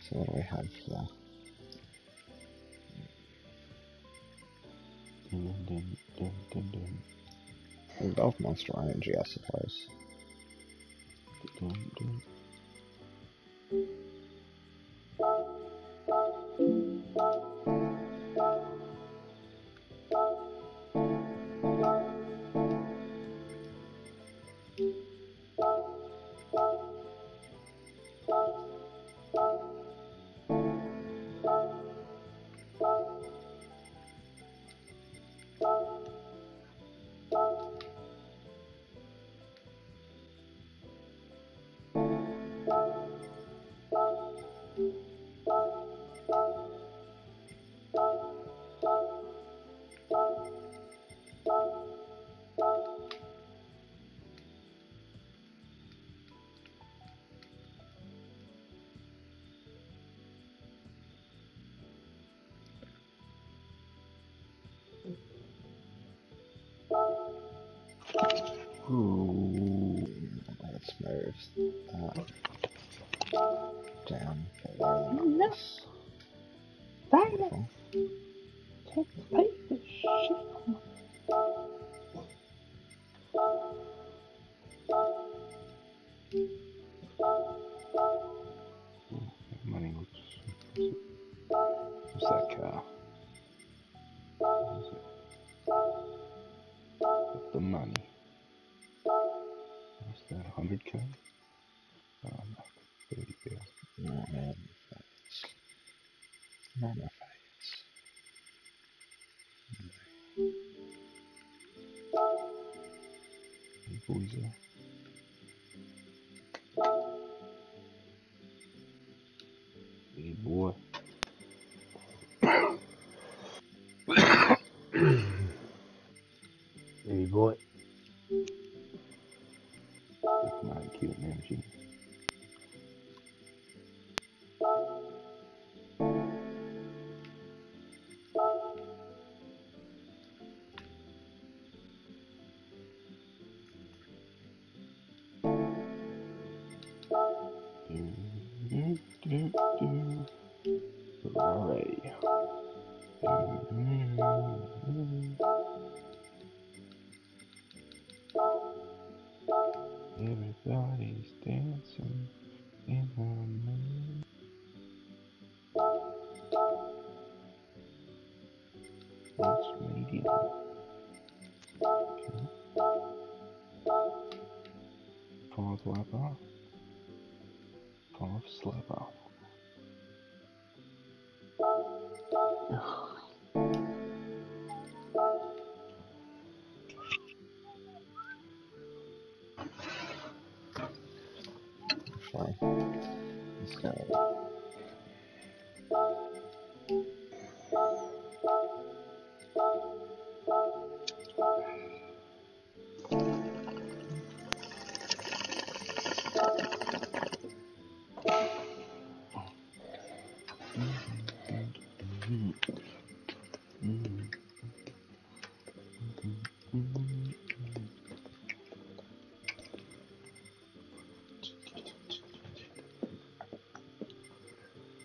So what do we have here? Golf Monster Energy, I suppose.
Ooh.
Let's move down below the numbers. Beautiful.
Take the piece of shit. Money looks. What's that car? What is it? The money. What's that? 100k? Oh no, 30,000.
No more fights.
Hey, boys are. Hey, boy. Hey, boy. Come on, kill it, man, machine. Hooray. Everybody's dancing in the moon. It's medium. Okay. 5 lapper. 5 slapper.
Fine. Let's go.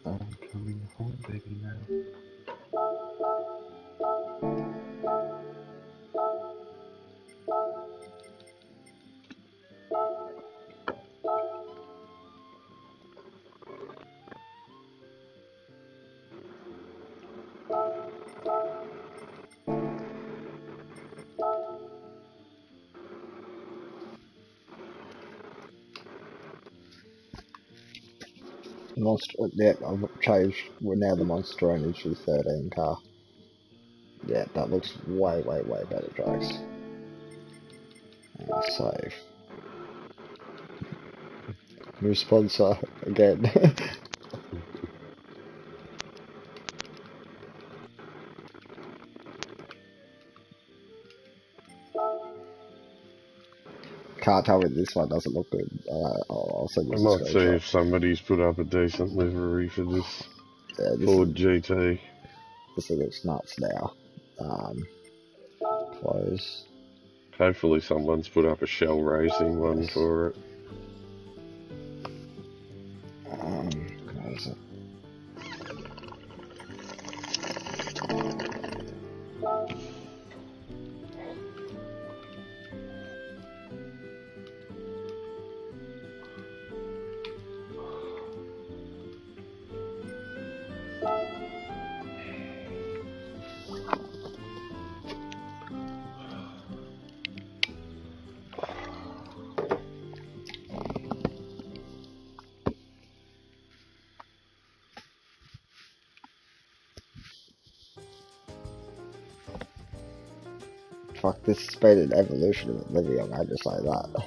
I'm coming home, baby, now.
Monster, yeah, I've changed. We're now the Monster Energy 13 car. Yeah, that looks way, way, way better, Drax. And save. New sponsor again. can't tell me this one doesn't look good. I'll send
I
you a
might see
screenshot.
if somebody's put up a decent livery for this
Yeah,
Ford GT.
this looks nuts now. Close.
Hopefully someone's put up a Shell Racing one
Yes.
for it.
Close it. Fuck, this has been an evolution of the video, I just like that.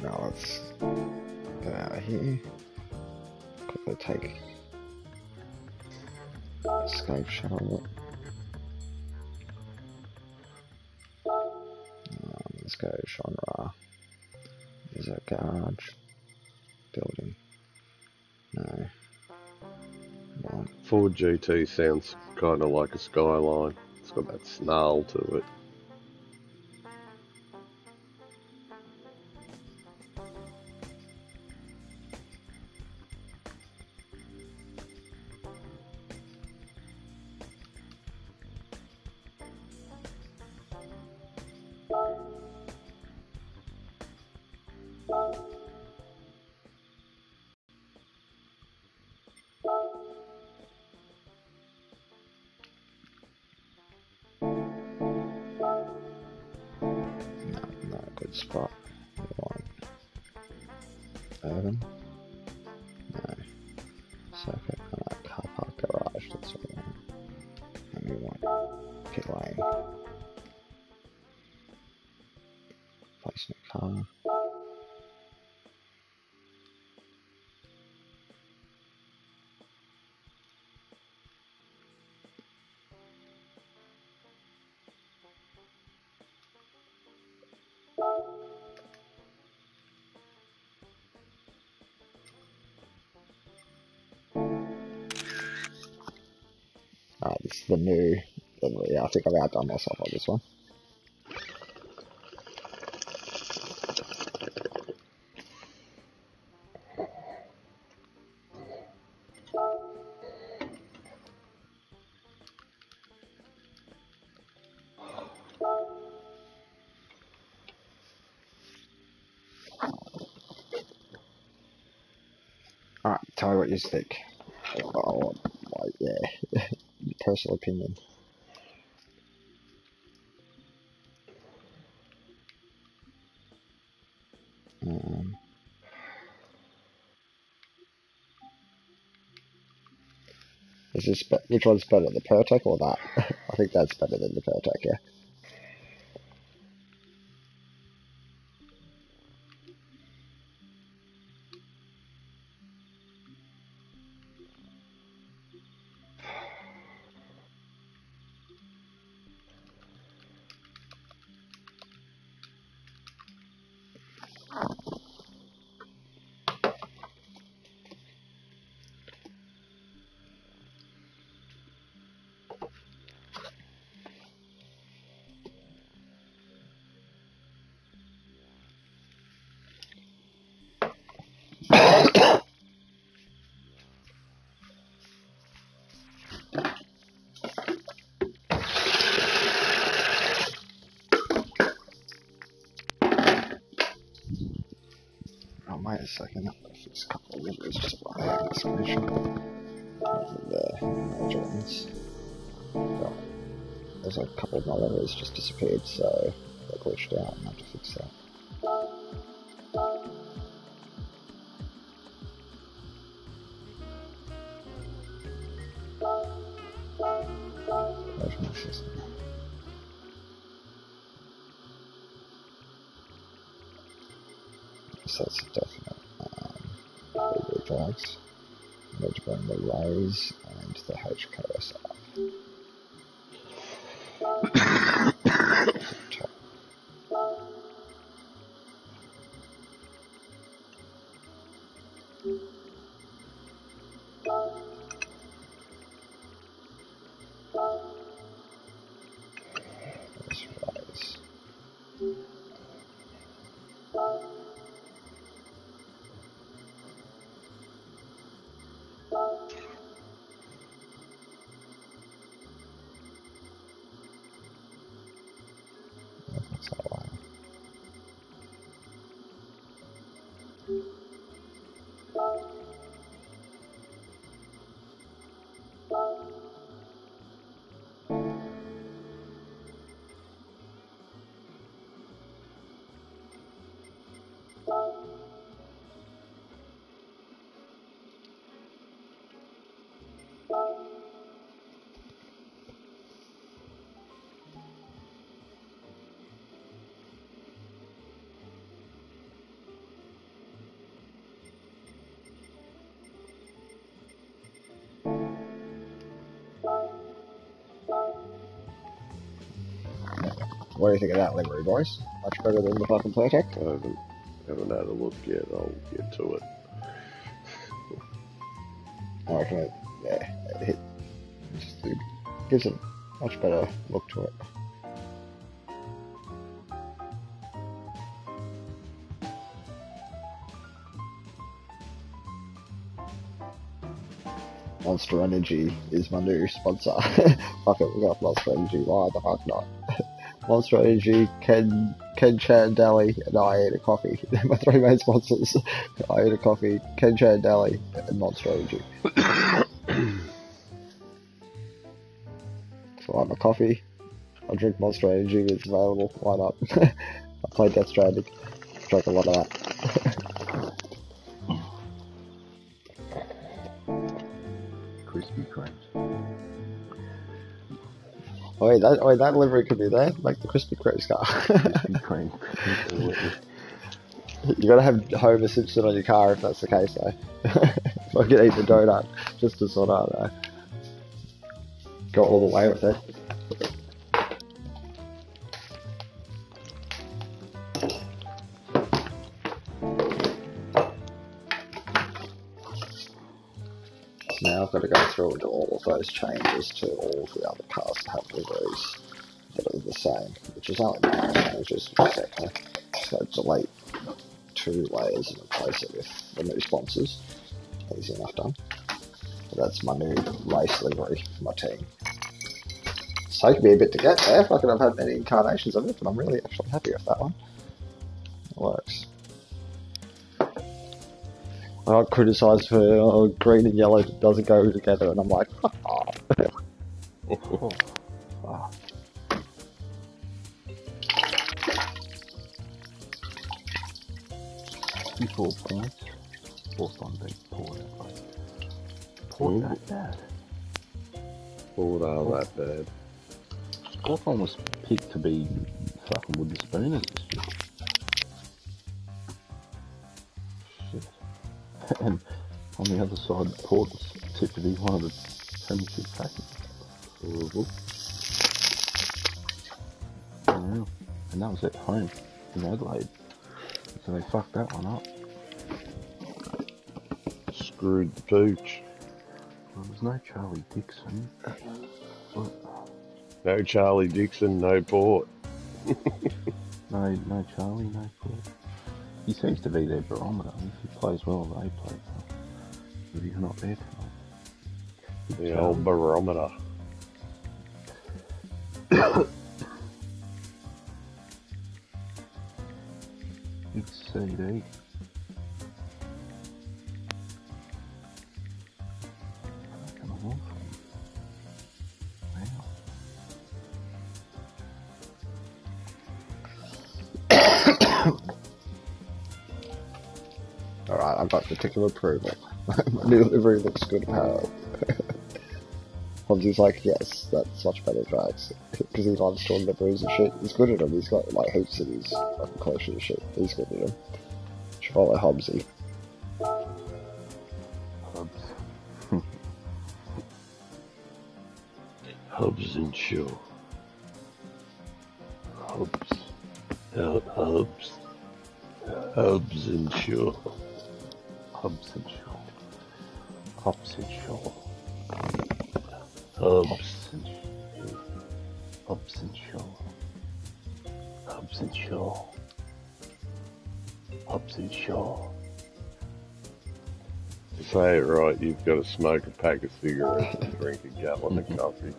Now let's get out of here. Quickly take escape shot of it. Let's go genre. Is it garage? Building. No. One.
Ford GT sounds kind of like a Skyline. It's got that snarl to it.
No, not a good spot. One. Urban. No. Circuit. Car park garage. That's what we want. And we want pit lane. Placement car. Alright, this is the new. Yeah, I think I've outdone myself on this one. Alright, tell me what you think. Oh, like, yeah, personal opinion. Is this which one's better, the Pertec or that? I think that's better than the Pertec, yeah. Oh, wait a second. There's a couple of numbers just behind the screenshot. The major ones. Well, there's a couple of numbers just disappeared, so they glitched out and I have to fix that. so that's a definite. The drags. I need to bring the rays and the HKS up. Top. There's rays. That's that way. What do you think of that livery, boys? Much better than the fucking Playtech?
I haven't had a look yet. I'll get to it.
I reckon it just gives a much better look to it. Monster Energy is my new sponsor. Fuck it, we got Monster Energy. Why the fuck not? Monster Energy, Ken Chan Daily, and I Eat a Coffee. They're my three main sponsors. I Eat a Coffee, Ken Chan Daily, and Monster Energy. So I like my coffee. I drink Monster Energy when it's available. Why not? I play Death Stranding. Drink a lot of that.
Krispy Kreme.
Wait, that livery could be there. Make the Krispy Kreme car.
Krispy Kreme.
You gotta have Homer Simpson on your car if that's the case, though. If I can eat the donut, just to sort of go all the way with it. Now I've got to go through and do all of those changes to all of the other cars to have liveries that are the same, which is only minor changes. Exactly. So delete 2 layers and replace it with the new sponsors. Easy enough done. But that's my new race livery for my team. It's taken me a bit to get there. Fucking I've had many incarnations of it, but I'm really actually happy with that one. It works. I got criticised for green and yellow doesn't go together, and I'm like, fuck off.
Oh, wow. 54 points. Forced on being Port. Port that bad.
Port are that bad.
Hawthorne was picked to be fucking wooden spooners this year. Shit. And on the other side, Port was tipped to be one of the premiership packages. Yeah. And that was at home in Adelaide. So they fucked that one up.
Screwed the pooch.
Well, there's no Charlie Dixon. But
No Charlie Dixon, no Port.
no Charlie, no Port. He seems to be their barometer. If he plays well, they play well. But he's not there tonight.
The old barometer.
It's CD. Fucking awful. Wow.
Alright, I've got particular approval. My new livery looks good, apparently. Fonzie's like, yes, that's much better drags. Because he loves doing liveries and shit. He's good at them. He's got like heaps of these fucking collection and shit. He's good at them. Follow Hobbsy.
Hubs.
Hubs and Shaw. Hubs. Hubs. Hubs and Shaw.
Hubs and Shaw. Hops and Shaw.
Hubs.
Hubs and Shaw. Hubs and Shaw. Hubs and Shaw.
To say it right, you've got to smoke a pack of cigarettes and drink a gallon of coffee.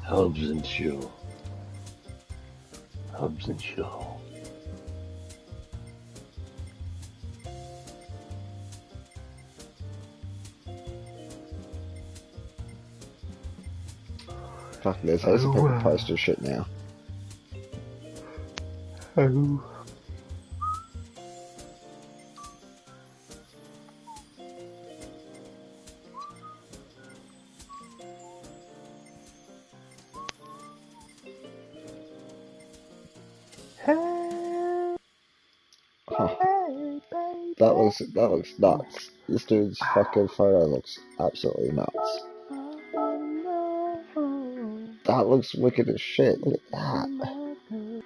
Hubs and Shaw. Hubs and Shaw.
Fuck this, there's a people posting shit now.
Oh.
Huh. That looks nuts. This dude's fucking photo looks absolutely nuts. That looks wicked as shit. Look at that.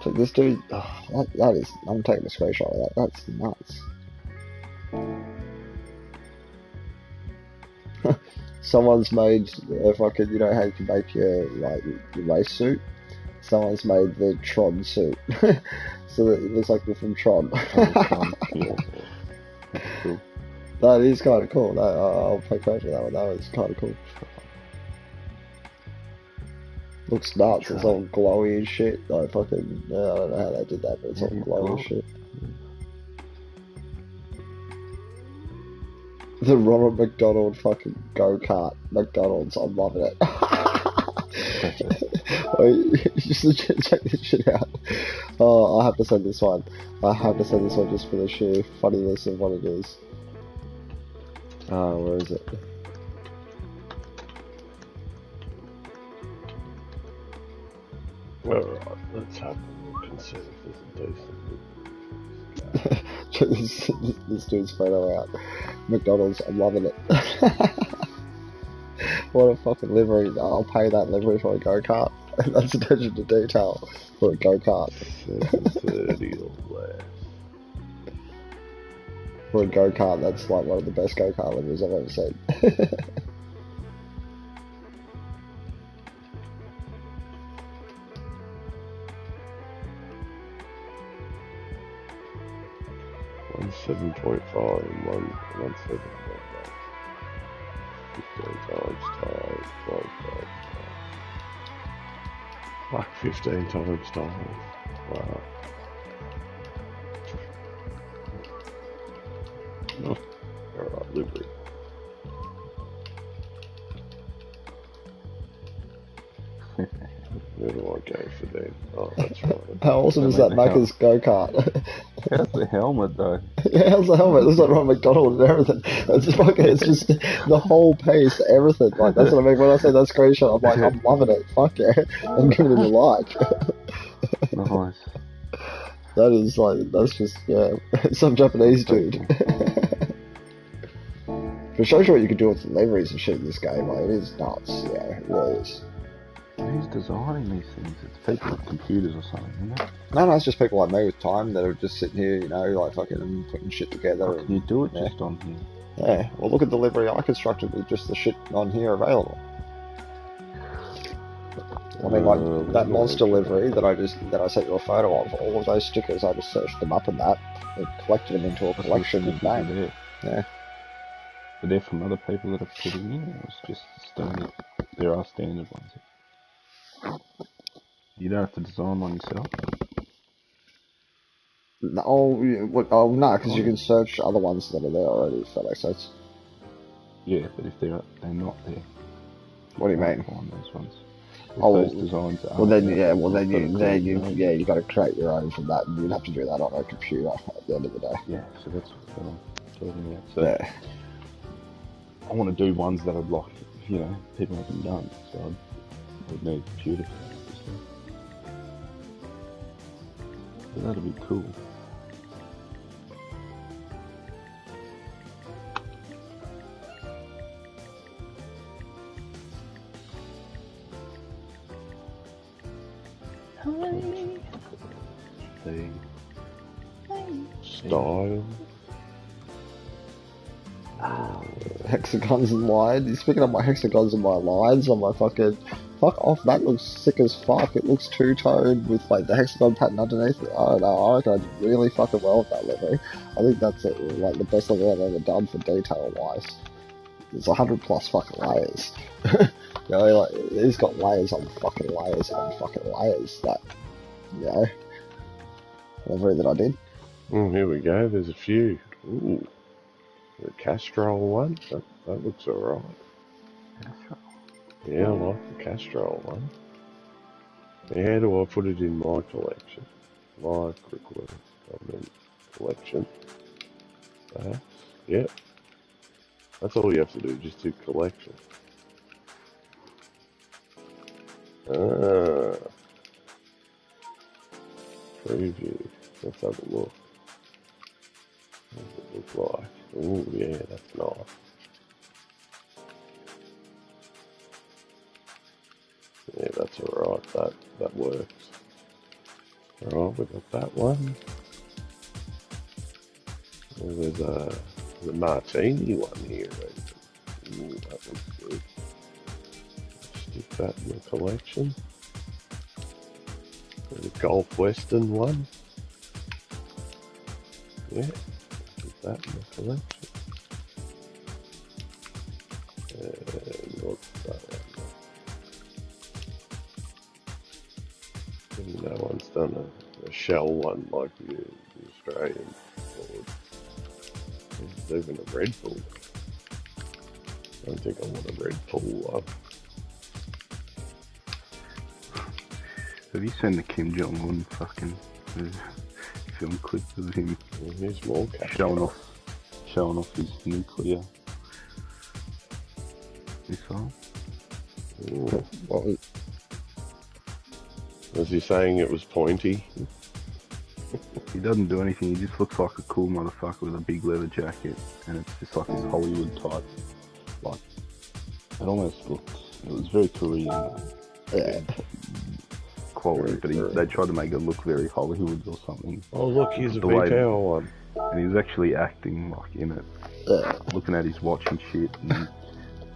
So this dude, that is. I'm taking a screenshot of that. That's nuts. Someone's made a fucking, you know how you can make your race suit? Someone's made the Tron suit. So that it looks like they're from Tron.
Yeah. That's cool.
That is kind of cool. I'll play credit for that one. That was kind of cool. Looks nuts. It's all glowy and shit. Like fucking, I don't know how they did that, but it's all glowy and shit. The Ronald McDonald fucking go-kart. McDonald's. I'm loving it. Wait, just check this shit out. Oh, I have to send this one. I have to send this one just for the sheer funniness of what it is. Where is it?
Alright, let's have a look and see if there's a decent.
Check this dude's photo out. McDonald's, I'm loving it. What a fucking livery. I'll pay that livery for a go-kart. That's attention to detail for a go-kart.
730 or less.
For a go-kart, that's like one of the best go-kart liveries I've ever seen.
One 7.5 and one 7.5. 15 times time, 12 times time. Like 15 times time. Wow. Oh, alright, livery. Where do I go for then? Oh, that's right.
How awesome does that make his go-kart?
How's the helmet though?
Yeah, how's the helmet? It looks like Ronald McDonald and everything. It's just fucking, it's just the whole piece, everything. Like, that's what I mean. When I say that screenshot, I'm like, I'm loving it. Fuck yeah. I'm giving it a like.
Nice.
That is like, that's just, yeah, some Japanese dude. But it shows you what you can do with the liveries and shit in this game. Like, it is nuts. Yeah, it really is.
Who's designing these things? It's people with computers or something, isn't it?
No, it's just people like me with time that are just sitting here, you know, like fucking putting shit together.
How can you do it just on here?
Yeah, well, look at the livery I constructed with just the shit on here available. I mean, like that monster livery that I sent you a photo of. All of those stickers, I just searched them up in that and collected them into a collection and bang.
There.
Yeah.
Are they from other people that have put it in, or it's just standard? There are standard ones. You don't have to design one yourself.
No, no, because you can search other ones that are there already. If that makes sense.
Yeah, but if they're not there,
What do you mean?
find those ones. If
Oh,
those designs are
well then,
there,
yeah, well then
you've
you got to create your own from that, and you'd have to do that on a computer at the end of the day.
Yeah, so that's what I'm talking about. So
Yeah.
I want to do ones that I'd like, you know, people haven't done. So I would need a computer for that, obviously. That'd be cool. The
Style.
Hexagons and lines. Speaking of my hexagons and my lines on my fucking... Fuck off, that looks sick as fuck. It looks two-toned with like the hexagon pattern underneath it. I don't know, I reckon I did really fucking well with that level. I think that's like the best level I've ever done for detail-wise. There's 100 plus fucking layers. You know, like, it's got layers on fucking layers on fucking layers. That, you know, level that I did.
Here we go, there's a few. Ooh. The Castrol one, that looks alright. Yeah, I like the Castrol one. Now, how do I put it in my collection? My collection. Yep. That's all you have to do, just do collection. Preview. Let's have a look. What does it look like? Ooh, yeah, that's nice. Yeah, that's alright, that works. Alright, we got that one. And there's the martini one here. Ooh, that looks good. Stick that in the collection. There's a Gulf Western one. Yeah, stick that in the collection. And what's that one? No one's done a shell one like the Australian board. There's even a Red Bull. I don't think I want a Red Bull one.
Have you seen the Kim Jong-un fucking film clips of him
Here's more
showing off his nuclear missile?
Well,
Was he saying it was pointy?
He doesn't do anything, he just looks like a cool motherfucker with a big leather jacket, and it's just like this Hollywood type, like, it almost looked, it was very Korean
yeah.
quality, but they tried to make it look very Hollywood or something.
Oh look, here's a
The way-
VTL one.
And he was actually acting like in it, looking at his watch and shit, and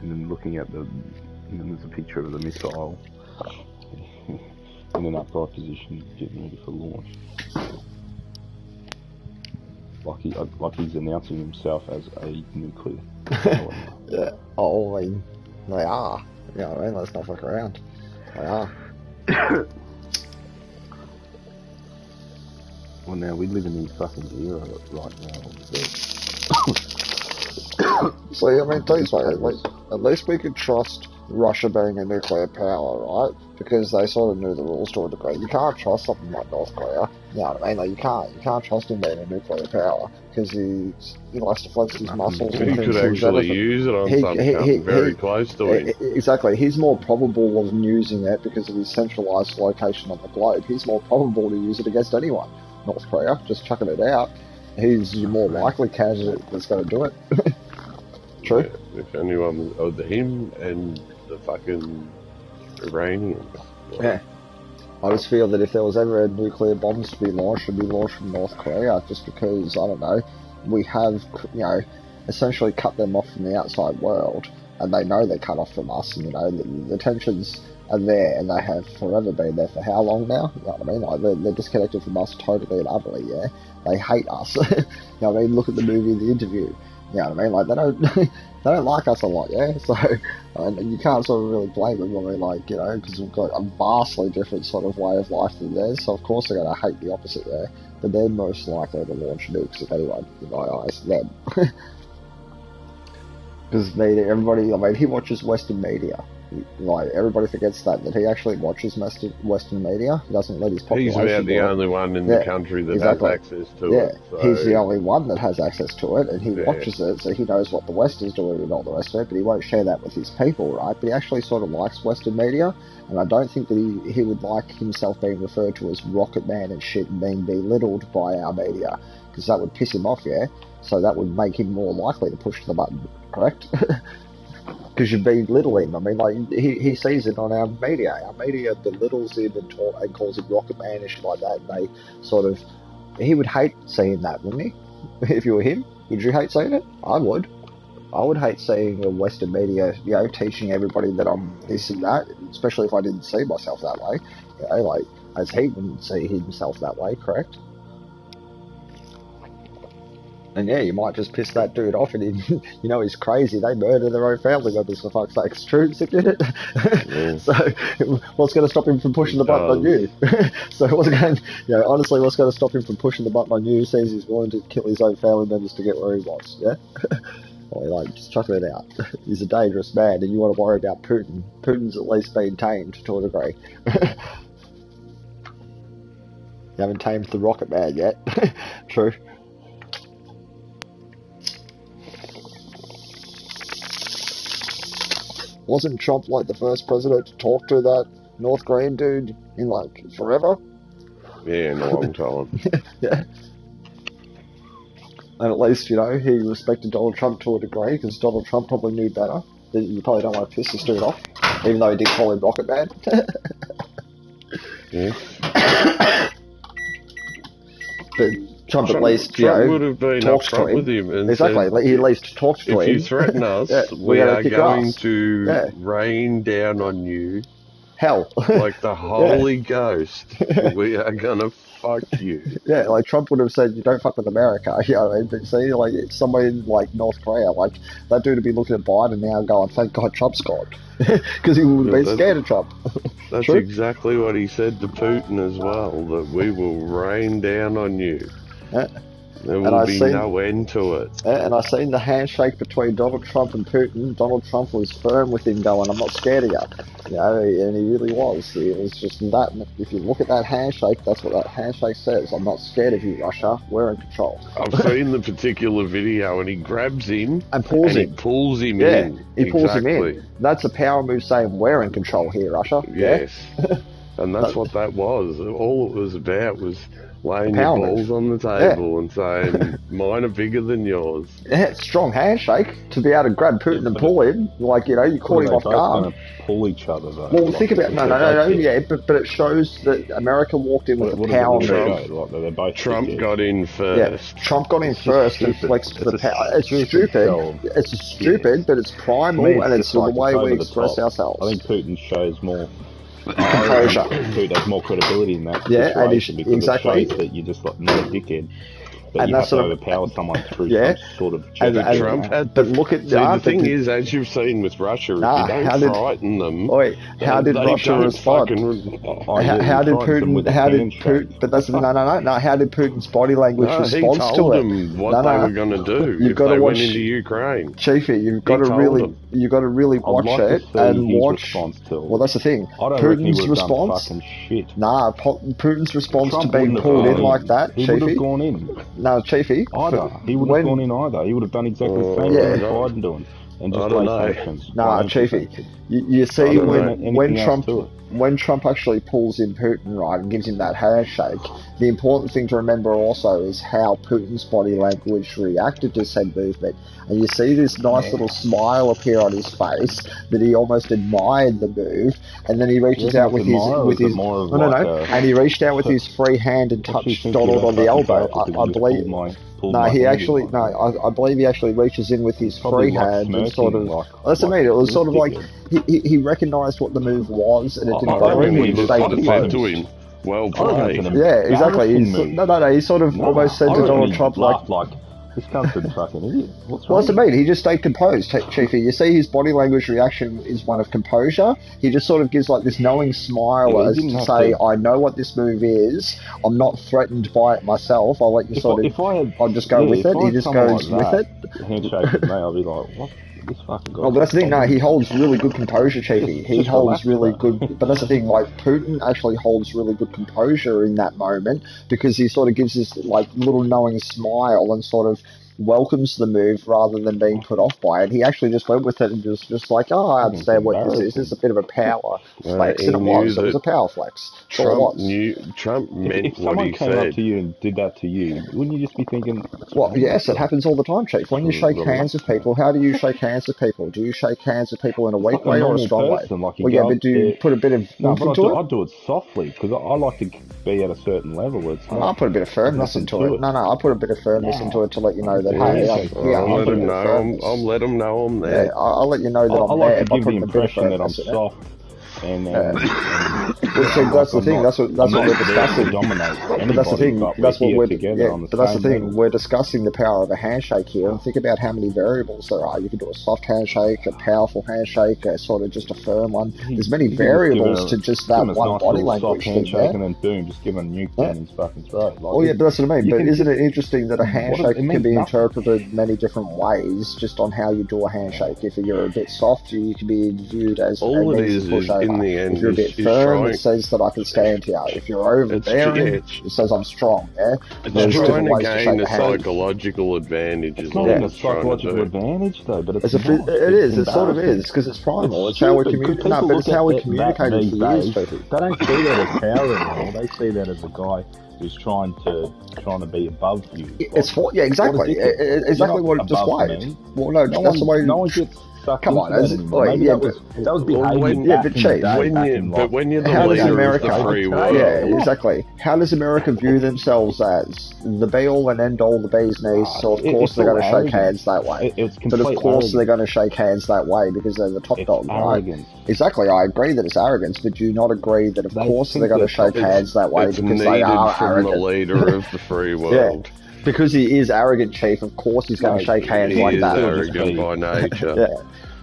then looking at and then there's a picture of the missile in an upright position, getting ready for launch. Like he's announcing himself as a nuclear.
Yeah. Oh, I mean, they are. You know what I mean? Let's not fuck around. They are.
Well, now we live in the fucking era right now.
So, I mean, tell you something, at least we could trust Russia being a nuclear power, right? Because they sort of knew the rules to a degree. You can't trust something like North Korea. You know what I mean? Like, you can't trust him being a nuclear power because he likes to flex his muscles.
He
and
could
things
actually use it on something very close to him.
Exactly. He's more probable of using it because of his centralised location on the globe. He's more probable to use it against anyone. North Korea, just chucking it out. He's your more likely candidate that's going to do it. True.
Yeah, if anyone, him and the fucking Iranian.
Yeah. I just feel that if there was ever a nuclear bombs to be launched, it would be launched from North Korea, just because, I don't know, we have, you know, essentially cut them off from the outside world, and they know they're cut off from us, and, you know, the tensions are there, and they have forever been there for how long now? You know what I mean? Like, they're disconnected from us totally and utterly, yeah? They hate us. You know what I mean? Look at the movie The Interview. You know what I mean? Like, they don't like us a lot, yeah? So, and you can't sort of really blame them. I mean, like, you know, because we've got a vastly different sort of way of life than theirs, so of course they're going to hate the opposite there. But they're most likely to launch nukes if anyone, in my eyes, them. Because everybody, I mean, he watches Western media. Like, everybody forgets that he actually watches Western media. He doesn't let his population
He's about the
do it.
only one in the country that
exactly.
has access to
Yeah,
it. So.
he's the only one that has access to it, and he watches it, so he knows what the West is doing and all the rest of it, but he won't share that with his people, right? But he actually sort of likes Western media, and I don't think that he would like himself being referred to as Rocket Man and shit and being belittled by our media, because that would piss him off, yeah? So that would make him more likely to push the button, correct? Because you belittle him. I mean, like, he sees it on our media. Our media belittles him and calls him Rocket Man and shit like that, and they sort of... He would hate seeing that, wouldn't he? If you were him, would you hate seeing it? I would. I would hate seeing the Western media, you know, teaching everybody that I'm this and that, especially if I didn't see myself that way. You know, like, as he wouldn't see himself that way, correct? And yeah, you might just piss that dude off, and he, you know, he's crazy. They murder their own family members, for fuck's sake. It's true, isn't it?
Yeah.
So, what's going to stop him from pushing the button on you? So, what's going, you know, honestly, what's going to stop him from pushing the button on you? Says he's willing to kill his own family members to get where he wants. Yeah. Or like, just chuck it out. He's a dangerous man, and you want to worry about Putin. Putin's at least been tamed to a degree. You haven't tamed the Rocket Man yet. True. Wasn't Trump like the first president to talk to that North Korean dude in like forever?
Yeah, in a long time.
Yeah. And at least, you know, he respected Donald Trump to a degree, because Donald Trump probably knew better. That you probably don't want to piss this dude off, even though he did call him Rocket Man.
Yeah.
But Trump at least, you
Trump
know,
would have been
talks to
upfront
him.
with him and
Exactly,
said,
he at least talks to him.
if you threaten us,
Yeah,
we are
kick
going
ass.
to rain down on you
Hell.
like the Holy Ghost. We are going to fuck you.
Yeah, like Trump would have said, you don't fuck with America, you know what I mean? But see, like, somewhere in, like, North Korea, like, that dude would be looking at Biden now going, thank God Trump's gone. Because he would have been scared of Trump.
That's
True?
exactly what he said to Putin as well, that we will rain down on you.
Yeah.
There will be no end to it.
Yeah, and I seen the handshake between Donald Trump and Putin. Donald Trump was firm with him, going, I'm not scared of you. You know, and he really was. It was just that. If you look at that handshake, that's what that handshake says. I'm not scared of you, Russia. We're in control.
I've seen the particular video, and he grabs him
and pulls him.
He pulls him
yeah,
in.
He pulls him in. That's a power move saying we're in control here, Russia.
Yes.
Yeah?
And that's what that was. All it was about was laying your balls on the table and saying, mine are bigger than yours.
Yeah, strong handshake to be able to grab Putin and pull him. Like, you know, you caught him off guard.
Pull each other, though.
Well, think about no, yeah, but it shows that America walked in with a power move.
Trump got in first.
Yeah, Trump got in first and flexed the power. It's stupid. It's stupid, but it's primal, and it's the way we express ourselves.
I think Putin shows more
composure.
Putin has more credibility in that
situation
because
exactly.
it shows that you're just like not a dickhead. But
and
you
that's
have to overpower someone through some sort of
Trump had.
But look at
the thing is, as you've seen with Russia, if you don't frighten them.
How did Russia respond? How did Putin? But that's no. How did Putin's body language respond to it?
He told them what they were going to do if they went into Ukraine.
Chiefy, you've got to really watch it and watch. Well, that's the thing. Putin's response. Putin's response to being pulled in like that,
Chiefy. He would have gone in.
No, Chiefy.
He wouldn't have gone in either. He would have done exactly the same thing Biden doing. And just play sanctions.
Nah, Chiefy. You see, when Trump actually pulls in Putin, right, and gives him that handshake, the important thing to remember also is how Putin's body language reacted to said movement. And you see this nice little smile appear on his face that he almost admired the move, and then he reaches out with his and he reached out with his free hand and touched Donald on the elbow. I believe. I believe he actually reaches in with his free hand and sort of. That's what I mean. It was sort of like he recognised what the move was, and it didn't bother him. He
said to him, "Well played."
Yeah, exactly. He sort of almost said to Donald Trump like.
This cunt's a fucking idiot.
What's wrong? What's it mean? He just stayed composed, Chiefy. You see his body language reaction is one of composure. He just sort of gives like this knowing smile as to say, I know what this move is. I'm not threatened by it myself. I'll let you I'll just go with it. He just goes with it.
Handshake with me, I'll be like, what? This fucking guy.
Oh, but that's the thing. No, he holds really good composure, Chiefy. He
Just
holds
relax
really
with
good.
that.
But that's the thing. Like Putin actually holds really good composure in that moment because he sort of gives this like little knowing smile and sort of welcomes the move rather than being put off by it. He actually just went with it and just like, oh, I understand what this is. This is a bit of a power flex,
he
and it
knew
was. It was
that
a power flex. That's all it was.
Trump meant
If
what
someone
he
came up
said.
to you and did that to you, wouldn't you just be thinking, what's
Well,
wrong
yes,
with
it
you?
happens all the time, Chief. When you shake hands with people, how do you shake hands with people? Do you shake hands with people in a weak
Like a
way or a
normal
strong way?
person, like you
Well, yeah,
go
but
up
do you
there.
put a bit of
No,
oomph
but
into it?
I do it softly because I like to be at a certain level. Where it's
No,
not.
I put a bit of firmness
nothing
into
to
it.
it.
No, I put a bit of firmness into it to let you know that,
Yeah,
hey,
okay.
yeah,
I'll
I
let
put a
him
bit of
know.
firmness.
I'll let him know I'm
Yeah,
there.
I'll let you know that
I
I'm
like
there
to
by
give the
putting a bit of
impression that I'm
firmness in it.
soft. And
Well, see, that's the
I'm
thing.
not-
That's what
I'm
we're
not there to
discussing.
dominate
But that's the
anybody,
thing.
but
That's
we're
what
here
we're
together on the
But that's the
same
thing.
level.
We're discussing the power of a handshake here, and think about how many variables there are. You can do a soft handshake, a powerful handshake, a sort of just a firm one. There's many
You can just give
variables
him
to just
give
that
him a
one
nice
body
little soft
language thing.
handshake
Yeah.
and then boom, just give him a nuke
Yeah.
down his fucking throat. Like,
Oh yeah, but that's what I mean.
you
But
can
isn't
just-
it interesting that a handshake
it means
can be
nothing.
interpreted many different ways just on how you do a handshake? If you're a bit soft, you can be viewed as
All
an
it
easy
is
pushover.
in the end
If you're a bit
is
firm,
trying.
it says that I can stand here. If you're overbearing, it says I'm strong. Yeah,
It's
there's
trying
different
to
ways to
gain
shake
a
a hand.
psychological advantage. Is
It's
all
not even a
it's trying to
psychological
do.
advantage though, but
It's
it's
a,
not.
it
It's
is. It sort of
embarrassing.
is because it's primal.
It's
It's how we
stupid, 'cause
communicate. No,
people
but
look
it's how we
at that
communicated
these
for years,
days.
Fifi.
They don't see that as power anymore. They see that as a guy who's trying to be above you.
It's for yeah, exactly, exactly what it displayed. Well, no, that's the way.
No one gets sucked
Come
into
on,
that anymore.
wait,
Maybe
yeah,
that was behaviour
when-
yeah,
back
but
in the
Chief,
day.
when you're the
how does
leader of
America?
the free world,
Yeah, exactly. How does America view themselves as the be all and end all, the bee's knees? So of course
it's
they're going to
all
shake
arrogance.
hands that way.
It's
But of
complete
course
arrogance.
they're going to shake hands that way because they're the top
It's
dog, right?
arrogance.
Exactly. I agree that it's arrogance, but do you not agree that of
They
course
think
they're going to
they're
shake hands that way
it's
because
needed
they are
from
arrogant?
the leader of the free world.
Because he is arrogant, Chief. Of course he's going to shake hands
He
like
is
that.
arrogant by nature.
Yeah.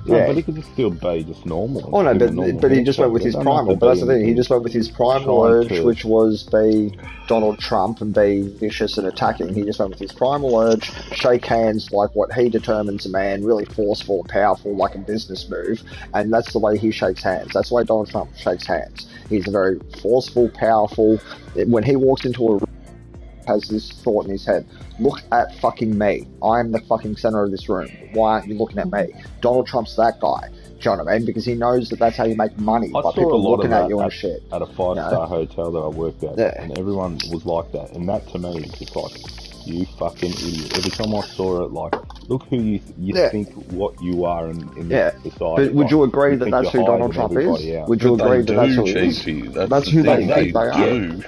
No,
Yeah.
but he could just still be just normal.
Oh no,
Give him a normal
but he just
handshake.
went with
They
his
don't have
primal.
to
But that's
be
the thing. He
anything
just went with his primal
trying
urge,
to-
which was be Donald Trump and be vicious and attacking. He just went with his primal urge, shake hands like what he determines a man, really forceful, powerful, like a business move, and that's the way he shakes hands. That's the way Donald Trump shakes hands. He's a very forceful, powerful. When he walks into a room, has this thought in his head: look at fucking me. I'm the fucking center of this room. Why aren't you looking at me? Donald Trump's that guy. Do you know what I mean? Because he knows that that's how you make money,
I
by
saw
people
a lot
looking
of
at
that
you and shit.
at a five-star hotel that I worked at,
Yeah.
and everyone was like that. And that to me is just like, you fucking idiot. Every time I saw it, like, look who you
Yeah.
think what you are in
Yeah.
this society.
But would you
Like,
agree that
think
that's
you're
who
higher
Donald
than
Trump
everybody
is?
else.
Would you
But
agree
they
that that's
do,
who he is?
Chiefy.
That's
That's
who
the
they
thing,
think they are.
do.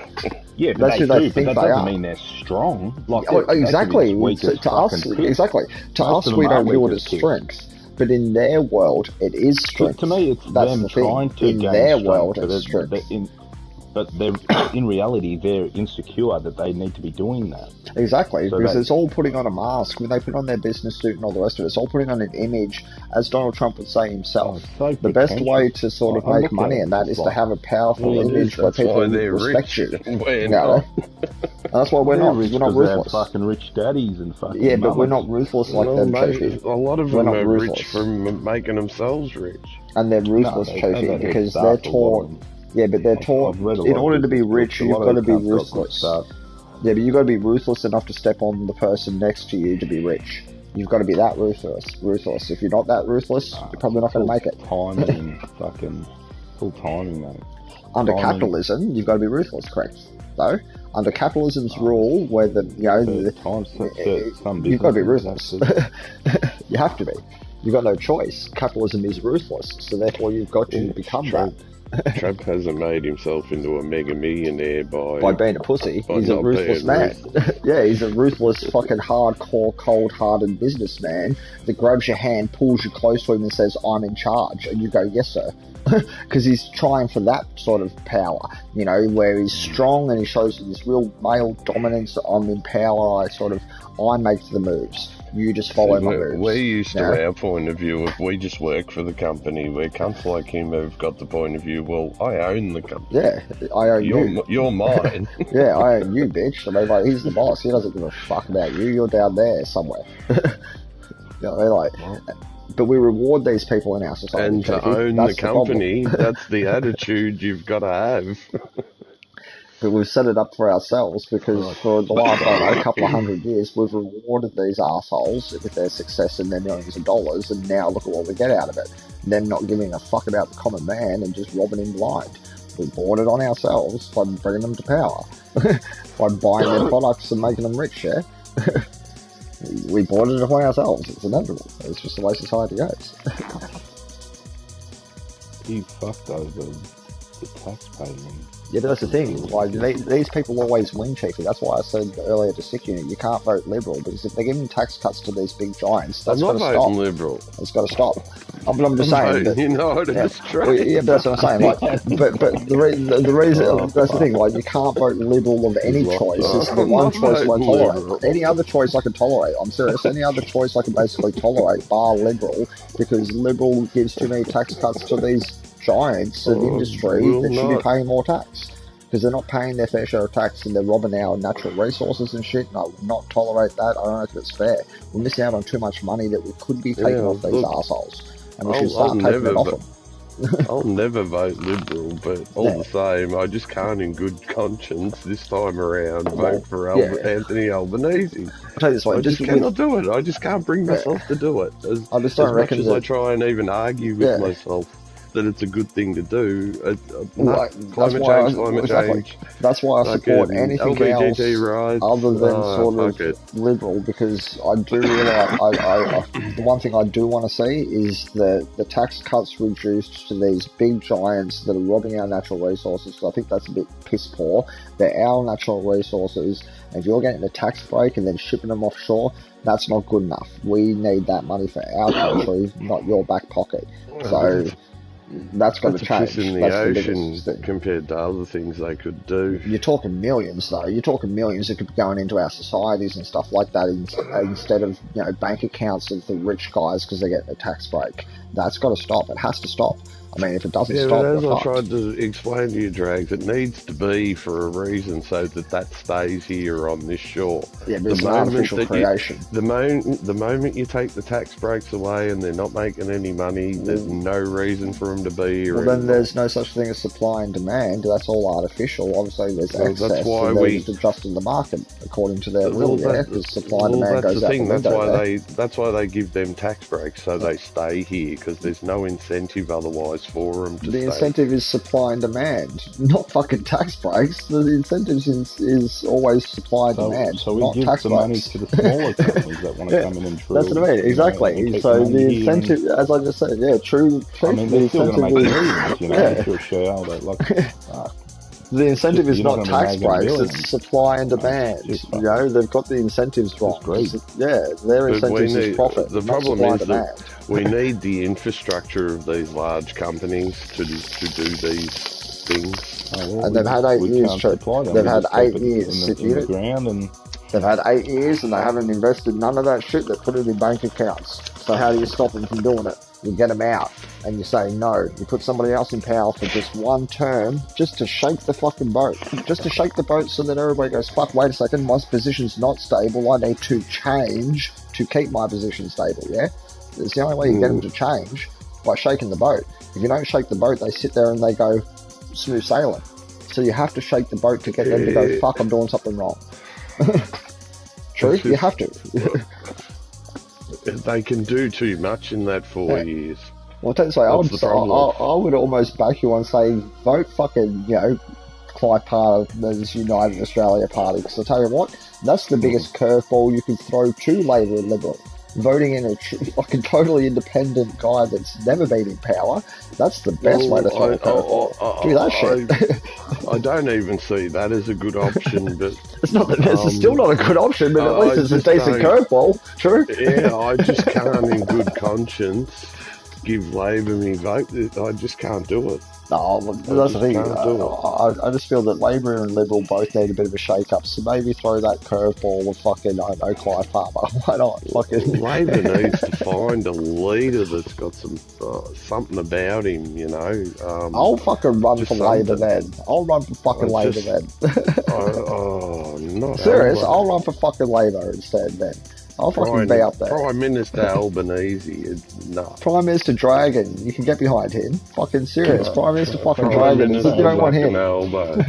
Yeah, but
That's
they
who they
do,
think
but
they
that doesn't
are.
mean they're strong. Like,
Oh,
they could be
exactly.
as weak as
To us,
fucking piss.
exactly. To
Most
us,
of them
we
are
don't view
weak
it
as
as
piss.
strength. But in their world, it is strength.
To me, it's
That's
them
the thing.
trying to
In
gain
their
strength,
world,
but
it's strength.
but they're in reality they're insecure that they need to be doing that.
Exactly,
So
because
that-
it's all putting on a mask. When they put on their business suit and all the rest of it, it's all putting on an image, as Donald Trump would say himself.
Oh, it's so
The best
pretentious.
way to sort of
I
make
look at
money
it,
in that
it's
is to
like-
have a powerful
Well, it is.
image where
That's why
people
they're
respect
rich.
you.
And we're
You
not.
know? And that's why we're
They're
not.
rich
We're not
'cause they have
ruthless.
fucking rich daddies and fucking
Yeah, but we're
mamas.
not ruthless like
Well,
them,
mate,
Chafee.
a lot of
We're
them
not
are
ruthless.
rich from making themselves rich.
And they're
No,
ruthless,
they've had
Chafee,
that
because
head
they're
start, a lot of
taught.
them.
Yeah, but they're taught.
I've read a lot
In
of
order to be
business
rich,
books. A
you've
lot
got
of
to be
these cunts got good
ruthless.
stuff.
Yeah, but you've got to be ruthless enough to step on the person next to you to be rich. You've got to be that ruthless. If you're not that ruthless, you're probably not going to make it.
Timing, fucking full timing, mate.
Under
timing.
capitalism, you've got to be ruthless, correct? Though, under capitalism's rule, where the
Some
you've got to be
businesses
ruthless.
have to-
You have to be. You've got no choice. Capitalism is ruthless, so therefore you've got to become that.
Trump hasn't made himself into a mega millionaire
By being a pussy.
By
He's a
not
ruthless
being
man. Yeah, he's a ruthless, fucking hardcore, cold-hearted businessman that grabs your hand, pulls you close to him and says, I'm in charge. And you go, yes, sir. Because he's trying for that sort of power, you know, where he's strong and he shows this real male dominance. I'm in power. I make the moves. You just follow my moves.
We're used to
you know?
our point of view. If we just work for the company, where cunts like him have got the point of view, well, I own the company.
Yeah, I own you.
You're mine.
Yeah, I own you, bitch. I mean, like, he's the boss. He doesn't give a fuck about you. You're down there somewhere. You know, like, But we reward these people in our society.
And to
Keith.
own
That's
the company,
problem.
that's the attitude you've got to have.
But we've set it up for ourselves because for the last, I don't know, couple of 100 years, we've rewarded these assholes with their success and their millions of dollars, and now look at what we get out of it. Them not giving a fuck about the common man and just robbing him blind. We bought it on ourselves by bringing them to power. By buying their products and making them rich, yeah? We bought it upon ourselves. It's inevitable. It's just the way society goes.
You fucked over the taxpayer.
Yeah, but that's the thing. Like these people always win, Chiefy. That's why I said earlier to Sick Unit, you can't vote Liberal because if they're giving tax cuts to these big giants, that's got to stop.
I'm not voting Liberal.
It's got to stop. But I'm just saying. That,
you know,
yeah, but that's what I'm saying. Like, but the reason that's the thing. Like, you can't vote Liberal of any choice. It's the one choice I won't tolerate. Any other choice I can tolerate. I'm serious. Any other choice I can basically tolerate, bar Liberal, because Liberal gives too many tax cuts to these giants of industry that should be paying more tax because they're not paying their fair share of tax and they're robbing our natural resources and shit, and I would not tolerate that. I don't know if it's fair. We're missing out on too much money that we could be taking off these assholes, and we should start taking it off them.
I'll never vote Liberal, but all the same, I just can't in good conscience this time around vote for Anthony Albanese.
I'll tell you this way,
I just cannot do it. I just can't bring myself to do it.
I just don't reckon
as I try and even argue with myself that it's a good thing to do. Climate change.
That's why I support anything
LGBT
else
rights,
other than sort of liberal, because I do realise the one thing I do want to see is the tax cuts reduced to these big giants that are robbing our natural resources, because I think that's a bit piss poor. They're our natural resources, and if you're getting a tax break and then shipping them offshore, that's not good enough. We need that money for our country, not your back pocket. So that's got to change.
Piss in the ocean compared to other things they could do.
You're talking millions, though. You're talking millions that could be going into our societies and stuff like that instead of bank accounts of the rich guys because they're getting a tax break. That's got to stop. It has to stop. I mean, if it doesn't stop,
but as I tried to explain to you, Drags, it needs to be for a reason so that stays here on this shore.
Yeah, but it's an artificial creation.
The moment you take the tax breaks away and they're not making any money, there's no reason for them to be here.
Well, then there's no such thing as supply and demand. That's all artificial. Obviously, there's excess.
That's why
we adjust in the market according to their will. Because supply and demand goes out the window.
That's why they give them tax breaks so they stay here, because there's no incentive otherwise for them to
stay. The incentive is supply and demand, not fucking tax breaks. The incentive is always supply and demand,
so we
not
give
tax
the
breaks.
money to the smaller companies that want to come in and drill.
That's what I mean, exactly. So the incentive, as I just said, true.
I mean, they're still going to make millions, to a shareholder.
The incentive is not tax breaks, it's supply and demand. They've got the incentives wrong. Their incentives is profit.
The problem is that we need the infrastructure of these large companies to do these things.
And they've had 8 years. They've had 8 years. They've had 8 years and they haven't invested none of that shit. They put it in bank accounts. So how do you stop them from doing it? You get them out and you say no. You put somebody else in power for just one term, just to shake the fucking boat. Just to shake the boat so that everybody goes, fuck, wait a second, my position's not stable. I need to change to keep my position stable, yeah? It's the only way you get them to change, by shaking the boat. If you don't shake the boat, they sit there and they go smooth sailing. So you have to shake the boat to get them to go, fuck, I'm doing something wrong. True? You have to.
They can do too much in that 4 years.
Well, I would almost back you on saying vote fucking, Clive Palmer's United Australia Party, because I'll tell you what, that's the biggest curveball you could throw to Labor and Liberal. Voting in a fucking totally independent guy that's never been in power, that's the best way to throw a curveball. Do that shit.
I don't even see that as a good option, but...
It's still not a good option, but at least it's a decent curveball. True?
Yeah, I just can't in good conscience give Labor me vote. I just can't do it.
No, that's the thing. I just feel that Labor and Liberal both need a bit of a shake-up, so maybe throw that curveball with fucking, I don't know, Clive Palmer. Why not?
Labor needs to find a leader that's got something about him,
I'll fucking run for Labor then. I'll run for fucking Labor then.
Not
serious, I'll run for fucking Labor instead then. I'll fucking be up there.
Prime Minister Albanese, no.
Prime Minister Dragon, you can get behind him. Fucking serious. Prime Minister fucking
Prime
Dragon,
Minister
you don't want
fucking
him.
Albo.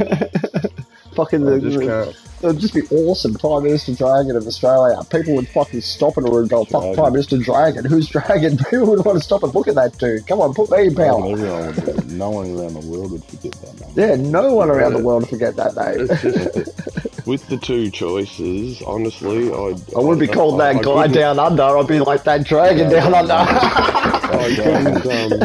Fucking
I just can't.
it would just be awesome, Prime Minister Dragon of Australia. People would fucking stop it and go, fuck Prime Minister Dragon. Who's Dragon? People would want to stop and look at that dude. Come on, put me in power.
Everyone would do it. No one around the world would forget that name.
Yeah, no one around the world would forget that name.
It's just, with the two choices, honestly,
I wouldn't be called that guy down under. I'd be like that dragon down under.
I couldn't,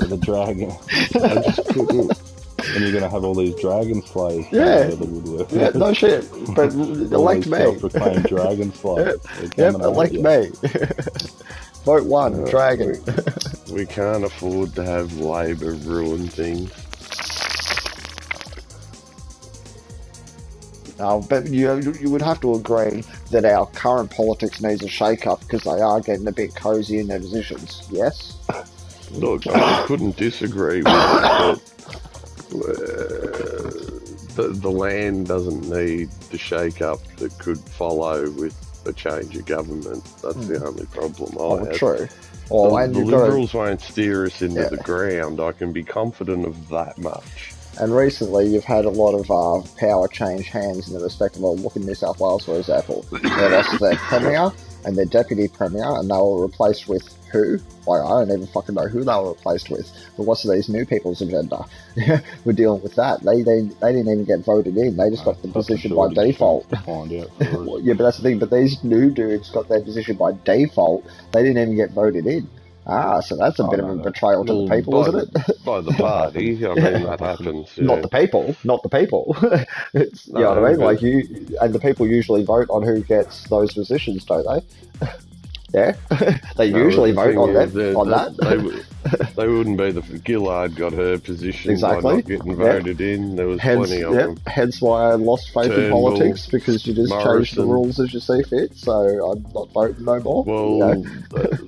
The dragon.
I just couldn't.
And you're going to have all these dragon slayers.
Yeah.
The woodwork.
Yeah, no shit. But elect me.
Self-proclaimed dragon slayers.
Yep, elect me. Vote one, dragon.
We can't afford to have Labor ruin things.
But you would have to agree that our current politics needs a shake-up because they are getting a bit cosy in their positions. Yes?
Look, I couldn't disagree with it, but the land doesn't need the shake-up that could follow with a change of government. That's the only problem I have.
True.
The Liberals won't steer us into the ground. I can be confident of that much.
And recently, you've had a lot of power change hands in the respect of, look in New South Wales, for example. They lost their Premier and their Deputy Premier, and they were replaced with who? Like, I don't even fucking know who they were replaced with. But what's these new people's agenda? We're dealing with that. They didn't even get voted in. They just got the position by default. Yeah, but that's the thing. But these new dudes got their position by default. They didn't even get voted in. So that's a bit of a betrayal to the people, isn't it?
By the party, I mean, that happens. Yeah.
Not the people. You know what I mean? Like and the people usually vote on who gets those positions, don't they? Yeah, they usually vote on that.
They wouldn't be the Gillard got her position by not getting voted in. There was plenty of them.
Hence why I lost faith in politics, because you just change the rules as you see fit. So I'm not voting no more.
Well,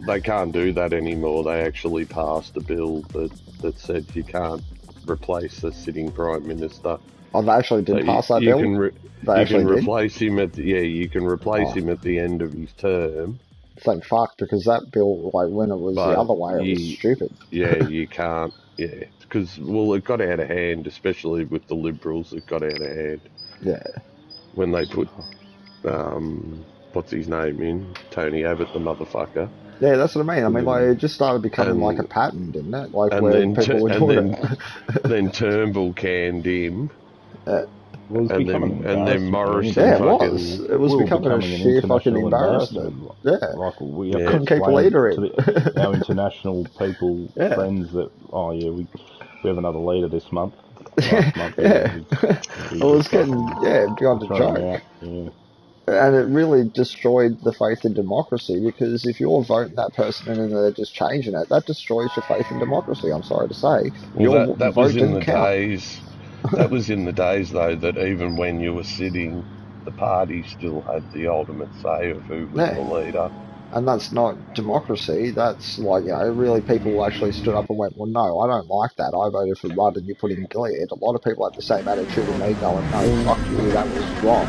they can't do that anymore. They actually passed a bill that said you can't replace the sitting prime minister.
Oh, they actually did pass that bill.
You can replace him at him at the end of his term.
Thank fuck, because that bill, like when it was the other way, it was stupid.
Yeah, you can't. Yeah, because it got out of hand, especially with the Liberals. It got out of hand.
Yeah.
When they put, what's his name in? Tony Abbott, the motherfucker.
Yeah, that's what I mean. I mean, like, it just started becoming like a pattern, didn't it? Like, where people were doing it.
Then Turnbull canned him.
And
then Morrison.
Yeah, it was becoming a sheer fucking embarrassment. Yeah.
Like, we
couldn't keep a leader in.
Our international people, friends, that, we have another leader this month. Last month,
it was getting, beyond a joke. And it really destroyed the faith in democracy, because if you're voting that person in and they're just changing it, that destroys your faith in democracy, I'm sorry to say.
Well, that was in the days. That was in the days, though, that even when you were sitting, the party still had the ultimate say of who was the leader.
And that's not democracy. That's like, really people actually stood up and went, well, no, I don't like that. I voted for Rudd and you put in Gilead. A lot of people had the same attitude as me going, no, fuck you, that was wrong.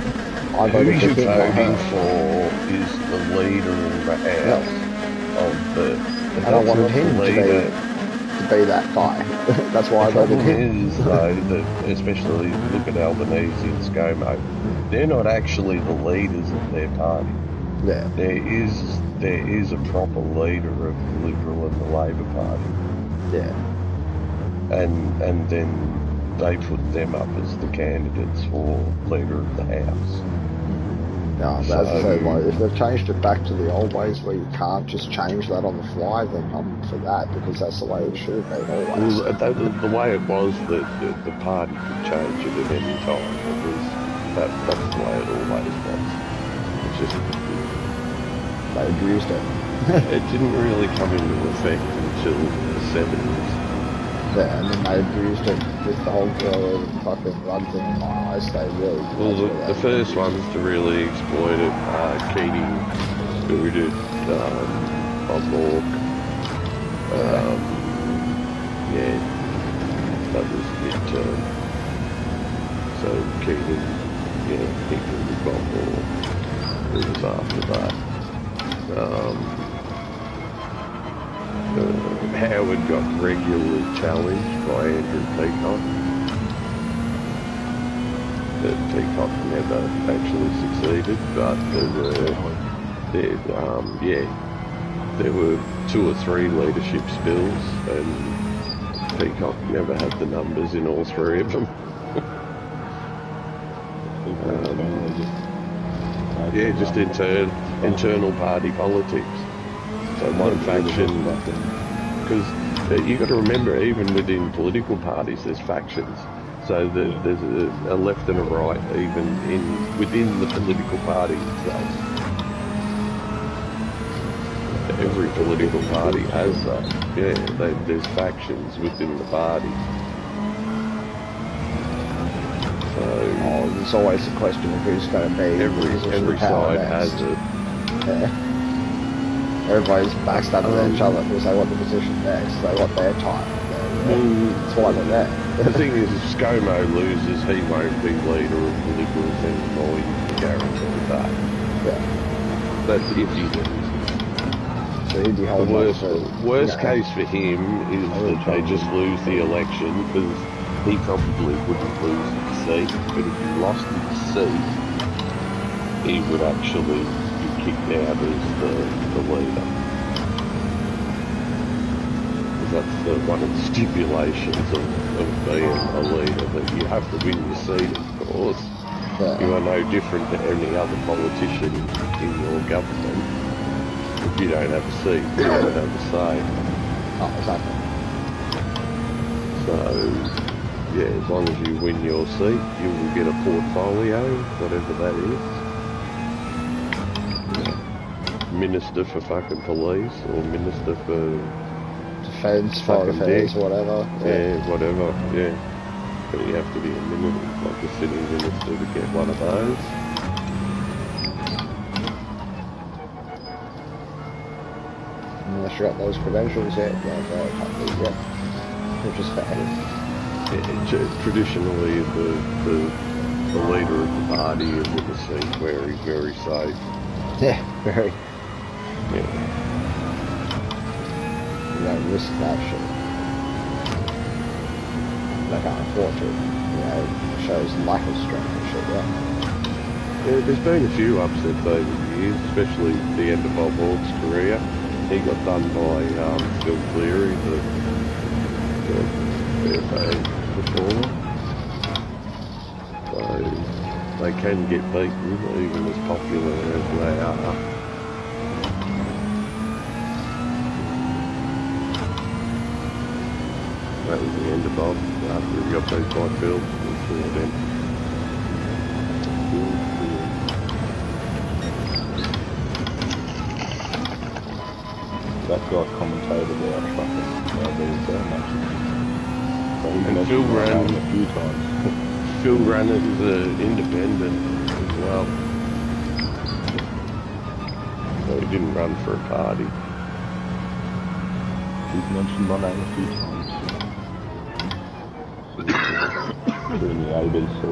I voted for him, not her.
For is the leader of the house of the...
And I wanted him to be that guy. That's why I voted him.
Is, though, that especially look at Albanese and ScoMo, they're not actually the leaders of their party.
Yeah.
There is a proper leader of the Liberal and the Labor Party.
Yeah.
And then they put them up as the candidates for leader of the House.
No, as I say, like, if they've changed it back to the old ways where you can't just change that on the fly, then I'm for that, because that's the way it should have been always.
Well, the way it was, that the party could change it at any time. That's the way it always was. It's just...
They abused it.
It didn't really come into effect until the 70s.
Yeah, and then they abused it with the whole girl and fucking Rudd thing in my eyes. They really...
Well, the first ones to really exploit it, Keating booted Bob Hawke. That was midterm. So Keating, he booted Bob Hawke. It was after that. Howard got regularly challenged by Andrew Peacock. But Peacock never actually succeeded, but there were 2 or 3 leadership spills, and Peacock never had the numbers in all 3 of them. Just internal party politics. So one faction, because you got to remember, even within political parties, there's factions. So there's a left and a right, even within the political party itself. Every political party has that. Yeah, there's factions within the party. So
it's always a question of who's going to be.
Every side has it.
Yeah. Everybody's backstabbing each other because they want the position next. They want their time. That's why they're there.
The thing is, if ScoMo loses, he won't be leader of the Liberals anymore. You can guarantee that. Yeah. That's if he loses.
So he'd be holding
the worst case for him is that they just lose the election, because he probably wouldn't lose his seat. But if he lost his seat, he would actually be kicked out as the leader. That's one of the stipulations of being a leader, that you have to win your seat, of course. Yeah. You are no different to any other politician in your government. If you don't have a seat, you don't have a say.
Oh, exactly.
So, as long as you win your seat, you will get a portfolio, whatever that is. Minister for fucking police, or minister for
defence, foreign affairs, whatever.
Yeah, whatever, yeah. But you have to be a minister, like a sitting minister, to get one of those.
Unless you got those credentials yet, which is fair.
Traditionally, the leader of the party is in a seat where he's very safe.
Yeah, very.
Yeah.
You don't risk that shit. They can't afford to. It shows lack of strength and shit, yeah.
There's been a few upsets over the years, especially the end of Bob Hawke's career. He got done by Phil Cleary, the FA performer. So they can get beaten, even as popular as they are. That was the end of Bob after he got beat by Phil.
That guy commentated our fucking so much. So
and Phil ran
a few times.
Phil ran it as an independent as well. So he didn't run for a party.
He's mentioned my name a few times. Doing the ABC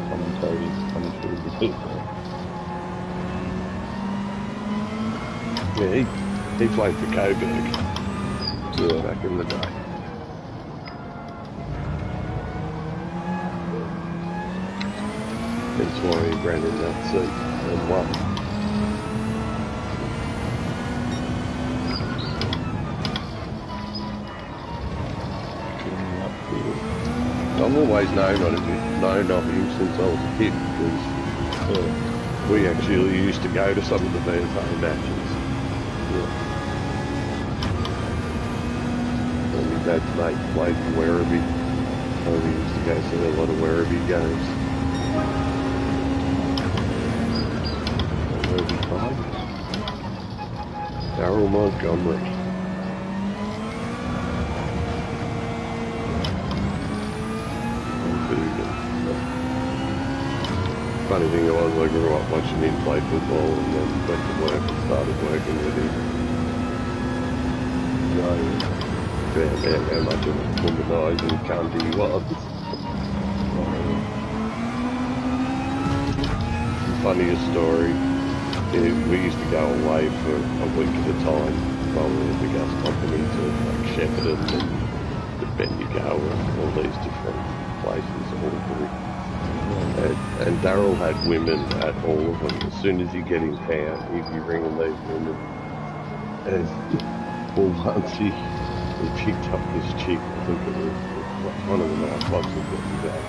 commentary the people.
Yeah, he played for Coburg back in the day. That's why he ran in that seat and won. I've always known of him since I was a kid, because we actually used to go to some of the VFA matches. And my dad's mate played for Werribee, so we used to go see a lot of Werribee games. Werribee Tigers. Darryl Montgomery. Funny thing was, I grew up watching him play football, and then went to work and started working with him. Found out how much of a womanizing cunt he was. The funniest story, we used to go away for a week at a time while we were the gas company to like Shepparton and Bendigo and all these different places. And Daryl had women at all of them. As soon as you get in town, he'd be ringing these women. And well, once he picked up this chick, I think it was one of the nightclubs that got him back.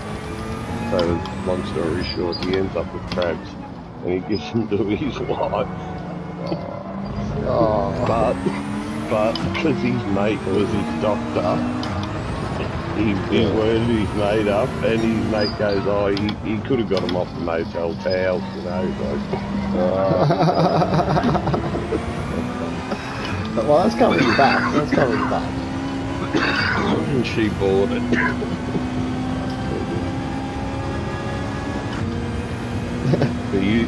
So, long story short, he ends up with crabs and he gives them to his wife. But because his mate was his doctor, he worded his mate up, and his mate goes, oh, he could have got him off the motel towels, you know.
Well, that's coming back. That's coming back.
And she bought it.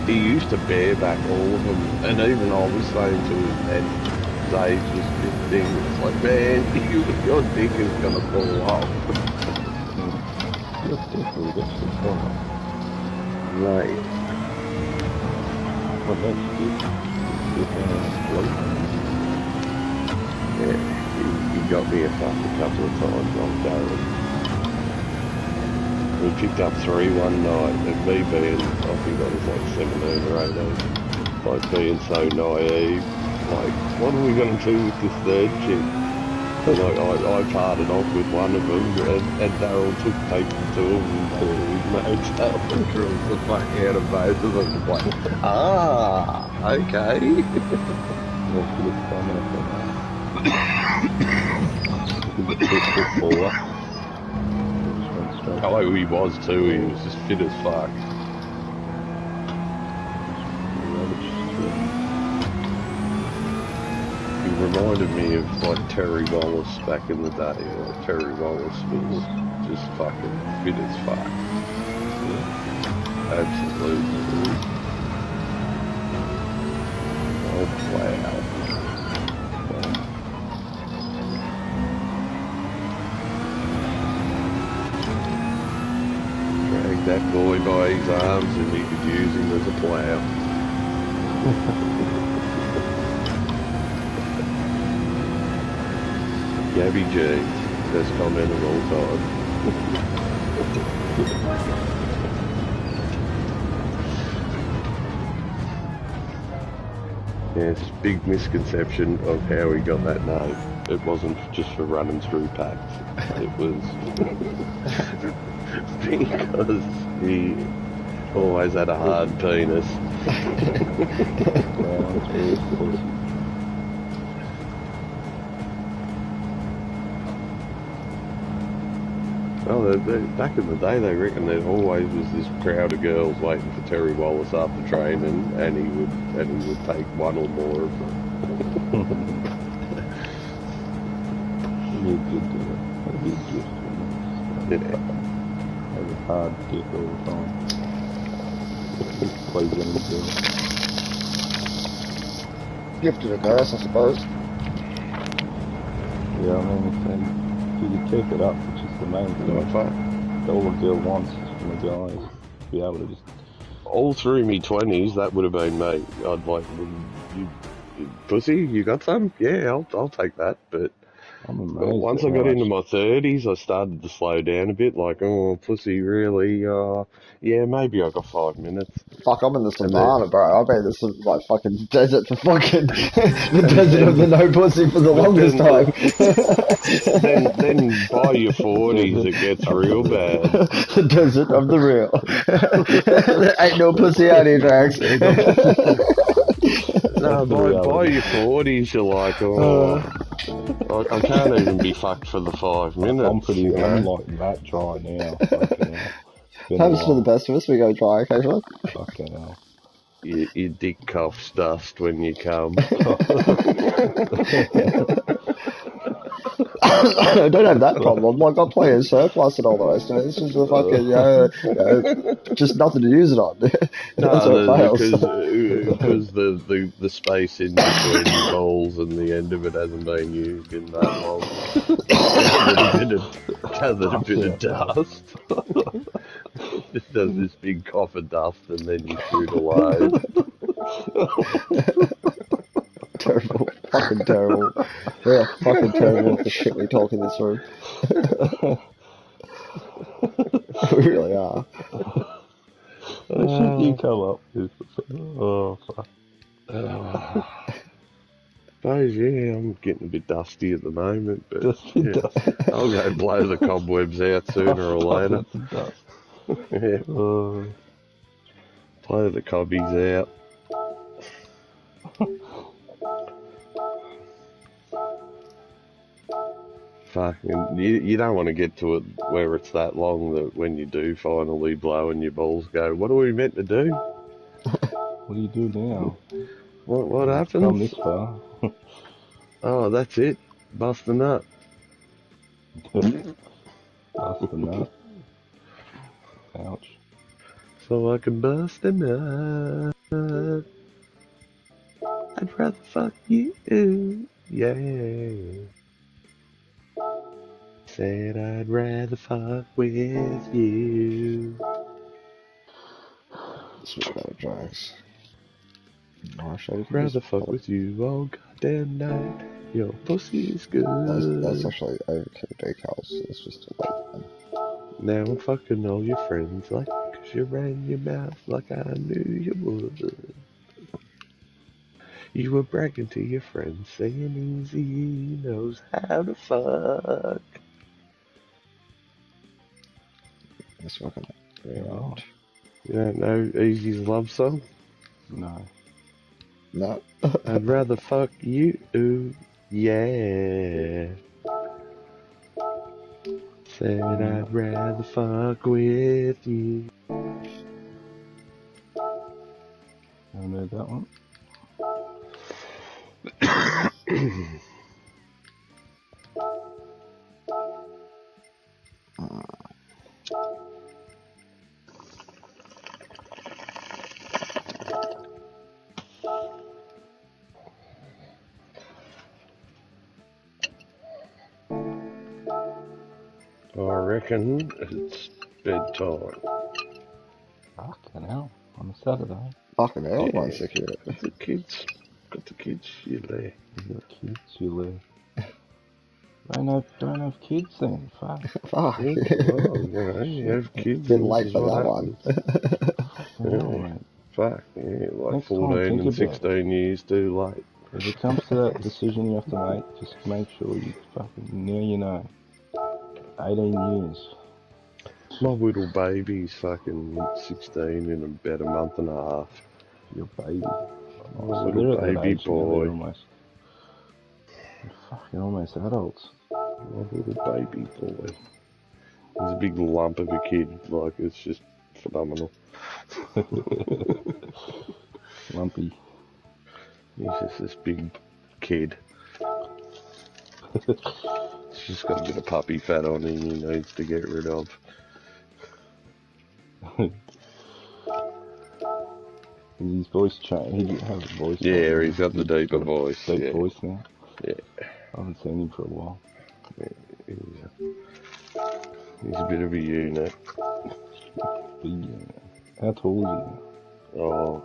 He used to bareback all of them, and even I was saying to him, and Dave was 15, it's like, man, your dick is gonna fall off.
That's definitely that's the point.
Right.
Well, that's
Yeah, he got me a fuck a couple of times on Darren. We picked up 3 one night, and me being, I think I was like 17 or 18, like being so naive, like, what are we going to do with this third chick? And I parted off with one of them, and Daryl took taken 2 of them to his motel and drilled the fuck out of both of them. Like, okay. Oh, he was too, he was just fit as fuck. He reminded me of like Terry Wallace back in the day. Like, Terry Wallace was just fucking fit as fuck. Absolutely. Oh wow. Dragged that boy by his arms and he could use him as a plough. Gabby G, best comment of all time. Yeah, it's a big misconception of how he got that name. It wasn't just for running through packs. It was because he always had a hard penis. Well, back in the day, they reckon there always was this crowd of girls waiting for Terry Wallace after training, and he would take one or more of them. Yeah.
Have a hard dick all the time. Plays any girl.
Gifted a curse, I suppose.
Yeah, I mean, you can keep it up, which is the main thing. All the girl wants from a guy is to be able to just...
All through me 20s, that would have been me. I'd like, you pussy, you got some? Yeah, I'll take that. But once I got into my 30s, I started to slow down a bit. Like, oh, pussy, really? Yeah, maybe I got 5 minutes.
Fuck, I'm in the savannah, bro. I've been in the like fucking desert for fucking the desert of the no pussy for the longest time.
then by your 40s, it gets real bad.
The desert of the real. There ain't no pussy out here, Drax.
No, by your 40s, you're like, oh, I can't even be fucked for the 5 minutes.
I'm like that dry now.
Happens for the best of us, we go dry occasionally.
Fucking hell.
Your dick coughs dust when you come.
I don't have that problem. Like, I play a surplus and all the rest of it. It's just the fucking, just nothing to use it on. That's what fails.
Because the space in between the balls and the end of it hasn't been used in that long. Gathered a bit of dust. Just does this big cough of dust and then you shoot away.
Terrible. Fucking terrible. We are fucking terrible with the shit we talk in this room. We really are.
The shit you come up with. Oh, fuck.
Suppose, yeah, I'm getting a bit dusty at the moment, but
Dusty
yeah,
dust.
I'll go blow the cobwebs out sooner or later.
Some dust.
Yeah,
Oh,
blow the cobbies out. Fucking, you don't want to get to it where it's that long that when you do finally blow and your balls go, what are we meant to do?
what do you do now?
What
It's come
happens?
this far.
Oh, that's it. Bust a nut.
Bust a nut. Ouch.
So I can bust a nut. I'd rather fuck you. Yeah. Said I'd rather fuck with you.
Switch out of drugs. Gosh, I
Rather fuck with you all goddamn night. Your pussy's good.
That's actually overkill decals. It's just a late one.
Now I'm fucking all your friends like 'cause you ran your mouth like I knew you would. You were bragging to your friends saying Easy knows how to fuck.
That's fucking rewind.
Oh.
You don't know Easy's love song?
No.
No.
I'd rather fuck you, yeah. Said I'd rather fuck with you.
Haven't heard that one.
I reckon it's bedtime.
Fucking hell. On a Saturday.
Fucking hell,
Yeah.
one second.
Got the kids, you there.
You got kids, you live. Don't have kids then. Fuck.
Fuck.
Yeah, well, you know, you have kids.
Bit
and
late
this is
for
what
that
happens.
Fucking hell,
Yeah.
mate.
Fuck, yeah, like
Next time,
14
think
and
about it.
16 years too late.
If it comes to that decision you have to make, just make sure you fucking now you know. 18 years.
My little baby's fucking 16 in about a month and a half.
Your baby.
My
So
little
they're at that
baby
age now,
boy.
they're fucking almost adults.
My little baby boy. He's a big lump of a kid, like, it's just phenomenal.
Lumpy.
He's just this big kid. He's just got a bit of puppy fat on him he needs to get rid of.
Is his voice changed? He has a voice.
Yeah, he's got the deeper voice.
Deep
Yeah.
voice now.
Yeah.
I haven't seen him for a while.
He's a bit of a unit.
Big, how tall is he?
Oh,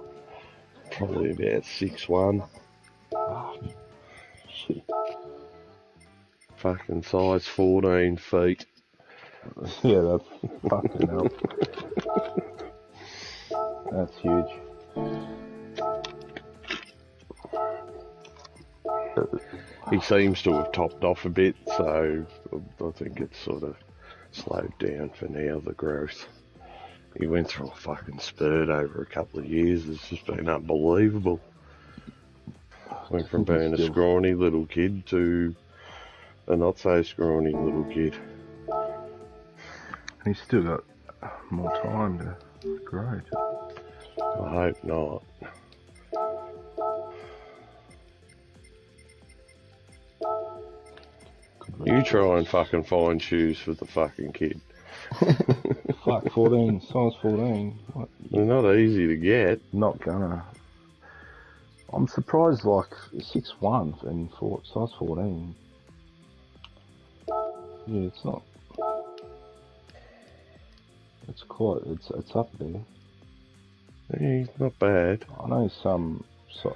probably about 6'1".
Ah, shit.
Fucking size 14 feet.
Yeah, that's fucking hell. That's huge.
He seems to have topped off a bit, so I think it's sort of slowed down for now, the growth. He went through a fucking spurt over a couple of years. It's just been unbelievable. Went from being a scrawny little kid to a not so scrawny little kid.
He's still got more time to grow.
I hope not. You try and fucking find shoes for the fucking kid.
Fuck, 14, size 14. What?
They're not easy to get.
Not gonna. I'm surprised, like 6'1" and size 14. Yeah, it's not. It's quite. It's up there.
Yeah, he's not bad.
I know some So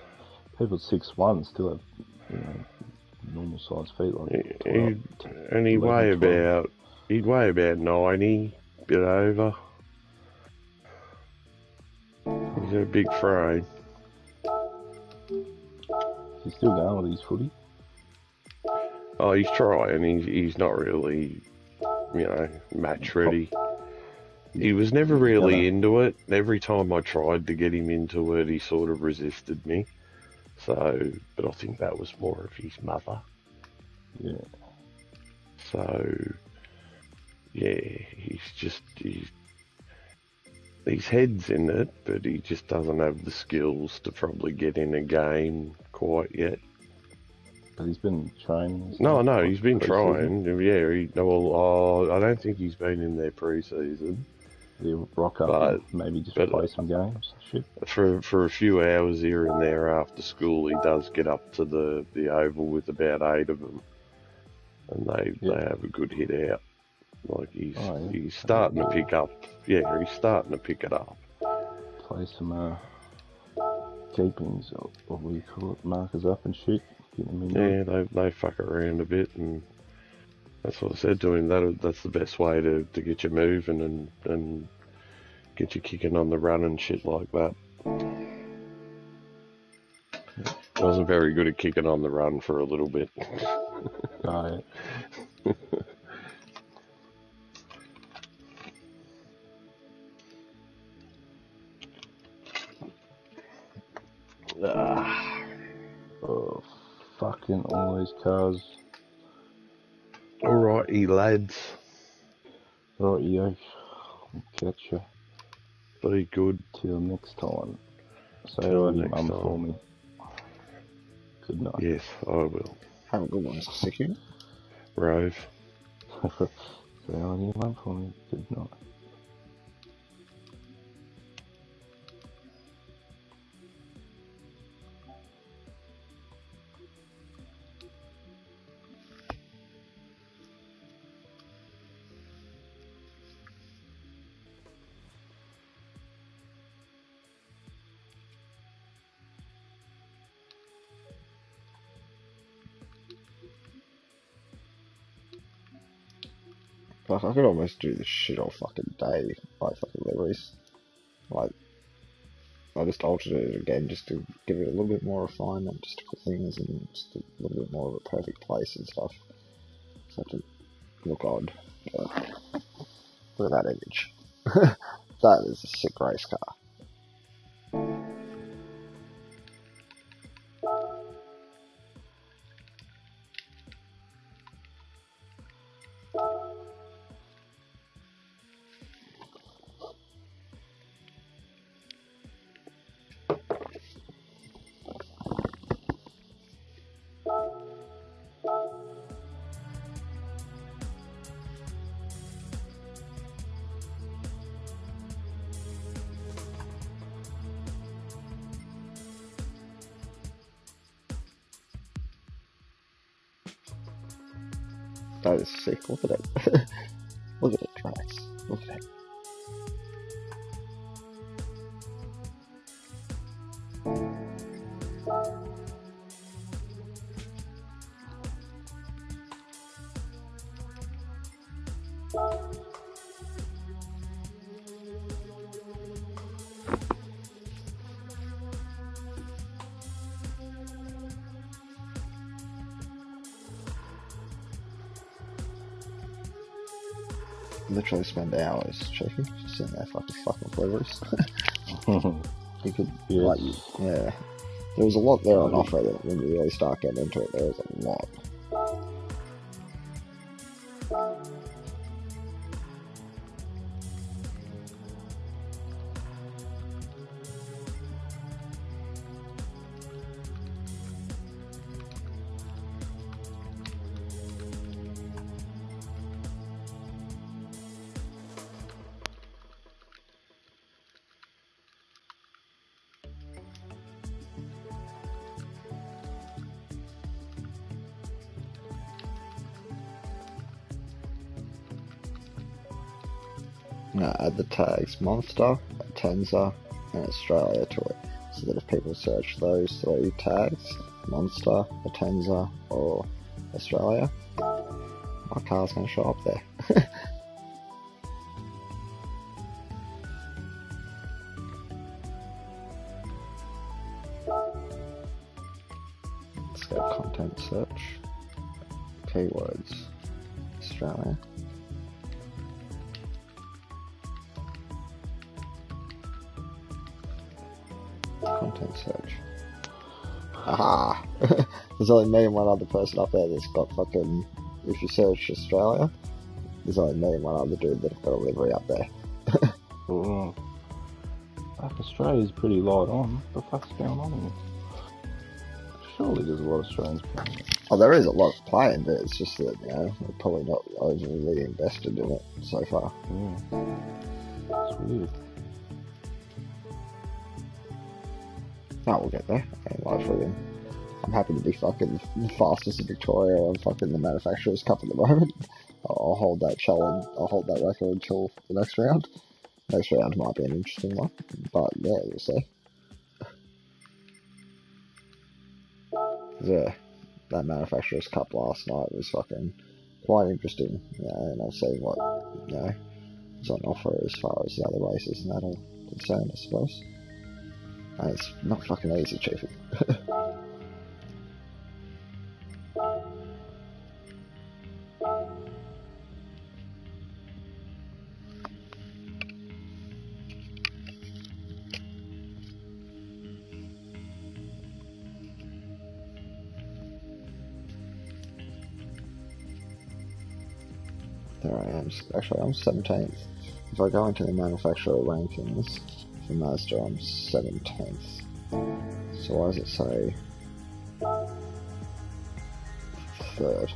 people 6'1" still have, you know, normal sized feet like 12,
And he'd
11,
weigh
12.
about 90, bit over. He's got a big frame.
He's still going with his footy.
Oh, he's trying. He's not really, you know, match ready. He was never really into it. Every time I tried to get him into it, he sort of resisted me. So, but I think that was more of his mother.
Yeah.
So, yeah, his head's in it, but he just doesn't have the skills to probably get in a game quite yet.
But he's been training.
No, he's been
pre-season.
trying. Yeah, well, I don't think he's been in there pre-season.
He'll rock up and maybe just play some games. Shit.
For a few hours here and there after school, he does get up to the oval with about 8 of them, and they have a good hit out. Like he's starting to pick up. Yeah, he's starting to pick it up.
Play some keepings, or what do you call it, markers up and shit. Get them in.
Yeah, they fuck around a bit, and that's what I said to him. That's the best way to get you moving and get you kicking on the run and shit like that. I wasn't very good at kicking on the run for a little bit.
Oh, oh, fucking all these cars.
Alrighty, lads.
Right, yo. Catch you.
Be good.
Till next time. Say
Till
hi to your
next
mum
time.
for me. Good night.
Yes, I will.
Have a good one, Siku.
Rove.
Say hi to your mum for me. Good night.
Like, I could almost do this shit all fucking day, like fucking liveries. Like, I just altered it again just to give it a little bit more refinement, just to put things in just a little bit more of a perfect place and stuff. So to look odd. But look at that image. That is a sick race car. That is sick. Look at it. Look at it, Trax. Look at it. Literally spend hours checking, just sitting there fucking flavors. You could, like, yeah. There was a lot there on offer that when you really start getting into it, there was a lot. Now add the tags Monster, Tenza, and Australia to it. So that if people search those 3 tags, Monster, Potenza, or Australia, my car's going to show up there. Let's go content search, keywords, Australia. Content search. Aha! There's only me and one other person up there that's got fucking. If you search Australia, there's only me and one other dude that have got a livery up there.
Oh, like Australia's pretty light on. What the fuck's going on here? Surely there's a lot of Australians playing it.
Oh, there is a lot of playing, but it's just that, you know, we're probably not overly invested in it so far.
Yeah. It's weird.
No, we'll get there. I'm happy to be fucking the fastest in Victoria on fucking the Manufacturers Cup at the moment. I'll hold that challenge, I'll hold that record until the next round. Next round might be an interesting one, but yeah, we'll see. Yeah, that Manufacturers Cup last night was fucking quite interesting, you know, and I'll see what, you know, is on offer as far as the other races and that are concerned, I suppose. And it's not fucking easy, Chiefy. There I am. Actually, I'm 17th. If I go into the manufacturer rankings for Mazda, I'm 17th. So why does it say 3rd?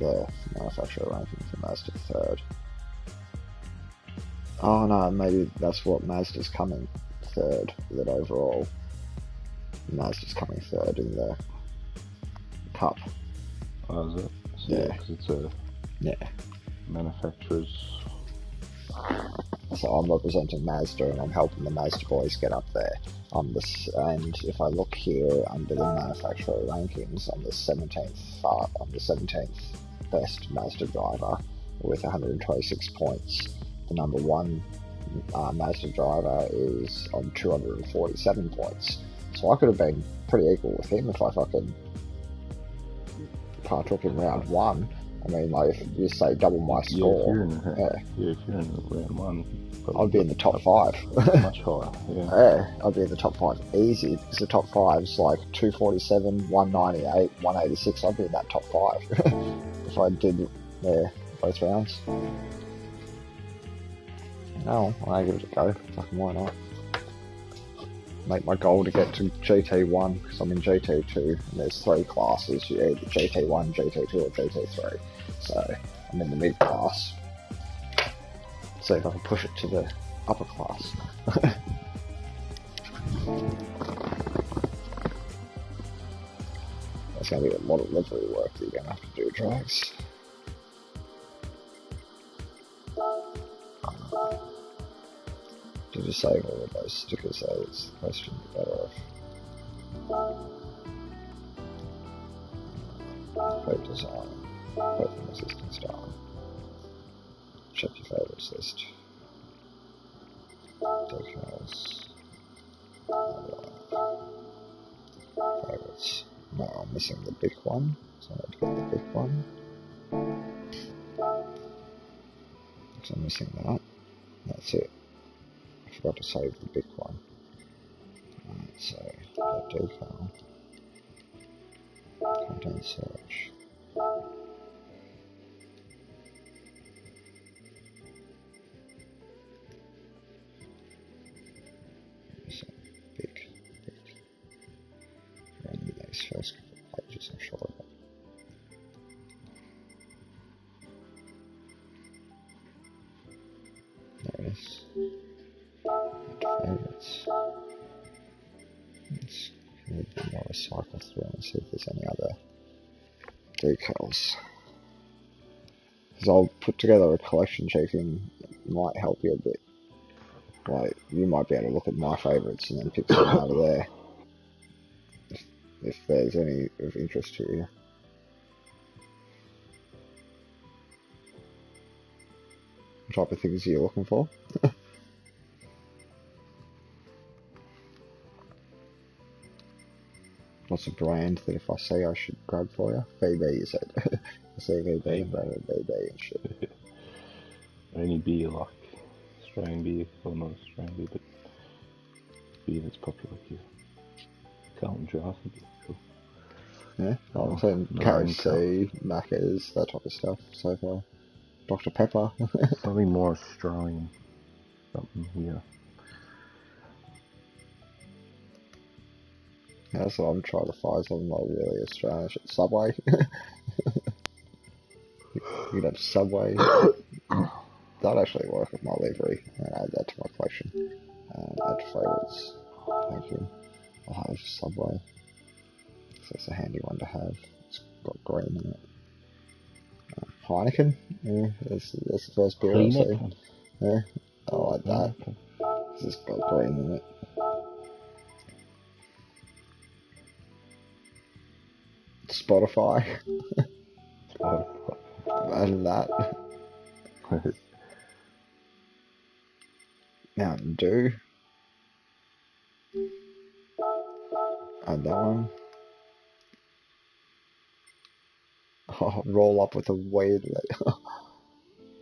The manufacturer ranking for Mazda 3rd. Oh no, maybe that's what Mazda's coming 3rd. That overall, Mazda's coming 3rd in the Cup.
Oh, is it? So,
Yeah.
because it's a manufacturer's.
So I'm representing Mazda and I'm helping the Mazda boys get up there. And if I look here under the manufacturer rankings, I'm the 17th best Mazda driver with 126 points. The number 1 Mazda driver is on 247 points. So I could have been pretty equal with him if I fucking partook in round 1. I mean, like, if you say double my score,
if you're in round 1,
I'd be in the top 5.
Much higher, yeah.
I'd be in the top 5 easy, because the top 5's like 247, 198, 186. I'd be in that top 5 if I did both rounds. No, I'll give it a go. Fucking why not? Make my goal to get to GT1, because I'm in GT2, and there's 3 classes. You're either GT1, GT2, or GT3. So, I'm in the mid class. See if I can push it to the upper class. There's going to be a lot of livery work that you're going to have to do, Drax. To disable all of those stickers, though, is the question. You're better off. Plate design. Plate resistance down. Check your favorites list. Decals. Favorites. No, I'm missing the big one, so I need to get the big one. So I'm missing that. That's it. I forgot to save the big one. Alright, so that decal. Content search. So big. Only those first couple of pages, I'm sure of it. There it is. Favorites. Let's more cycle through and see if there's any other decals. Because I'll put together a collection, Chiefy, might help you a bit. Like, you might be able to look at my favourites and then pick something out of there. If there's any of interest to you. What type of things are you looking for? What's a brand that if I say I should grab for you? VB, you said. I say VB, brand VB and shit.
Any beer like Australian beer, well not Australian beer, but beer that's popular here. Carlton Draft would be cool.
Yeah, I'm saying KFC, Macca's, that type of stuff so far. Dr. Pepper.
Something more Australian. Something here.
Yeah, that's what I'm trying to find, something like really Australian shit. Subway. You know, Subway. That'd actually work with my livery. And add that to my collection. Add favourites. Thank you. I'll have Subway. So it's a handy one to have. It's got green in it. Heineken. Yeah, that's the first beer I see. Yeah, I like that. It's got green in it. Spotify. Imagine that. Mountain Dew. Add that one. Oh, roll up with a weed leaf.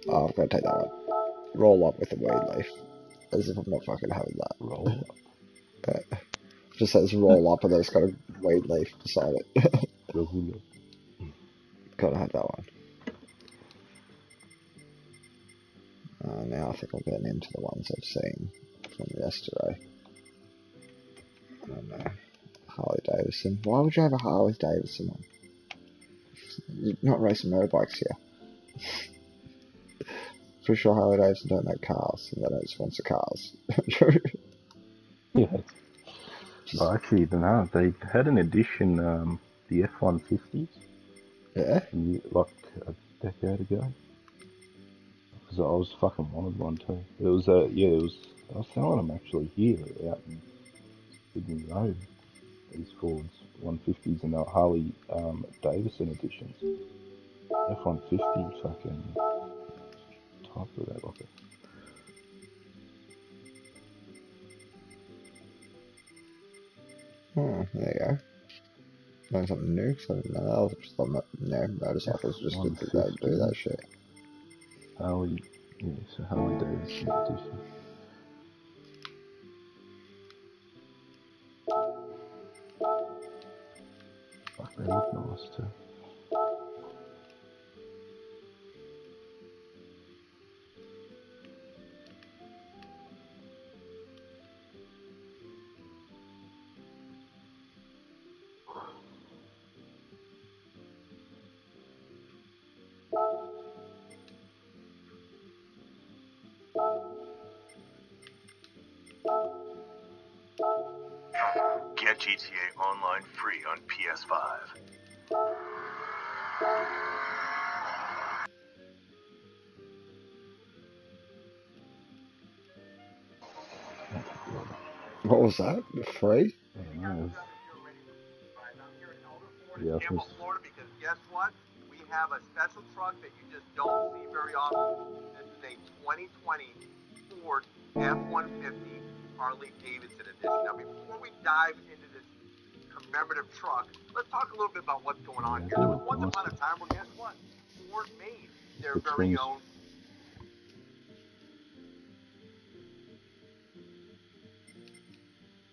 Oh, I'm gonna take that one. Roll up with a weed leaf. As if I'm not fucking having that.
Roll up.
Just says roll up and then it's got a weed leaf beside it. Gotta have that one. Now I think I'm getting into the ones I've seen from yesterday. I don't know. Harley Davidson. Why would you have a Harley Davidson one? You're not racing motorbikes here. Pretty sure Harley Davidson don't make cars, and they don't sponsor cars.
Yeah. Oh, actually, no, they had an edition, the F-150s.
Yeah?
Like a decade ago. Because I was fucking wanted one too. It was, yeah, it was, I was selling them actually here out in Sydney Road. These Fords 150s and they were Harley Davidson editions. F-150 fucking type of that rocket.
Oh, there you go. Learn something new, so no, motorcycles just did that, do that shit.
Harley, yeah, so Harley Davidson edition. Fuck, they look nice too.
Get GTA Online free on PS5.
What was that? Free?
I don't know. Yeah,
Tampa, Florida, because guess what? We have a special truck that you just don't see very often. This is a 2020 Ford F-150 Harley Davidson edition. Now, before we dive into this commemorative truck, let's talk a little bit about what's going on here. There was once upon a time where, guess what? Ford made their very own.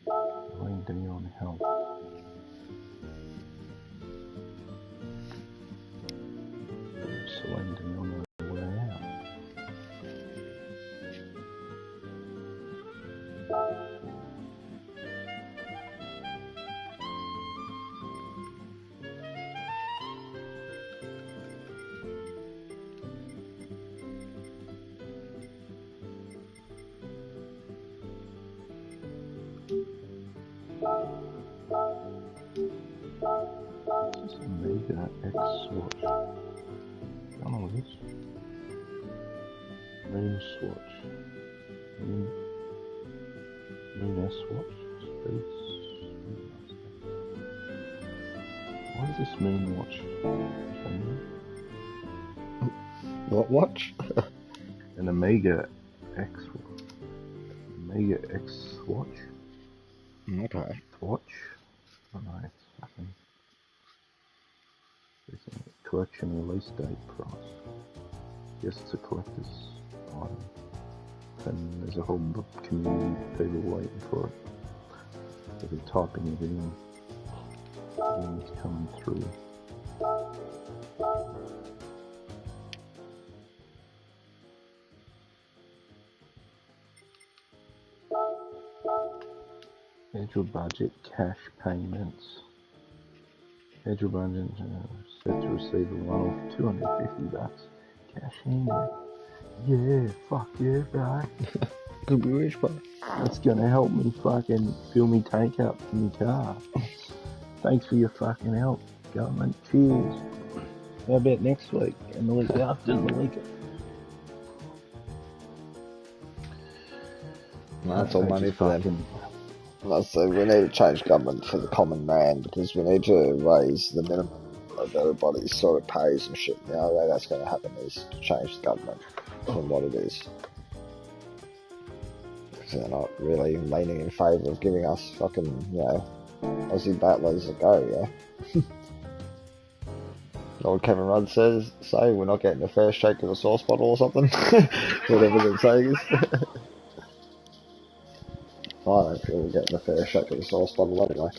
Celine Dion help. Celine Dion on the way out. This is Omega X Swatch. I don't know what this. Rain Swatch. S watch. Space. What is this moon watch?
What watch?
An Omega X watch.
Okay.
Watch. Oh no, it's fucking. It's a collection release date price. Guess it's a collector's item. And there's a whole community of people waiting for it. So they're typing it in. And it's coming through. Scheduled budget, cash payments. Scheduled budget, set to receive a one-off $250. Cash in. Yeah, fuck yeah, bro.
Could be rich, bro.
That's gonna help me fucking fill me tank up in my car. Thanks for your fucking help, government. Cheers. How about next week and the week after and the week after?
That's all money for them. So we need to change government for the common man because we need to raise the minimum of everybody's sort of pays and shit. The only way that's going to happen is to change the government from what it is. Because they're not really leaning in favour of giving us fucking, you know, Aussie battlers a go, yeah? Old Kevin Rudd says, say we're not getting a fair shake of the sauce bottle or something. Whatever the saying is. I don't feel we're getting a fair shake of the sauce bottle anyway.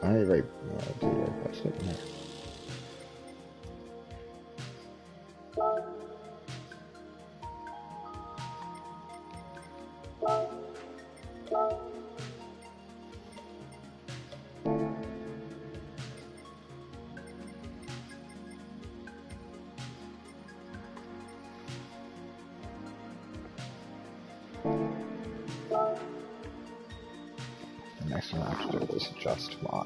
I do repost it, yeah. The next thing I have to do is adjust my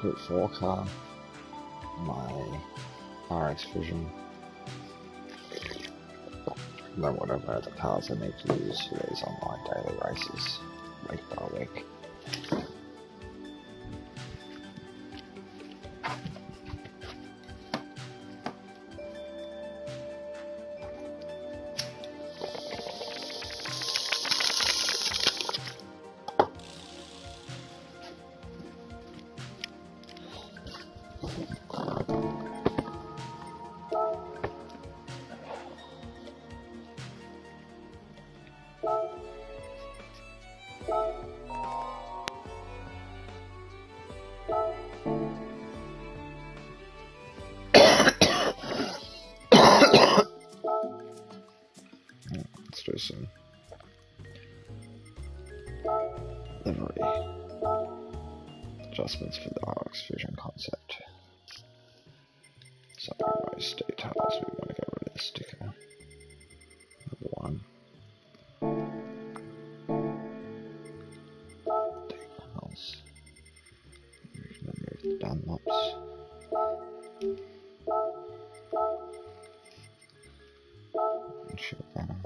Group 4 car, my RX Vision, and then whatever other cars I need to use for these online daily races, week by week. Let's do some livery adjustments for the RX Vision concept. So most details, we want to get rid of the sticker. Number 1. Decals. We can remove the Dunlops. Ensure banner.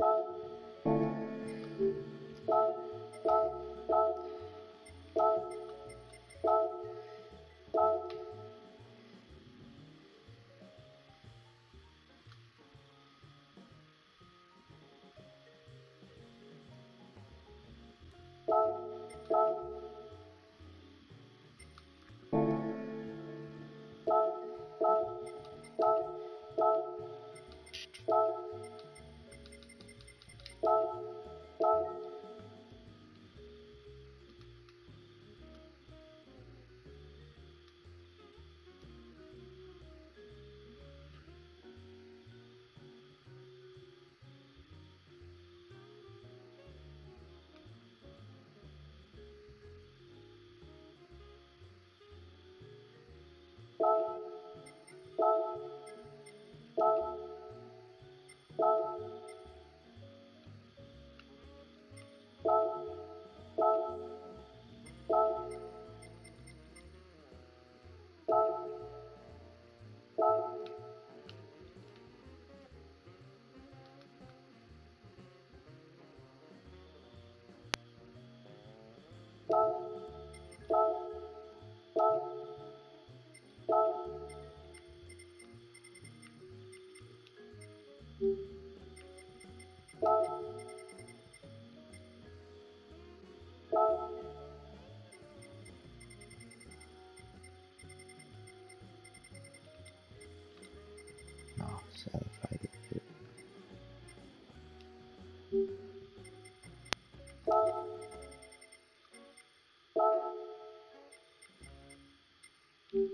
Click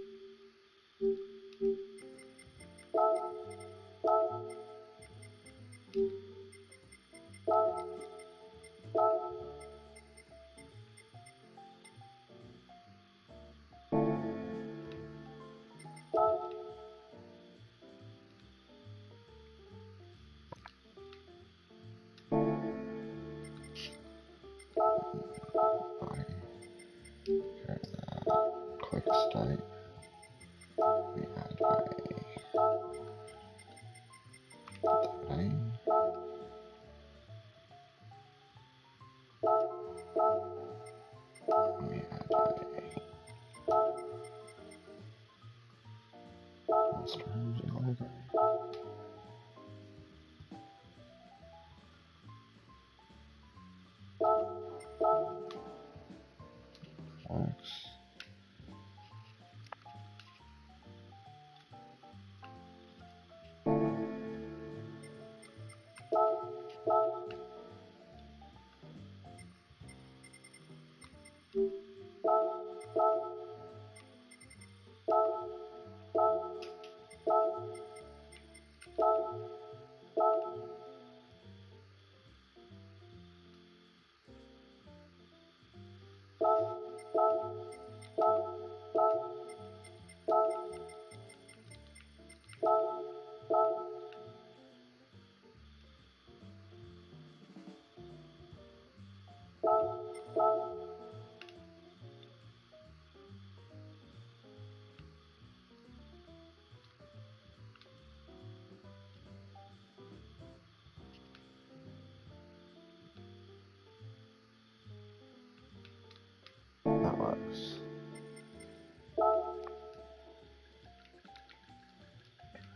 state. We add a name. We add a strange logo. Works. That works.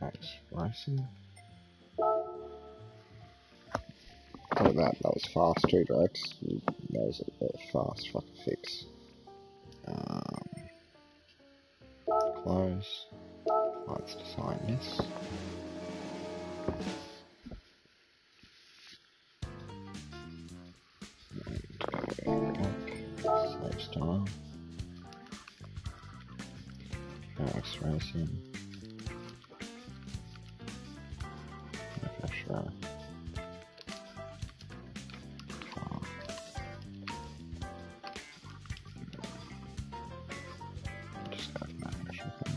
That's racing. Oh, that was fast too, Drax. That was a fast fucking fix. Close. Let's design this. Save style. Drax racing. Refresh row. Just go to manage everything.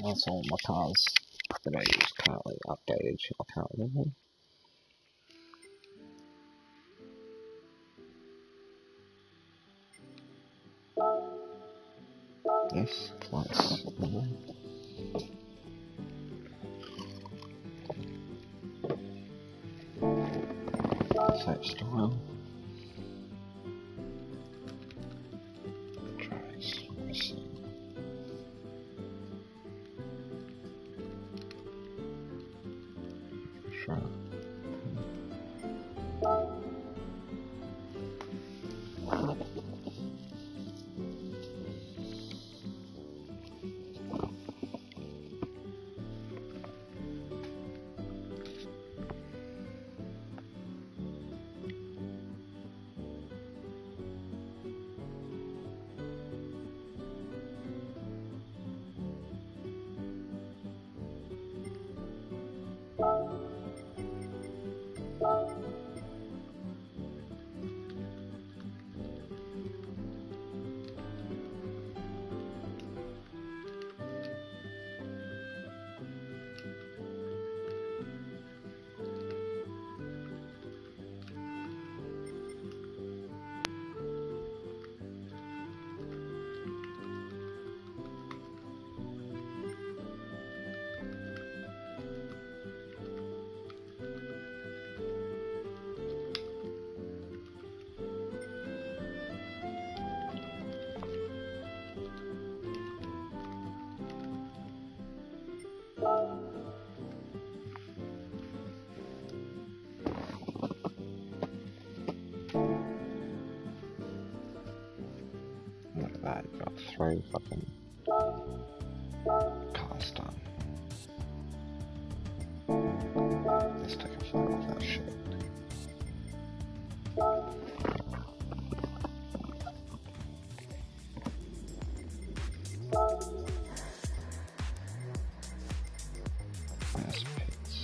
That's all my cars that I use currently updated. I can't remember. Yes, plus. Same style. Trace. Racing. Sure. Look at that, got 3 fucking cars done. Let's take a photo of that shit. There's pits.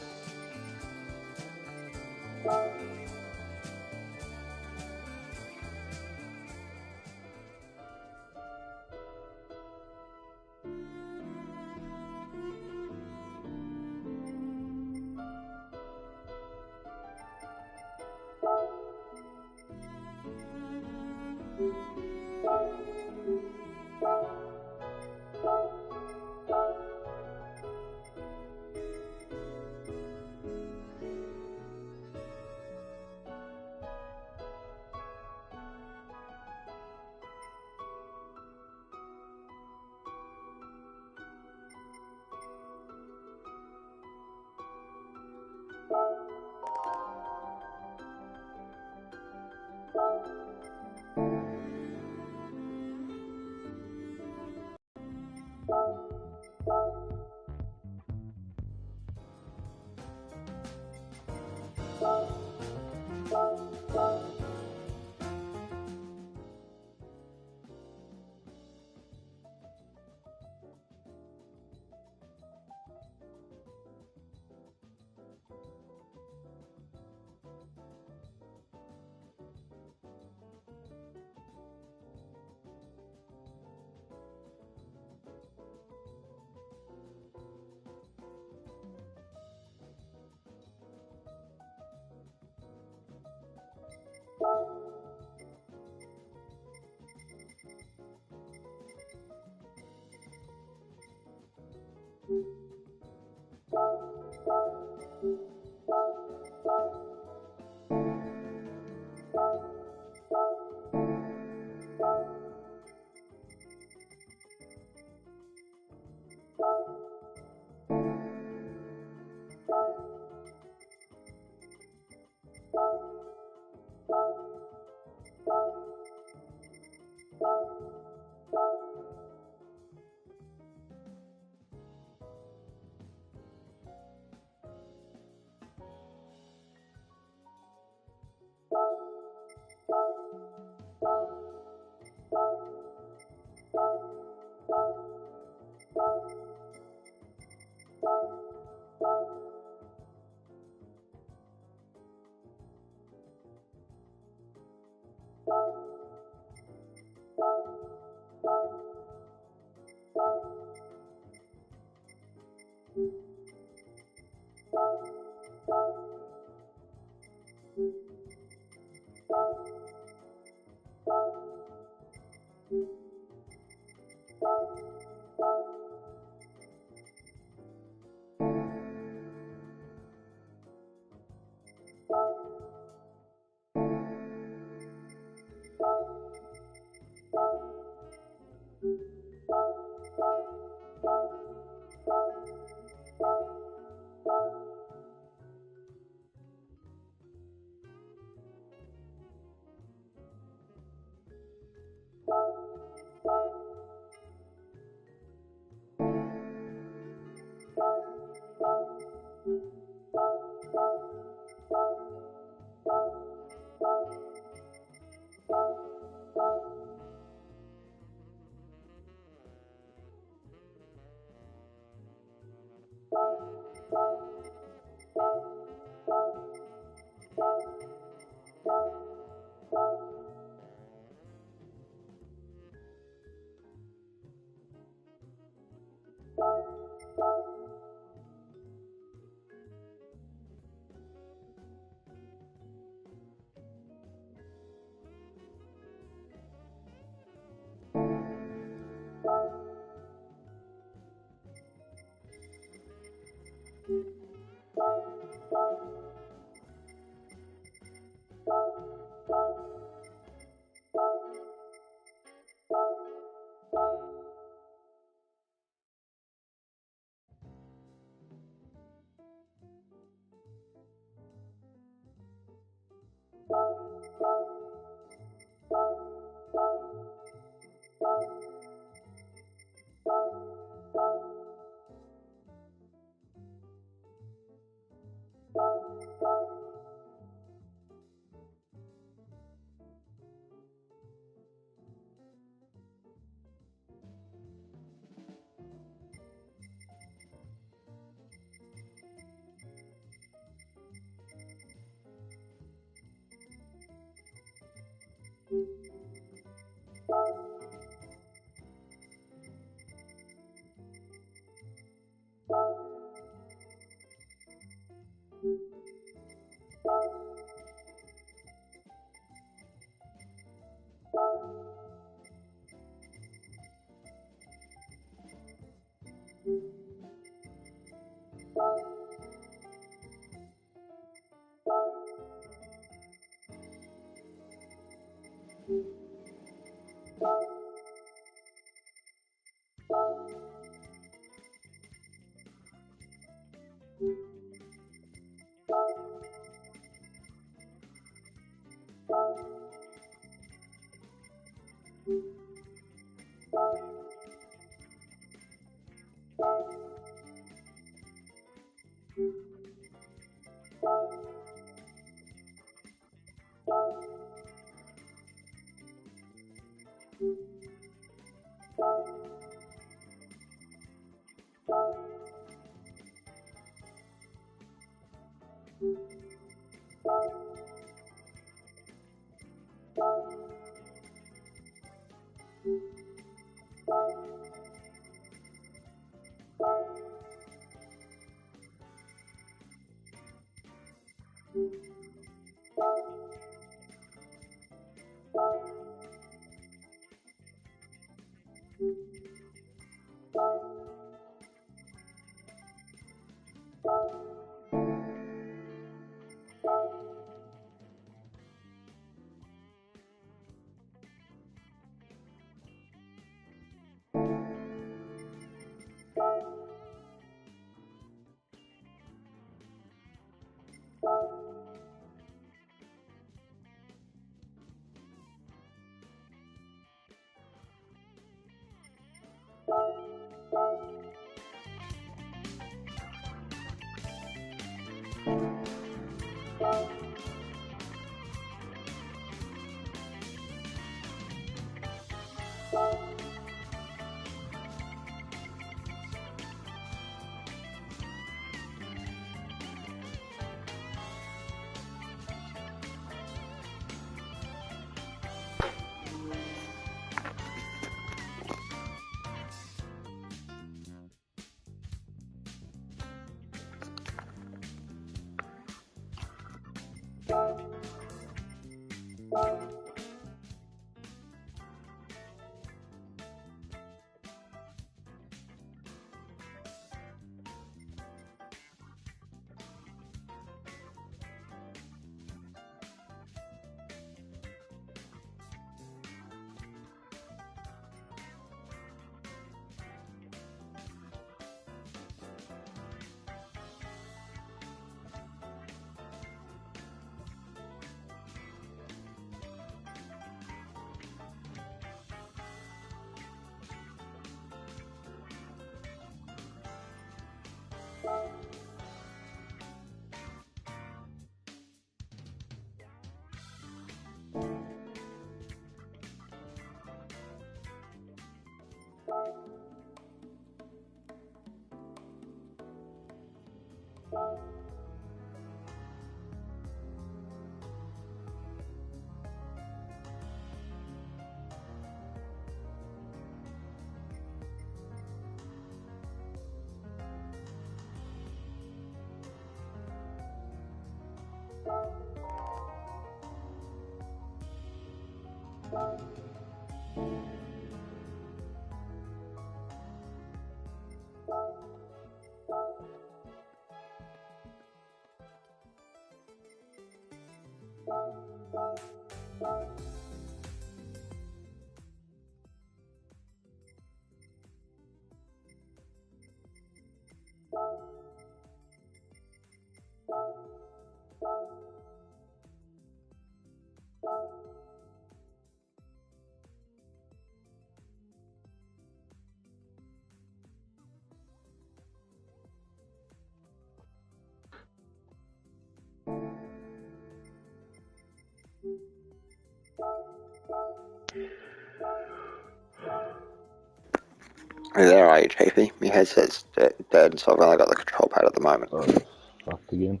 Is that right, Chafee? My headset's dead, so I've only got the control pad at the moment.
Oh, it's fucked again.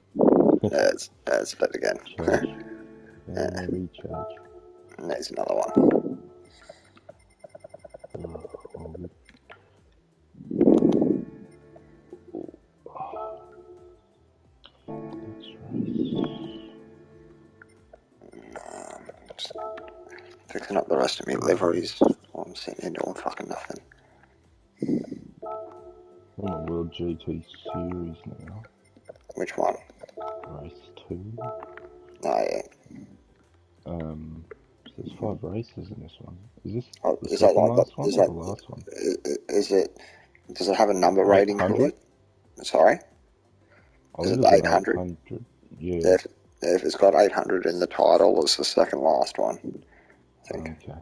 It's dead again.
Charge. No recharge.
And there's another one.
All good. That's
Just fixing up the rest of my liveries while I'm sitting here doing fucking nothing.
on the World GT Series now.
Which one?
Race 2.
Oh, yeah.
So there's 5 races in this one. Is this
Oh,
the
is that
second
like
last one
is
or
that
the last one?
is it? Does it have a number rating to
800?
it? Sorry,
I
is
think
it
it was an
800?
800. Yeah.
If it's got 800 in the title, it's the second last one, I think.
Okay.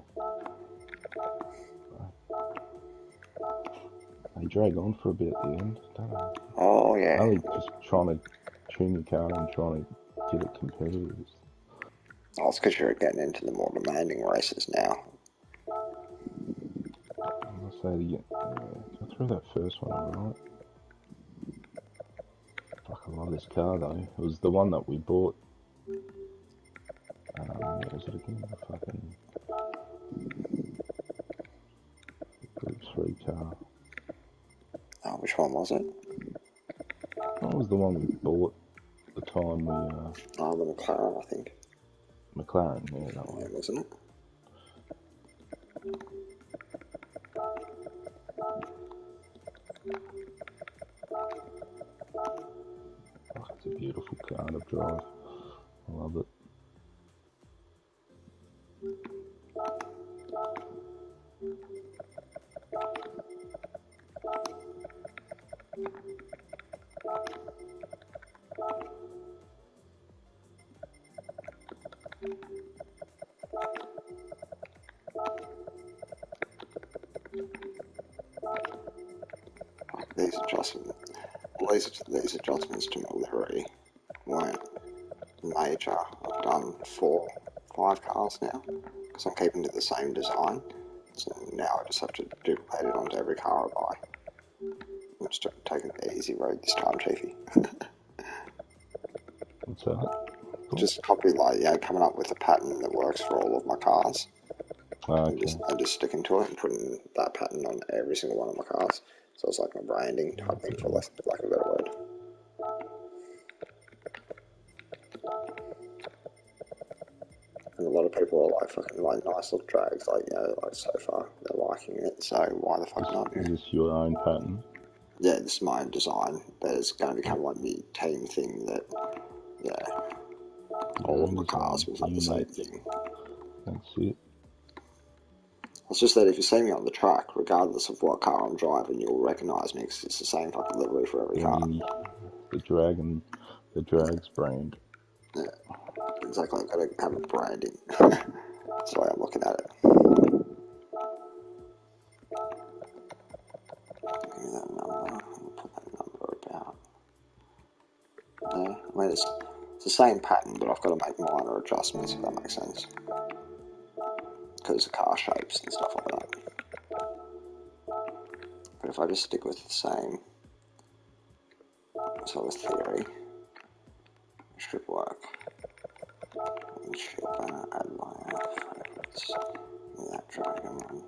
They drag on for a bit at the end, don't they?
Oh yeah.
Only just trying to tune your car and trying to get it competitive.
Oh, it's because you're getting into the more demanding races now.
I must say to get got through that first one alright. Fuck, I love this car though. It was the one that we bought. What was it again? The fucking Group 3 car.
Oh, which one was it?
What was the one we bought the time we
Oh, the McLaren, I think.
McLaren, yeah, that
Yeah,
one.
wasn't it?
Fuck, it's a beautiful car to drive. I love it.
These adjustments to my livery weren't major. I've done 5 cars now because I'm keeping to the same design. So now I just have to duplicate it onto every car I buy. I'm just taking the easy road this time, Chiefy.
What's that?
Just copy, coming up with a pattern that works for all of my cars.
Okay.
And just sticking to it and putting that pattern on every single one of my cars. So it's like my branding type thing, for lack of a better word. And a lot of people are like fucking like nice little drags, like so far they're liking it. So why the fuck not?
Is this your own pattern?
Yeah, this is my design, but it's going to become like the team thing that, all of my cars will have the same thing.
That's it.
It's just that if you see me on the track, regardless of what car I'm driving, you'll recognise me because it's the same fucking livery for every car.
The Drags brand.
Yeah, exactly. I've got to have a branding. That's the way I'm looking at it. Give me that number. I'll put that number about there. I mean, it's the same pattern, but I've got to make minor adjustments, if that makes sense. Because of car shapes and stuff like that. But if I just stick with the same sort of theory, it should work. Windshield banner, add layout, favorites. Give me that dragon one.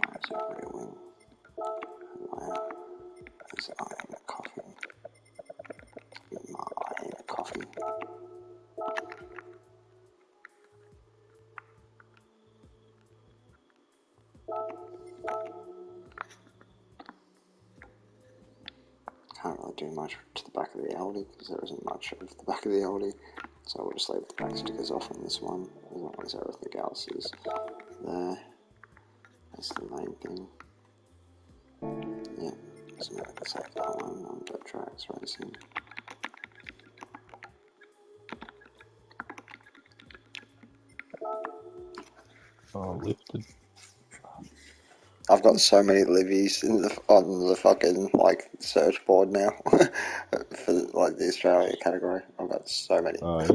Where's that rear wing? Layout. Is I am a coffee. I am a coffee. Can't really do much to the back of the Audi because there isn't much of the back of the Audi, so we'll just leave the back stickers off on this one as long as everything else is there. That's the main thing. Yeah, so now I can save that one on Dirt Tracks Racing.
Oh, lifted.
I've got so many livies on the fucking like search board now for like the Australia category. I've got so many.
Oh, yeah.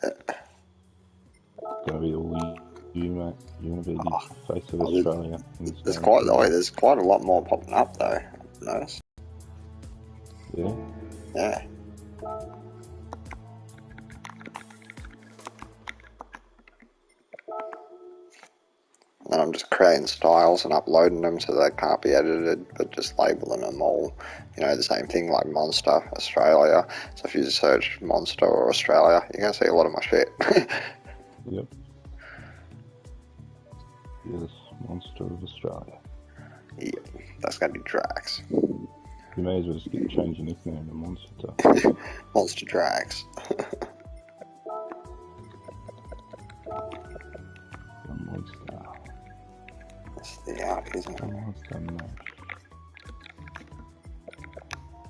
It's gonna be all you, mate. You're gonna be the face of Australia in this
There's
game.
there's quite a lot more popping up though. I've noticed.
Yeah.
Yeah. And then I'm just creating styles and uploading them so they can't be edited, but just labeling them all, you know, the same thing like Monster Australia. So if you search Monster or Australia, you're going to see a lot of my shit.
Yep. Yes, Monster of Australia.
Yeah, that's going to be Drax.
You may as well just change your nickname to Monster.
Monster Drax.
The Monster.
That's the art, isn't it?
The Monster match.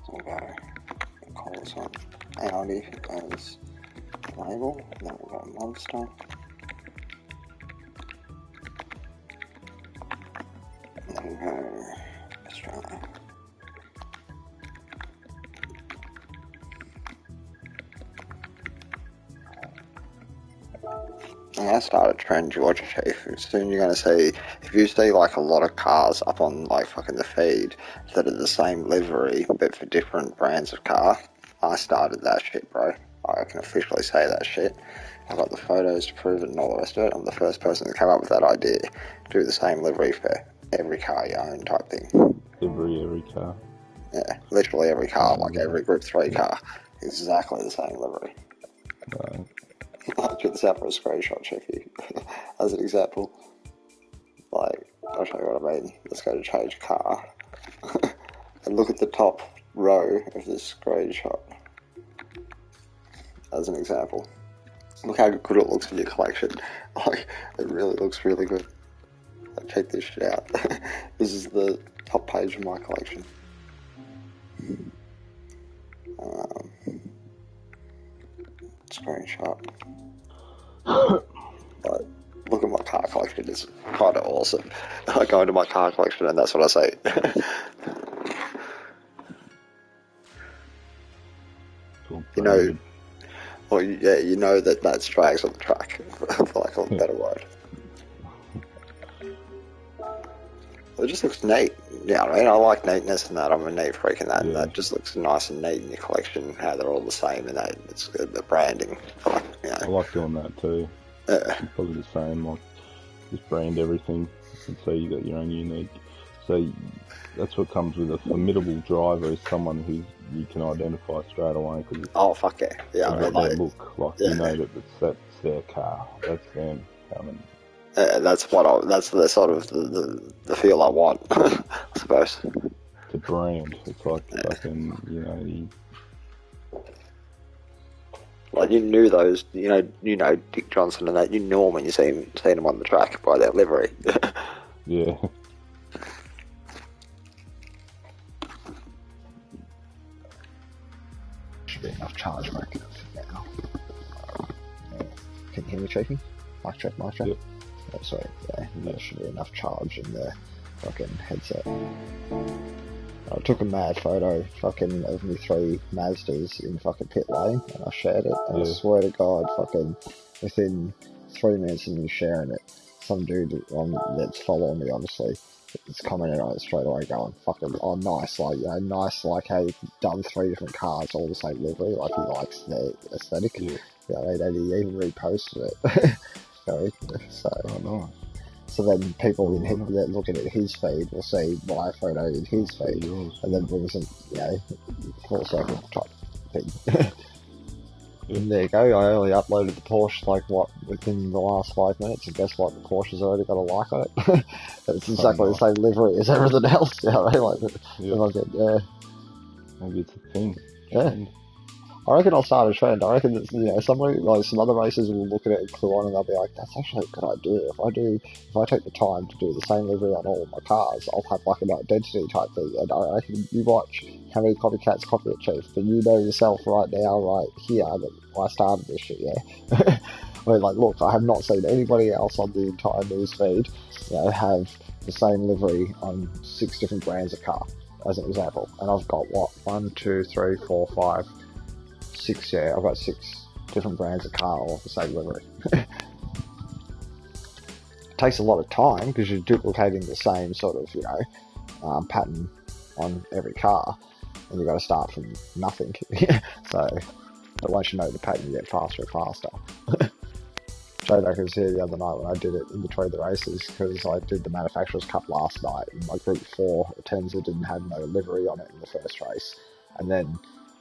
So we'll go call this one Audi as label, and then we'll go Monster. And then we'll go Australia. And I started a trend, Georgia Chief. Soon you're going to see, if you see like a lot of cars up on like fucking the feed that are the same livery but for different brands of car, I started that shit, bro. I can officially say that shit. I've got the photos to prove it and all the rest of it. I'm the first person to come up with that idea. Do the same livery for every car you own type thing.
Every car.
Yeah, literally every car, like every Group 3 car, exactly the same livery.
Right.
I'll put this out for a screenshot, Chiefy, as an example. Like, I'll show you what I mean. Let's go to change car. And look at the top row of this screenshot. As an example. Look how good it looks in your collection. Like, it really looks really good. Like, check this shit out. This is the top page of my collection. Screenshot. But look at my car collection, it's kind of awesome. I go into my car collection and that's what I say. You know, well, yeah, you know that that's drags on the track, for like a better word. It just looks neat. Yeah, I mean, I like neatness and that. I'm a neat freak and that.
Yeah.
And that just looks nice and neat in your collection, how they're all the same and that. It's good, the branding. Like, you know.
I like doing that too. Probably the same, like just brand everything and so you got your own unique. So that's what comes with a formidable driver, is someone who you can identify straight away because
Oh fuck yeah, yeah. I mean,
they look like you know that that's their car, that's them coming.
That's the sort of the feel I want, I suppose.
It's a brand. It's like fucking, you know,
like you knew those, you know Dick Johnson and that. You knew them when you seen them on the track by their livery.
Yeah.
Should be enough charge, I reckon. Now. Can you hear me, Chiefy? Mic check.
Yep.
Oh, sorry, yeah, there should be enough charge in the fucking headset. I took a mad photo fucking of me 3 Mazdas in fucking pit lane and I shared it, and I swear to God, fucking within 3 minutes of me sharing it, some dude that's following me obviously is commenting on it straight away going, fucking, oh nice, like, you know, nice, like how you've done 3 different cars all the same livery, like he likes the aesthetic.
Yeah.
And he even reposted it. So then people that looking at his feed will see my photo in his feed, and then brings them, you know, full circle type thing. And there you go. I only uploaded the Porsche within the last 5 minutes, and guess what? The Porsche's already got a like on it. It's exactly the same livery as everything else. You know what I mean?
Maybe it's a thing.
Yeah. I reckon I'll start a trend. I reckon that, you know, some other racers will look at it and clue on, and they'll be like, "That's actually a good idea. If I take the time to do the same livery on all of my cars, I'll have like an identity type thing." And I reckon you watch how many copycats copy it, Chief. But you know yourself right now, right here, that I started this shit. Yeah. I mean, like, look, I have not seen anybody else on the entire news feed, you know, have the same livery on 6 different brands of car, as an example. And I've got what? 1, 2, 3, 4, 5, 6, yeah, I've got 6 different brands of car all the same livery. It takes a lot of time because you're duplicating the same sort of, pattern on every car, and you've got to start from nothing. But once you know the pattern, you get faster and faster. Jodak was here the other night when I did it in between the races, because I did the Manufacturers Cup last night, and my Group 4 Tenza didn't have no livery on it in the first race. And then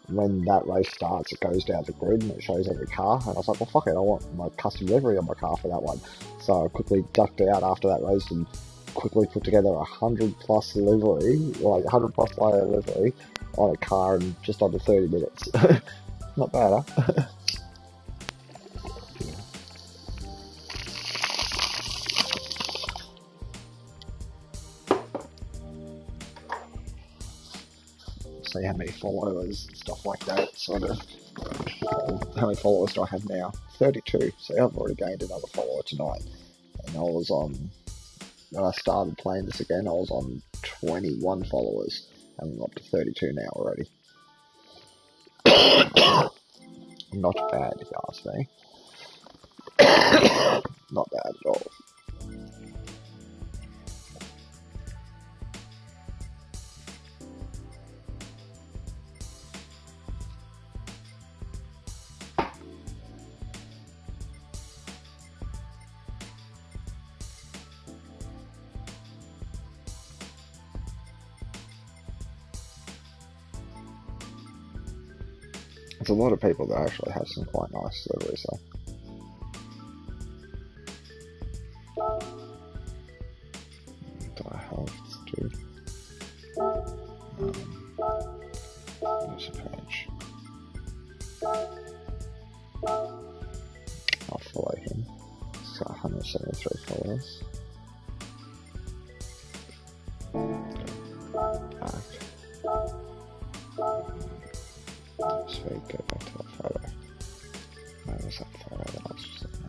when that race starts, it goes down the grid and it shows every car, and I was like, well, fuck it, I want my custom livery on my car for that one. So I quickly ducked out after that race and quickly put together 100 plus livery, like 100 plus layer livery on a car in just under 30 minutes. Not bad, huh? See how many followers and stuff like that, sort of. How many followers do I have now? 32. So I've already gained another follower tonight. And I was on, when I started playing this again, I was on 21 followers. And I'm up to 32 now already. Not bad, if you ask me. Not bad at all. There's a lot of people that actually have some quite nice liveries, though. Do I have to? There's a page. I'll follow him. He's got 173 followers. So we go back to that photo. Where was that photo that I was just looking at?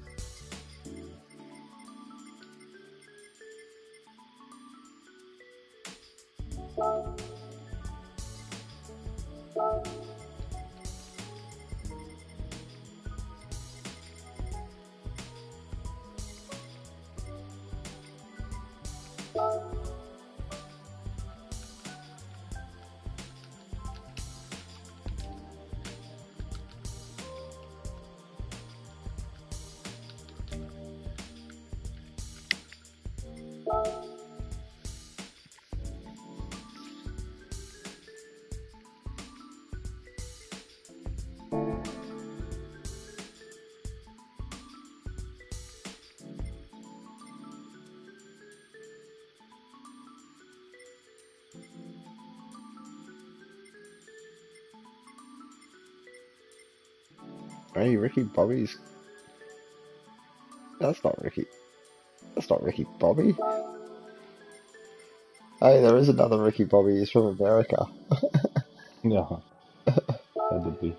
Hey, Ricky Bobby's. That's not Ricky. That's not Ricky Bobby. Hey, there is another Ricky Bobby. He's from America.
Yeah. Had to be.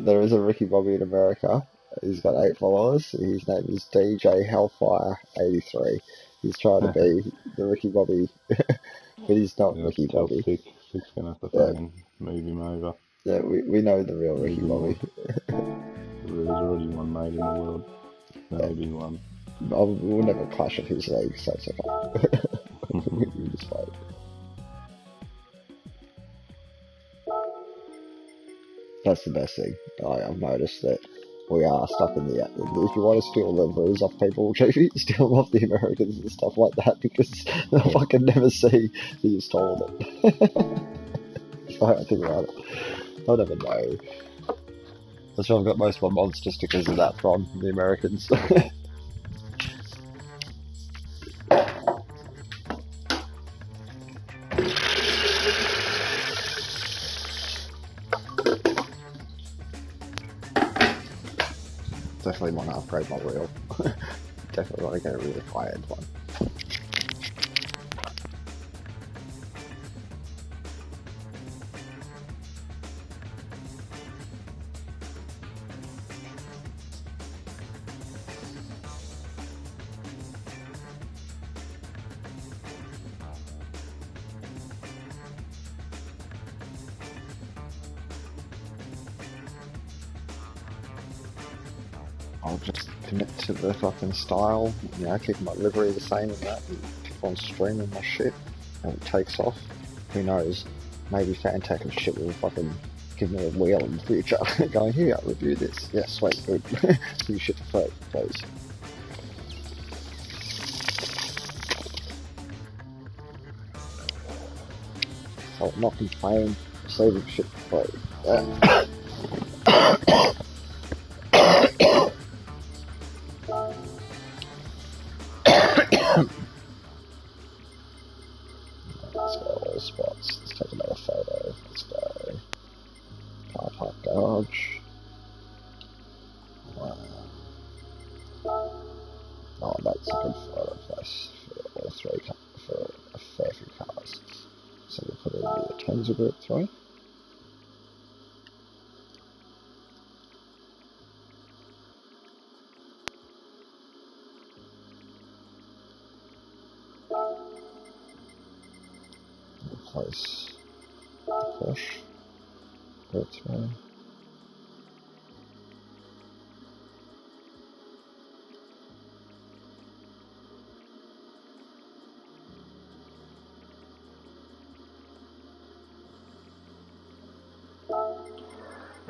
There is a Ricky Bobby in America. He's got 8 followers. His name is DJ Hellfire83. He's trying to be the Ricky Bobby, but he's not Ricky Bobby.
Six gonna have to fucking move him over.
Yeah, we know the real Ricky Bobby.
There's already one made in the world. Maybe one.
We'll never clash of his league, so it's okay. We just fight. That's the best thing. I've noticed that we are stuck in the... If you want to steal liveries off people, steal them off the Americans and stuff like that, because they'll fucking never see that you stole it. So I think about it. I'll never know. That's why I've got most of my monster stickers of that from the Americans. Definitely want to upgrade my wheel. Definitely want to get a really high-end one. I'll just commit to the fucking style, you know, keep my livery the same and that, and keep on streaming my shit, and it takes off. Who knows? Maybe Fantech and shit will fucking give me a wheel in the future, going, here, review this. Yeah, sweet, good. Give me shit for free, please. I will not complain, receiving shit for free. Let's go all spots. Let's take another photo. Let's go. Car park garage. Oh, that's a good photo place for all three, for a fair few cars. So we'll put it in the Tenza Group 3. Replace the Porsche Group 3.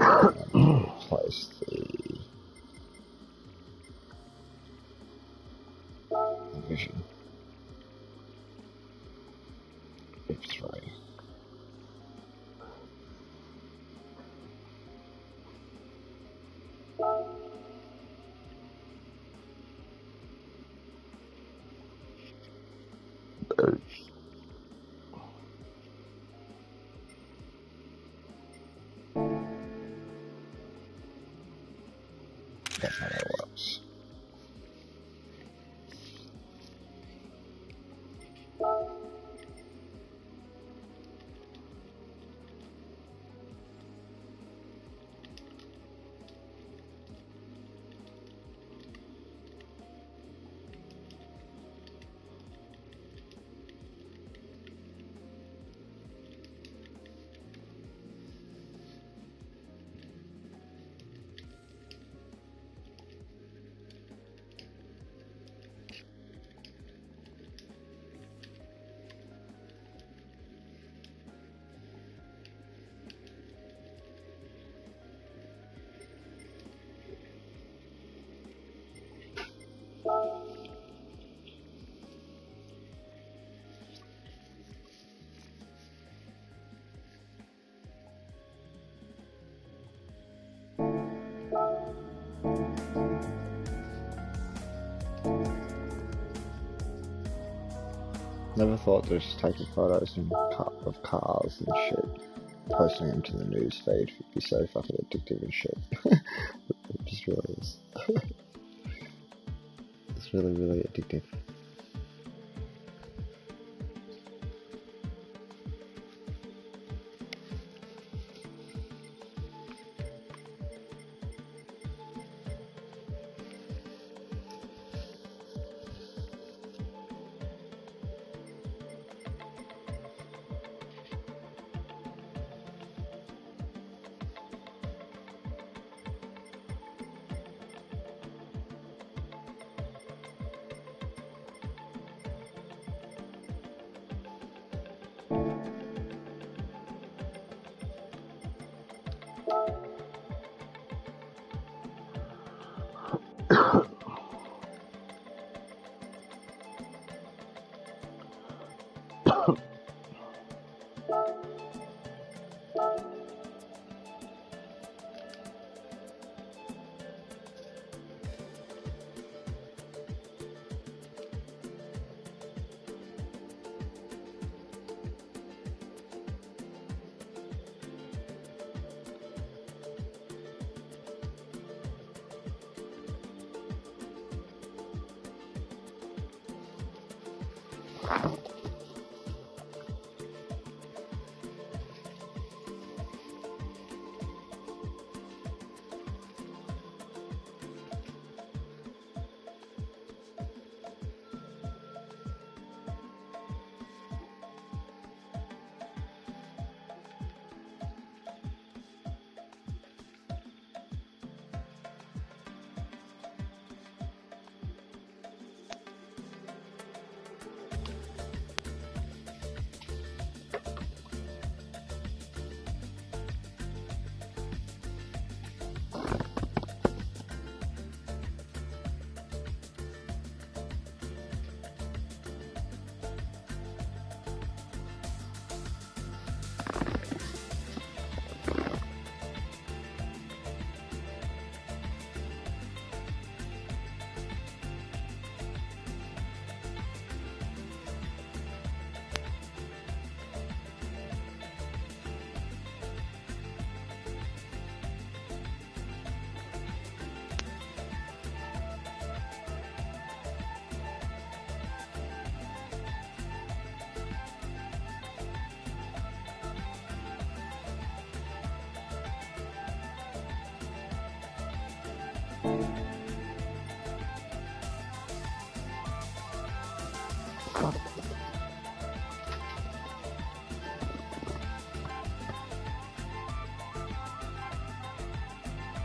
And replace the Vision Group 3. That's how that works. Never thought to just taking photos of cars and shit, posting them to the news feed would be so fucking addictive and shit. It just really is. It's really, really addictive.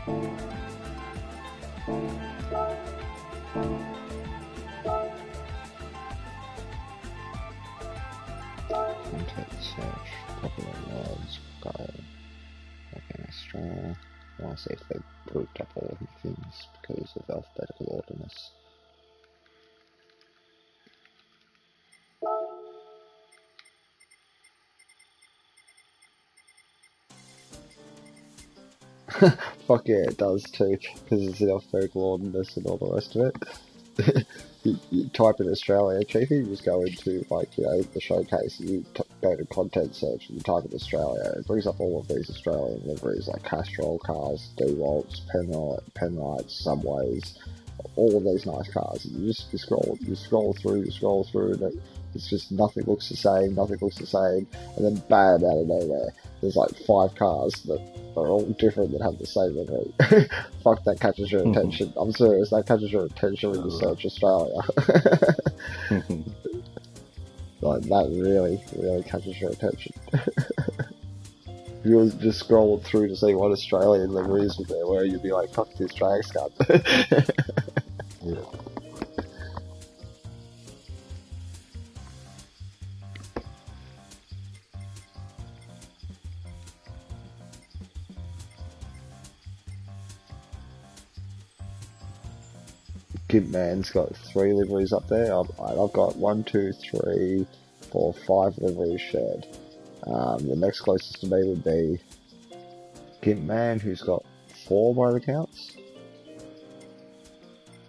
Content search, popular words, go. Okay, Australia. I want to see if they grouped up all of the things because of alphabetical orderness. Fuck yeah, it does too, because it's in alphabetical orderness and all the rest of it. You type in Australia, Chiefy, you just go into, like, you know, the showcase, and you go to content search, and you type in Australia, it brings up all of these Australian liveries, like Castrol cars, DeWalt's, Penrites, Subways, all of these nice cars, and you scroll through, and it's just nothing looks the same, and then bam, out of nowhere, there's like 5 cars that are all different that have the same livery. Fuck, that catches your attention. I'm serious, that catches your attention when you search Australia. Like, that really catches your attention. If you was just scrolling through to see what Australian liveries were there, where you'd be like, fuck this drag scut.
Yeah.
Gimp Man's got 3 liveries up there. I've got 1, 2, 3, 4, 5 liveries shared. The next closest to me would be Gimp Man, who's got 4 by the counts.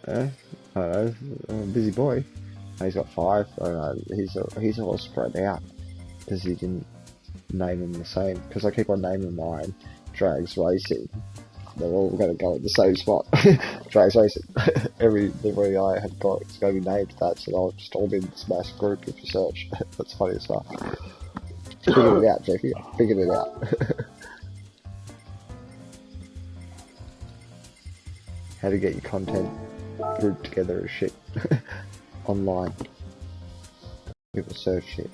I don't know, busy boy. He's got 5. I don't know. He's all spread out because he didn't name them the same. Because I keep on naming mine Drags Racing. They're all going to go at the same spot. Drags Racing. Every livery I have got is going to be named that, so they'll just all be in this mass group if you search. That's funny as fuck. Figured it out, Jeffy. Figured it out. How to get your content grouped together as shit. Online. People search shit.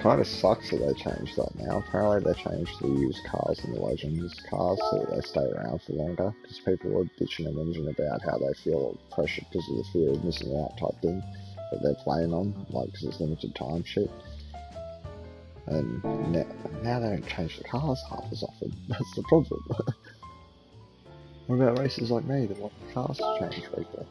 Kind of sucks that they changed that now. Apparently they changed the used cars and the Legends cars so that they stay around for longer. Because people were bitching and whinging about how they feel pressured because of the fear of missing out type thing that they're playing on, like because it's limited time shit. And now they don't change the cars half as often. That's the problem. What about racers like me that want the cars to change regularly?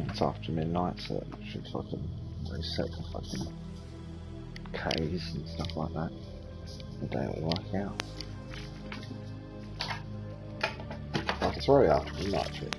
It's after midnight, so it should fucking reset the fucking K's and stuff like that. The day will work out. Like, it's already after midnight, shit.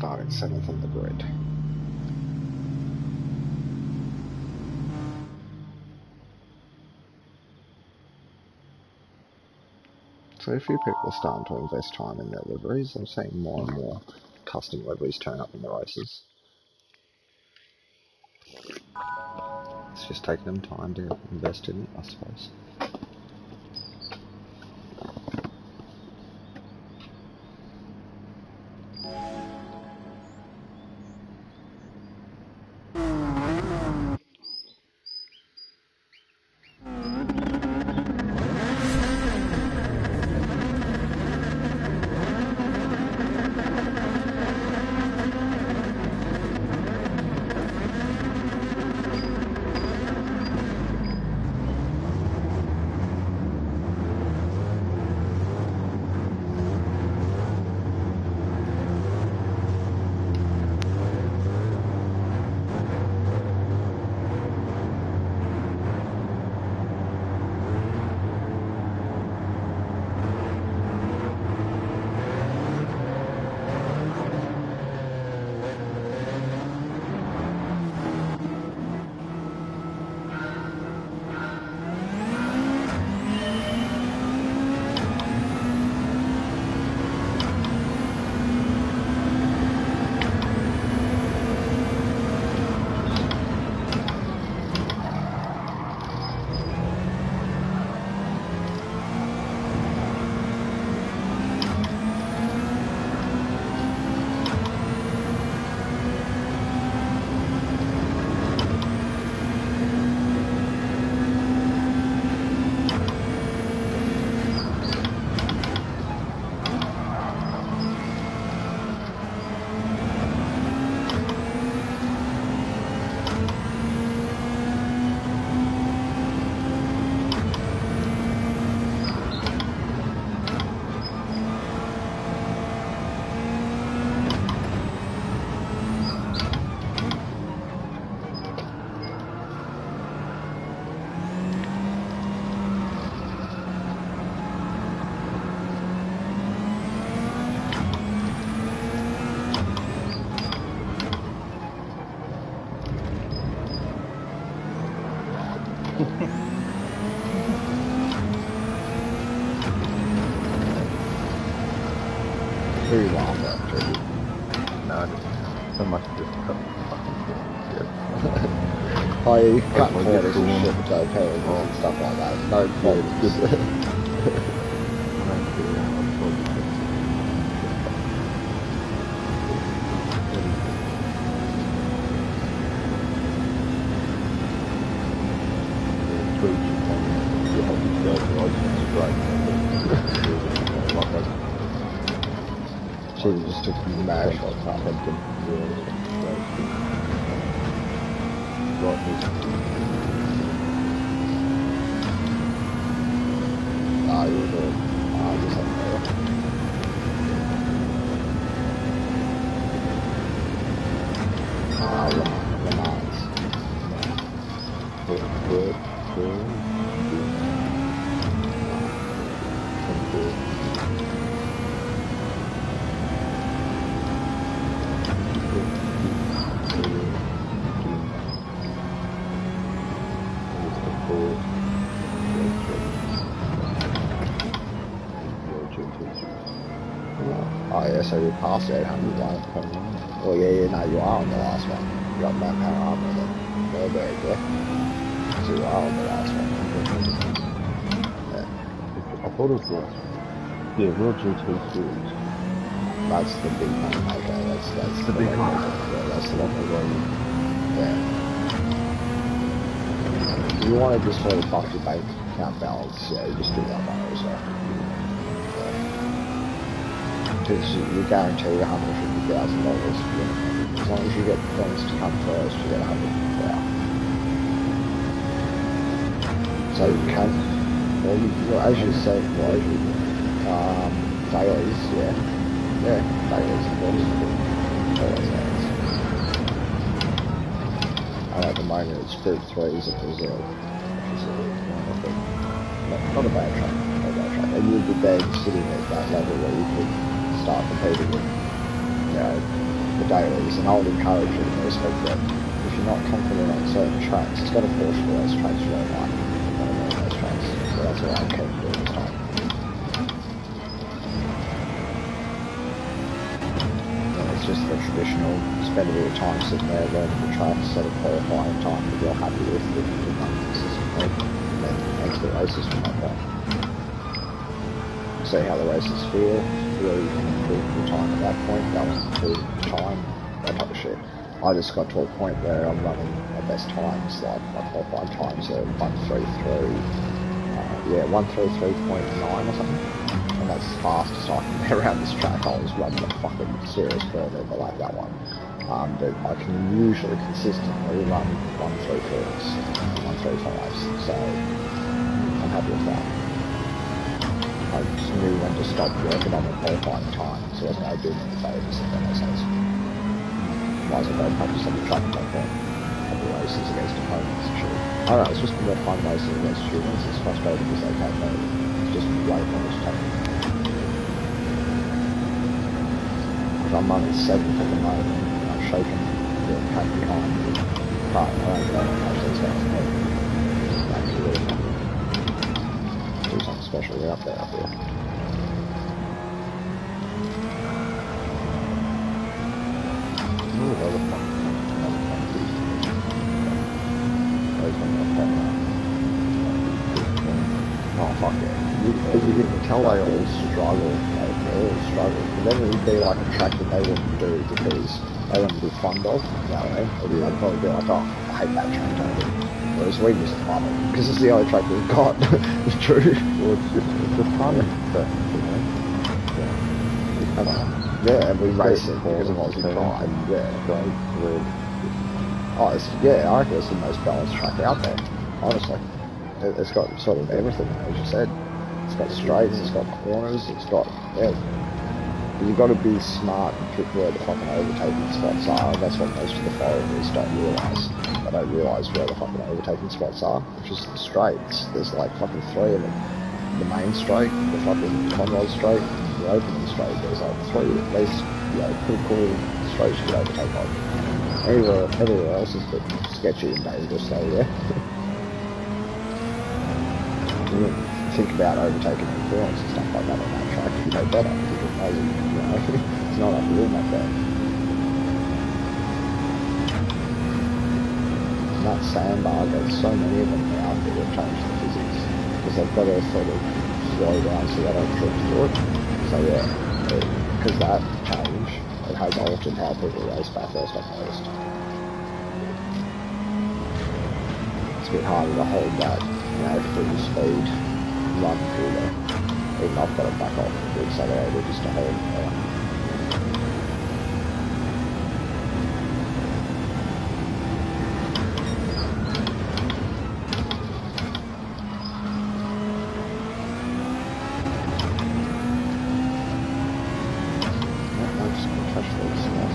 starting 7th on the grid. So a few people are starting to invest time in their liveries. I'm seeing more and more custom liveries turn up in the races. It's just taking them time to invest in it, I suppose. Who are you laughing at, Jody?
No, so much just cut the fucking shit. Yeah.
Oh yeah, you can cut
Like,
corners
just
and
the
shit with JPEGs and stuff like that. No
Yeah,
problems.
it's good. When I do that, I'm probably just
She just took mad shots up. Ah, you're good. Ah, just up there. Ah, Lamar's. Oh yeah, so you're past the 800 one. Oh yeah, no, you are on the last one. You got that power armor then. Well, very good. So you are on the last one. Yeah.
I thought it was the last one. Yeah, Real GT Series.
That's the big money maker. That's
The big one.
Yeah, that's the one we're going. Yeah. If you want to just sort of buff your bank account balance, yeah, you just do that one as well. Because you guarantee $150,000. As long as you get points to come first, you get $150,000. So you can, well, as you said, Dailys, yeah, Dailys, of course, always has. And at the moment it's Group 3s at Brazil, which is not a bad track, and you'd be then sitting at that level where you could start competing with, the dailies, and I would encourage you in the respect that if you're not confident on certain tracks, it's got to force for those tracks you don't like. You want to learn those tracks. So that's what I'm keen to do this time. It's just the traditional spend a bit of time sitting there learning the tracks, sort of qualifying time that you're happy with if you've done consistently, and then enter the races from that point. See how the races feel you can improve your time at that point, going through time, that type of shit. I just got to a point where I'm running my best times, like my qualifying times are 133.9 or something. And that's as fast as I can get around this track. I was running a fucking serious curve over like that one. But I can usually consistently run 134s, 135s, so I'm happy with that. I just knew when to stop working on the qualifying time, so I wasn't doing any favours, if that makes sense. Might as well go practice on the track at that point. A couple of races against opponents and shit. I don't know, it's just more fun racing against humans. It's frustrating because they can't know. It's just way more to take. I'm running 7th at the moment, and I'm shaking the pack behind me. But I don't know how these guys know. That's really fun. Do something special. We're up there, up here. Ooh, those are fun. Oh, fuck it. As you can tell, they all struggle. They all struggle. But then it would be like a track that they wouldn't do because they wouldn't be fond of. You know what I mean? They'd probably be like, oh, I hate that track, don't I? Whereas we just love it because it's the only track we've got. It's true. Well, it's a fun track, you know. Yeah, and we race it because of Aussie Pride. Yeah, great. Oh, I reckon it's the most balanced track out there. Honestly, it's got sort of everything, as you said. It's got straights, it's got corners, it's got But you've got to be smart and pick where the fucking overtaking spots are. That's what most of the foreigners don't realise. They don't realise where the fucking overtaking spots are, which is the straights. There's like fucking 3 of them. The main straight, the fucking Conrod straight, the opening straight. There's like 3 at least, pretty cool straights you can overtake on. Everywhere else is a bit sketchy and dangerous, so yeah. Think about overtaking influence and stuff like that on that track, you know better, because it knows it's not like you're that bad. And that sandbar, there's so many of them now that will change the physics, because they've got to sort of slow down so they don't drift through it. So yeah, because that change, it has altered how people race Bathurst, I've noticed. It's a bit harder to hold that, full speed run through there. Even I've got to back off the accelerator just to hold there. I'm just going to touch those now.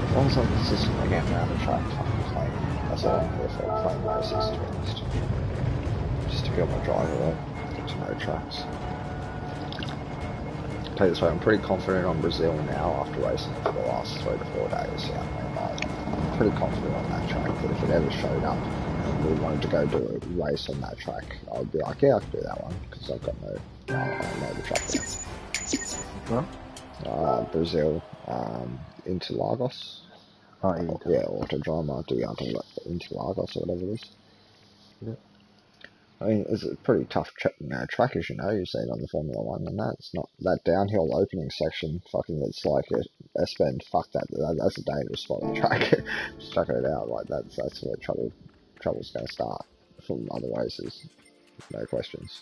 As long as I'm consistently getting around the track, I'm playing. That's all I'm here for, playing races, to be honest. Just to feel my driver right, get to know tracks. I'll tell you this way, I'm pretty confident on Brazil now after racing for the last 3 to 4 days. Yeah, I'm pretty confident on that track that if it ever showed up and we wanted to go do a race on that track, I'd be like, yeah, I can do that one, because I've got I know the track now.
Well,
Brazil, Interlagos.
Oh, yeah.
Yeah, Autodroma do Interlagos or whatever it is.
Yeah.
I mean, it's a pretty tough track, as you know. You've seen on the Formula One, and that's not that downhill opening section. Fucking, it's like a spend. Fuck that. That's a dangerous spot on the track. Just chucking it out. Like that's where trouble's going to start from other races. No questions.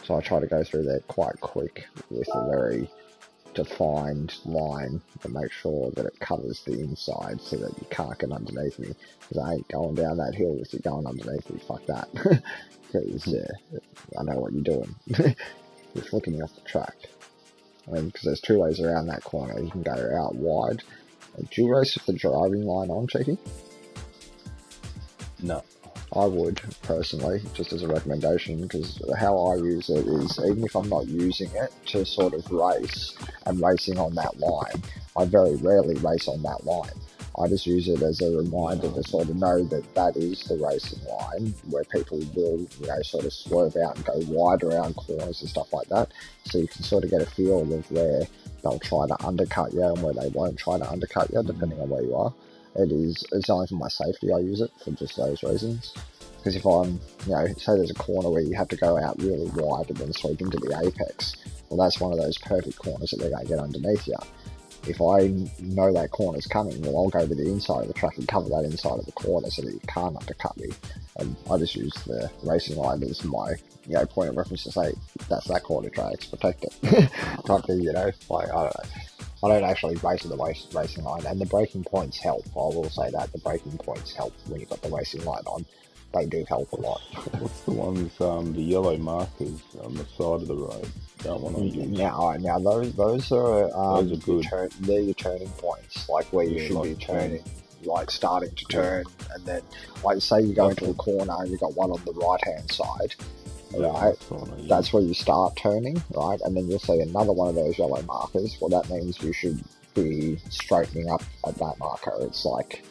So I try to go through there quite quick with a very defined line to make sure that it covers the inside so that you can't get underneath me, because I ain't going down that hill if you're going underneath me. Fuck that. Because I know what you're doing. You're flicking me off the track. I mean, because there's two ways around that corner. You can go out wide. Do you race with the driving line on, Cheeky?
No.
I would, personally, just as a recommendation, because how I use it is, even if I'm not using it to sort of race and racing on that line, I very rarely race on that line. I just use it as a reminder to sort of know that that is the racing line where people will, sort of swerve out and go wide around corners and stuff like that. So you can sort of get a feel of where they'll try to undercut you and where they won't try to undercut you, depending on where you are. It's only for my safety I use it, for just those reasons. Because if I'm, say there's a corner where you have to go out really wide and then sweep into the apex, well, that's one of those perfect corners that they're going to get underneath you. If I know that corner's coming, well, I'll go to the inside of the track and cover that inside of the corner so that you can't undercut me. And I just use the racing line as my, point of reference to say, that's that corner, tracks, protect it. Type thing, like, I don't know. I don't actually race on the racing line, and the braking points help. I will say that the braking points help when you've got the racing line on. They do help a lot.
What's the one with the yellow markers on the side of the road? That one I use.
Now those are
good.
They're your turning points, like where you should be turning, like starting to turn, and then like say you go into a corner and you've got one on the right hand side. Right, that's where you start turning, right, and then you'll see another one of those yellow markers. Well, that means you should be straightening up at that marker. It's like,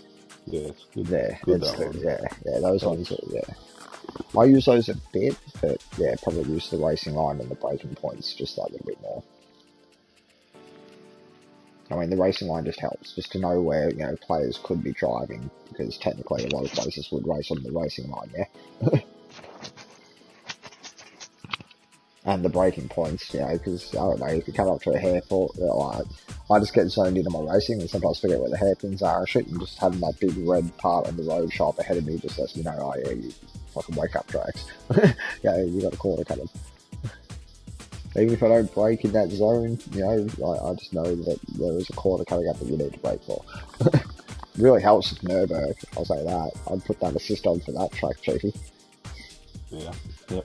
it's good.
There,
good
those ones. I use those a bit, but probably use the racing line and the braking points just that little bit more. I mean, the racing line just helps, just to know where players could be driving, because technically a lot of places would race on the racing line, yeah. And the braking points, because, I don't know, if you come up to a hairpin, I just get zoned into my racing and sometimes forget where the hairpins are and shit, and just having that big red part on the road show up ahead of me just lets me know, oh yeah, you fucking wake up, tracks. You got a corner coming. Even if I don't brake in that zone, I just know that there is a corner coming up that you need to brake for. Really helps with Nürburgring, I'll say that. I'd put that assist on for that track, Cheeky.
Yeah.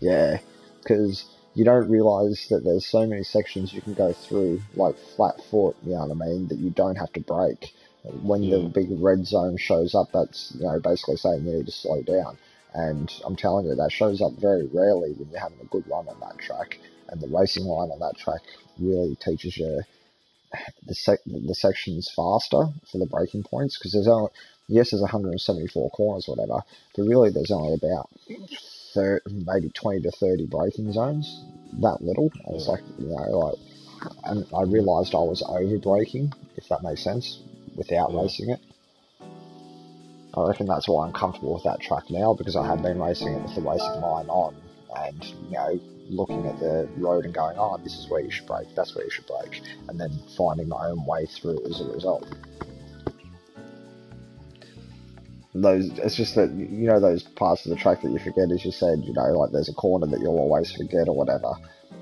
Yeah, because you don't realise that there's so many sections you can go through, like flat foot, you know what I mean, that you don't have to brake. When the big red zone shows up, that's, basically saying you need to slow down. And I'm telling you, that shows up very rarely when you're having a good run on that track. And the racing line on that track really teaches you the sections faster for the braking points, because there's 174 corners or whatever, but really there's only about maybe 20 to 30 braking zones, that little. I was like, and I realised I was over braking, if that makes sense, without racing it. I reckon that's why I'm comfortable with that track now, because I have been racing it with the racing line on, and looking at the road and going, oh, this is where you should brake, that's where you should brake, and then finding my own way through as a result. It's just that, those parts of the track that you forget, as you said, like there's a corner that you'll always forget or whatever.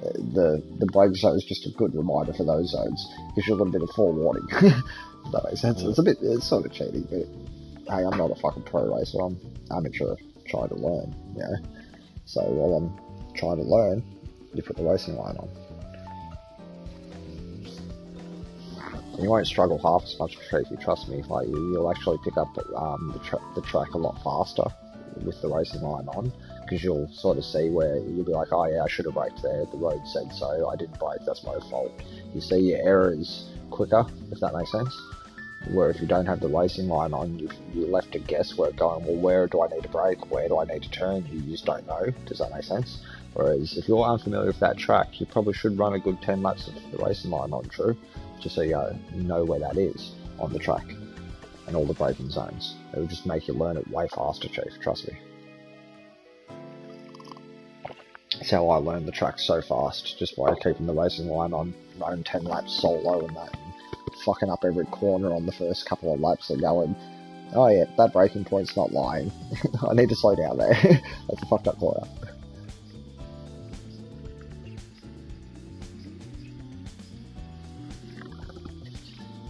The brake zone is just a good reminder for those zones. Gives you a little bit of forewarning. If that makes sense. It's sort of cheating, but hey, I'm not a fucking pro racer. I'm amateur trying to learn, So while I'm trying to learn, you put the racing line on. You won't struggle half as much, Cheeky, trust me. Like, you'll actually pick up the track a lot faster with the racing line on, because you'll sort of see where you'll be like, oh yeah, I should have braked there, the road said so, I didn't brake, that's my fault. You see your errors quicker, if that makes sense. Where if you don't have the racing line on, you're left to guesswork going, well, where do I need to brake? Where do I need to turn? You just don't know. Does that make sense? Whereas if you're unfamiliar with that track, you probably should run a good 10 laps with the racing line on, true? Just so you know where that is on the track and all the braking zones. It will just make you learn it way faster, Chief, trust me. That's how I learned the track so fast, just by keeping the racing line on, running 10 laps solo and that, and fucking up every corner on the first couple of laps and going, oh yeah, that braking point's not lying. I need to slow down there. That's a fucked up corner.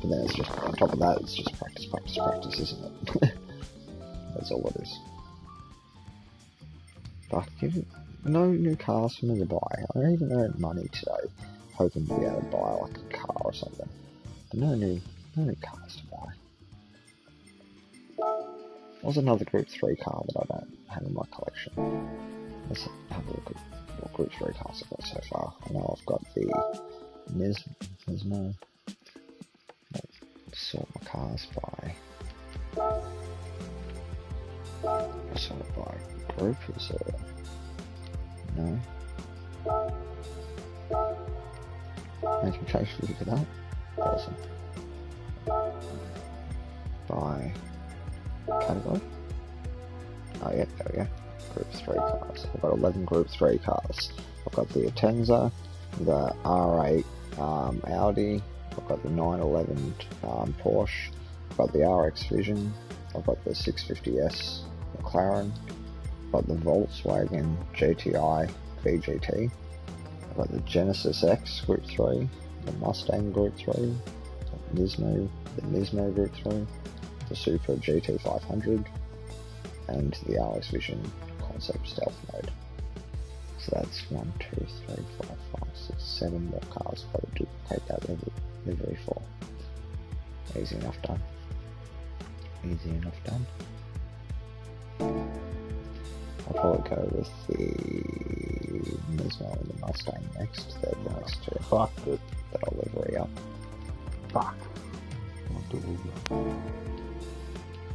But then it's just, on top of that, it's just practice, practice, practice, isn't it? That's all it is. But no new cars for me to buy. I even earned money today, hoping to be able to buy like a car or something. But no new cars to buy. There's another Group 3 car that I don't have in my collection. Let's have a look at what Group 3 cars I've got so far. I know I've got the Nismo. Sort my cars by. I sort it by group, is it? No. Making change for that. Awesome. By category. Oh yeah, there we go. Group 3 cars. I've got 11 Group 3 cars. I've got the Atenza, the R8 Audi, I've got the 911 Porsche, I've got the RX Vision, I've got the 650S McLaren, I've got the Volkswagen GTI VGT, I've got the Genesis X Group 3, the Mustang Group 3, the Nismo Group 3, the Supra GT500, and the RX Vision Concept Stealth Mode. So that's 1, 2, 3, 4, 5, 6, 7 more cars I've got to duplicate that livery for. Easy enough done. Easy enough done. I'll probably go with the Nismo and the Mustang next. They're the next two.
Fuck it.
That I'll livery up.
Fuck. What do we got?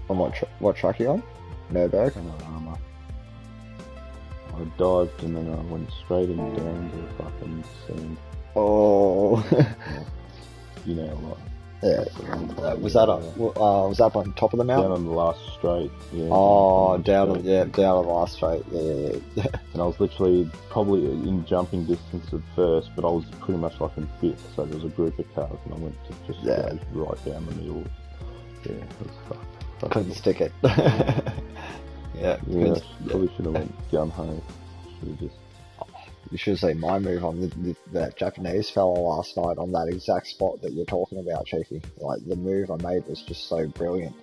On what track are you on? Nürburgring?
Panorama. I dived and then I went straight and down to the fucking sand.
Oh.
You know what?
Yeah. Was that on top of the mountain?
Down on the last straight. Yeah.
Oh, down on the last straight. Yeah.
And I was literally probably in jumping distance at first, but I was pretty much like in fifth. So there was a group of cars, and I went to just go right down the middle. Yeah, it was fucked.
Couldn't stick it. Yeah.
Probably should have went gun ho. Should have just.
You should have seen my move on that Japanese fella last night on that exact spot that you're talking about, Chiefy. Like, the move I made was just so brilliant.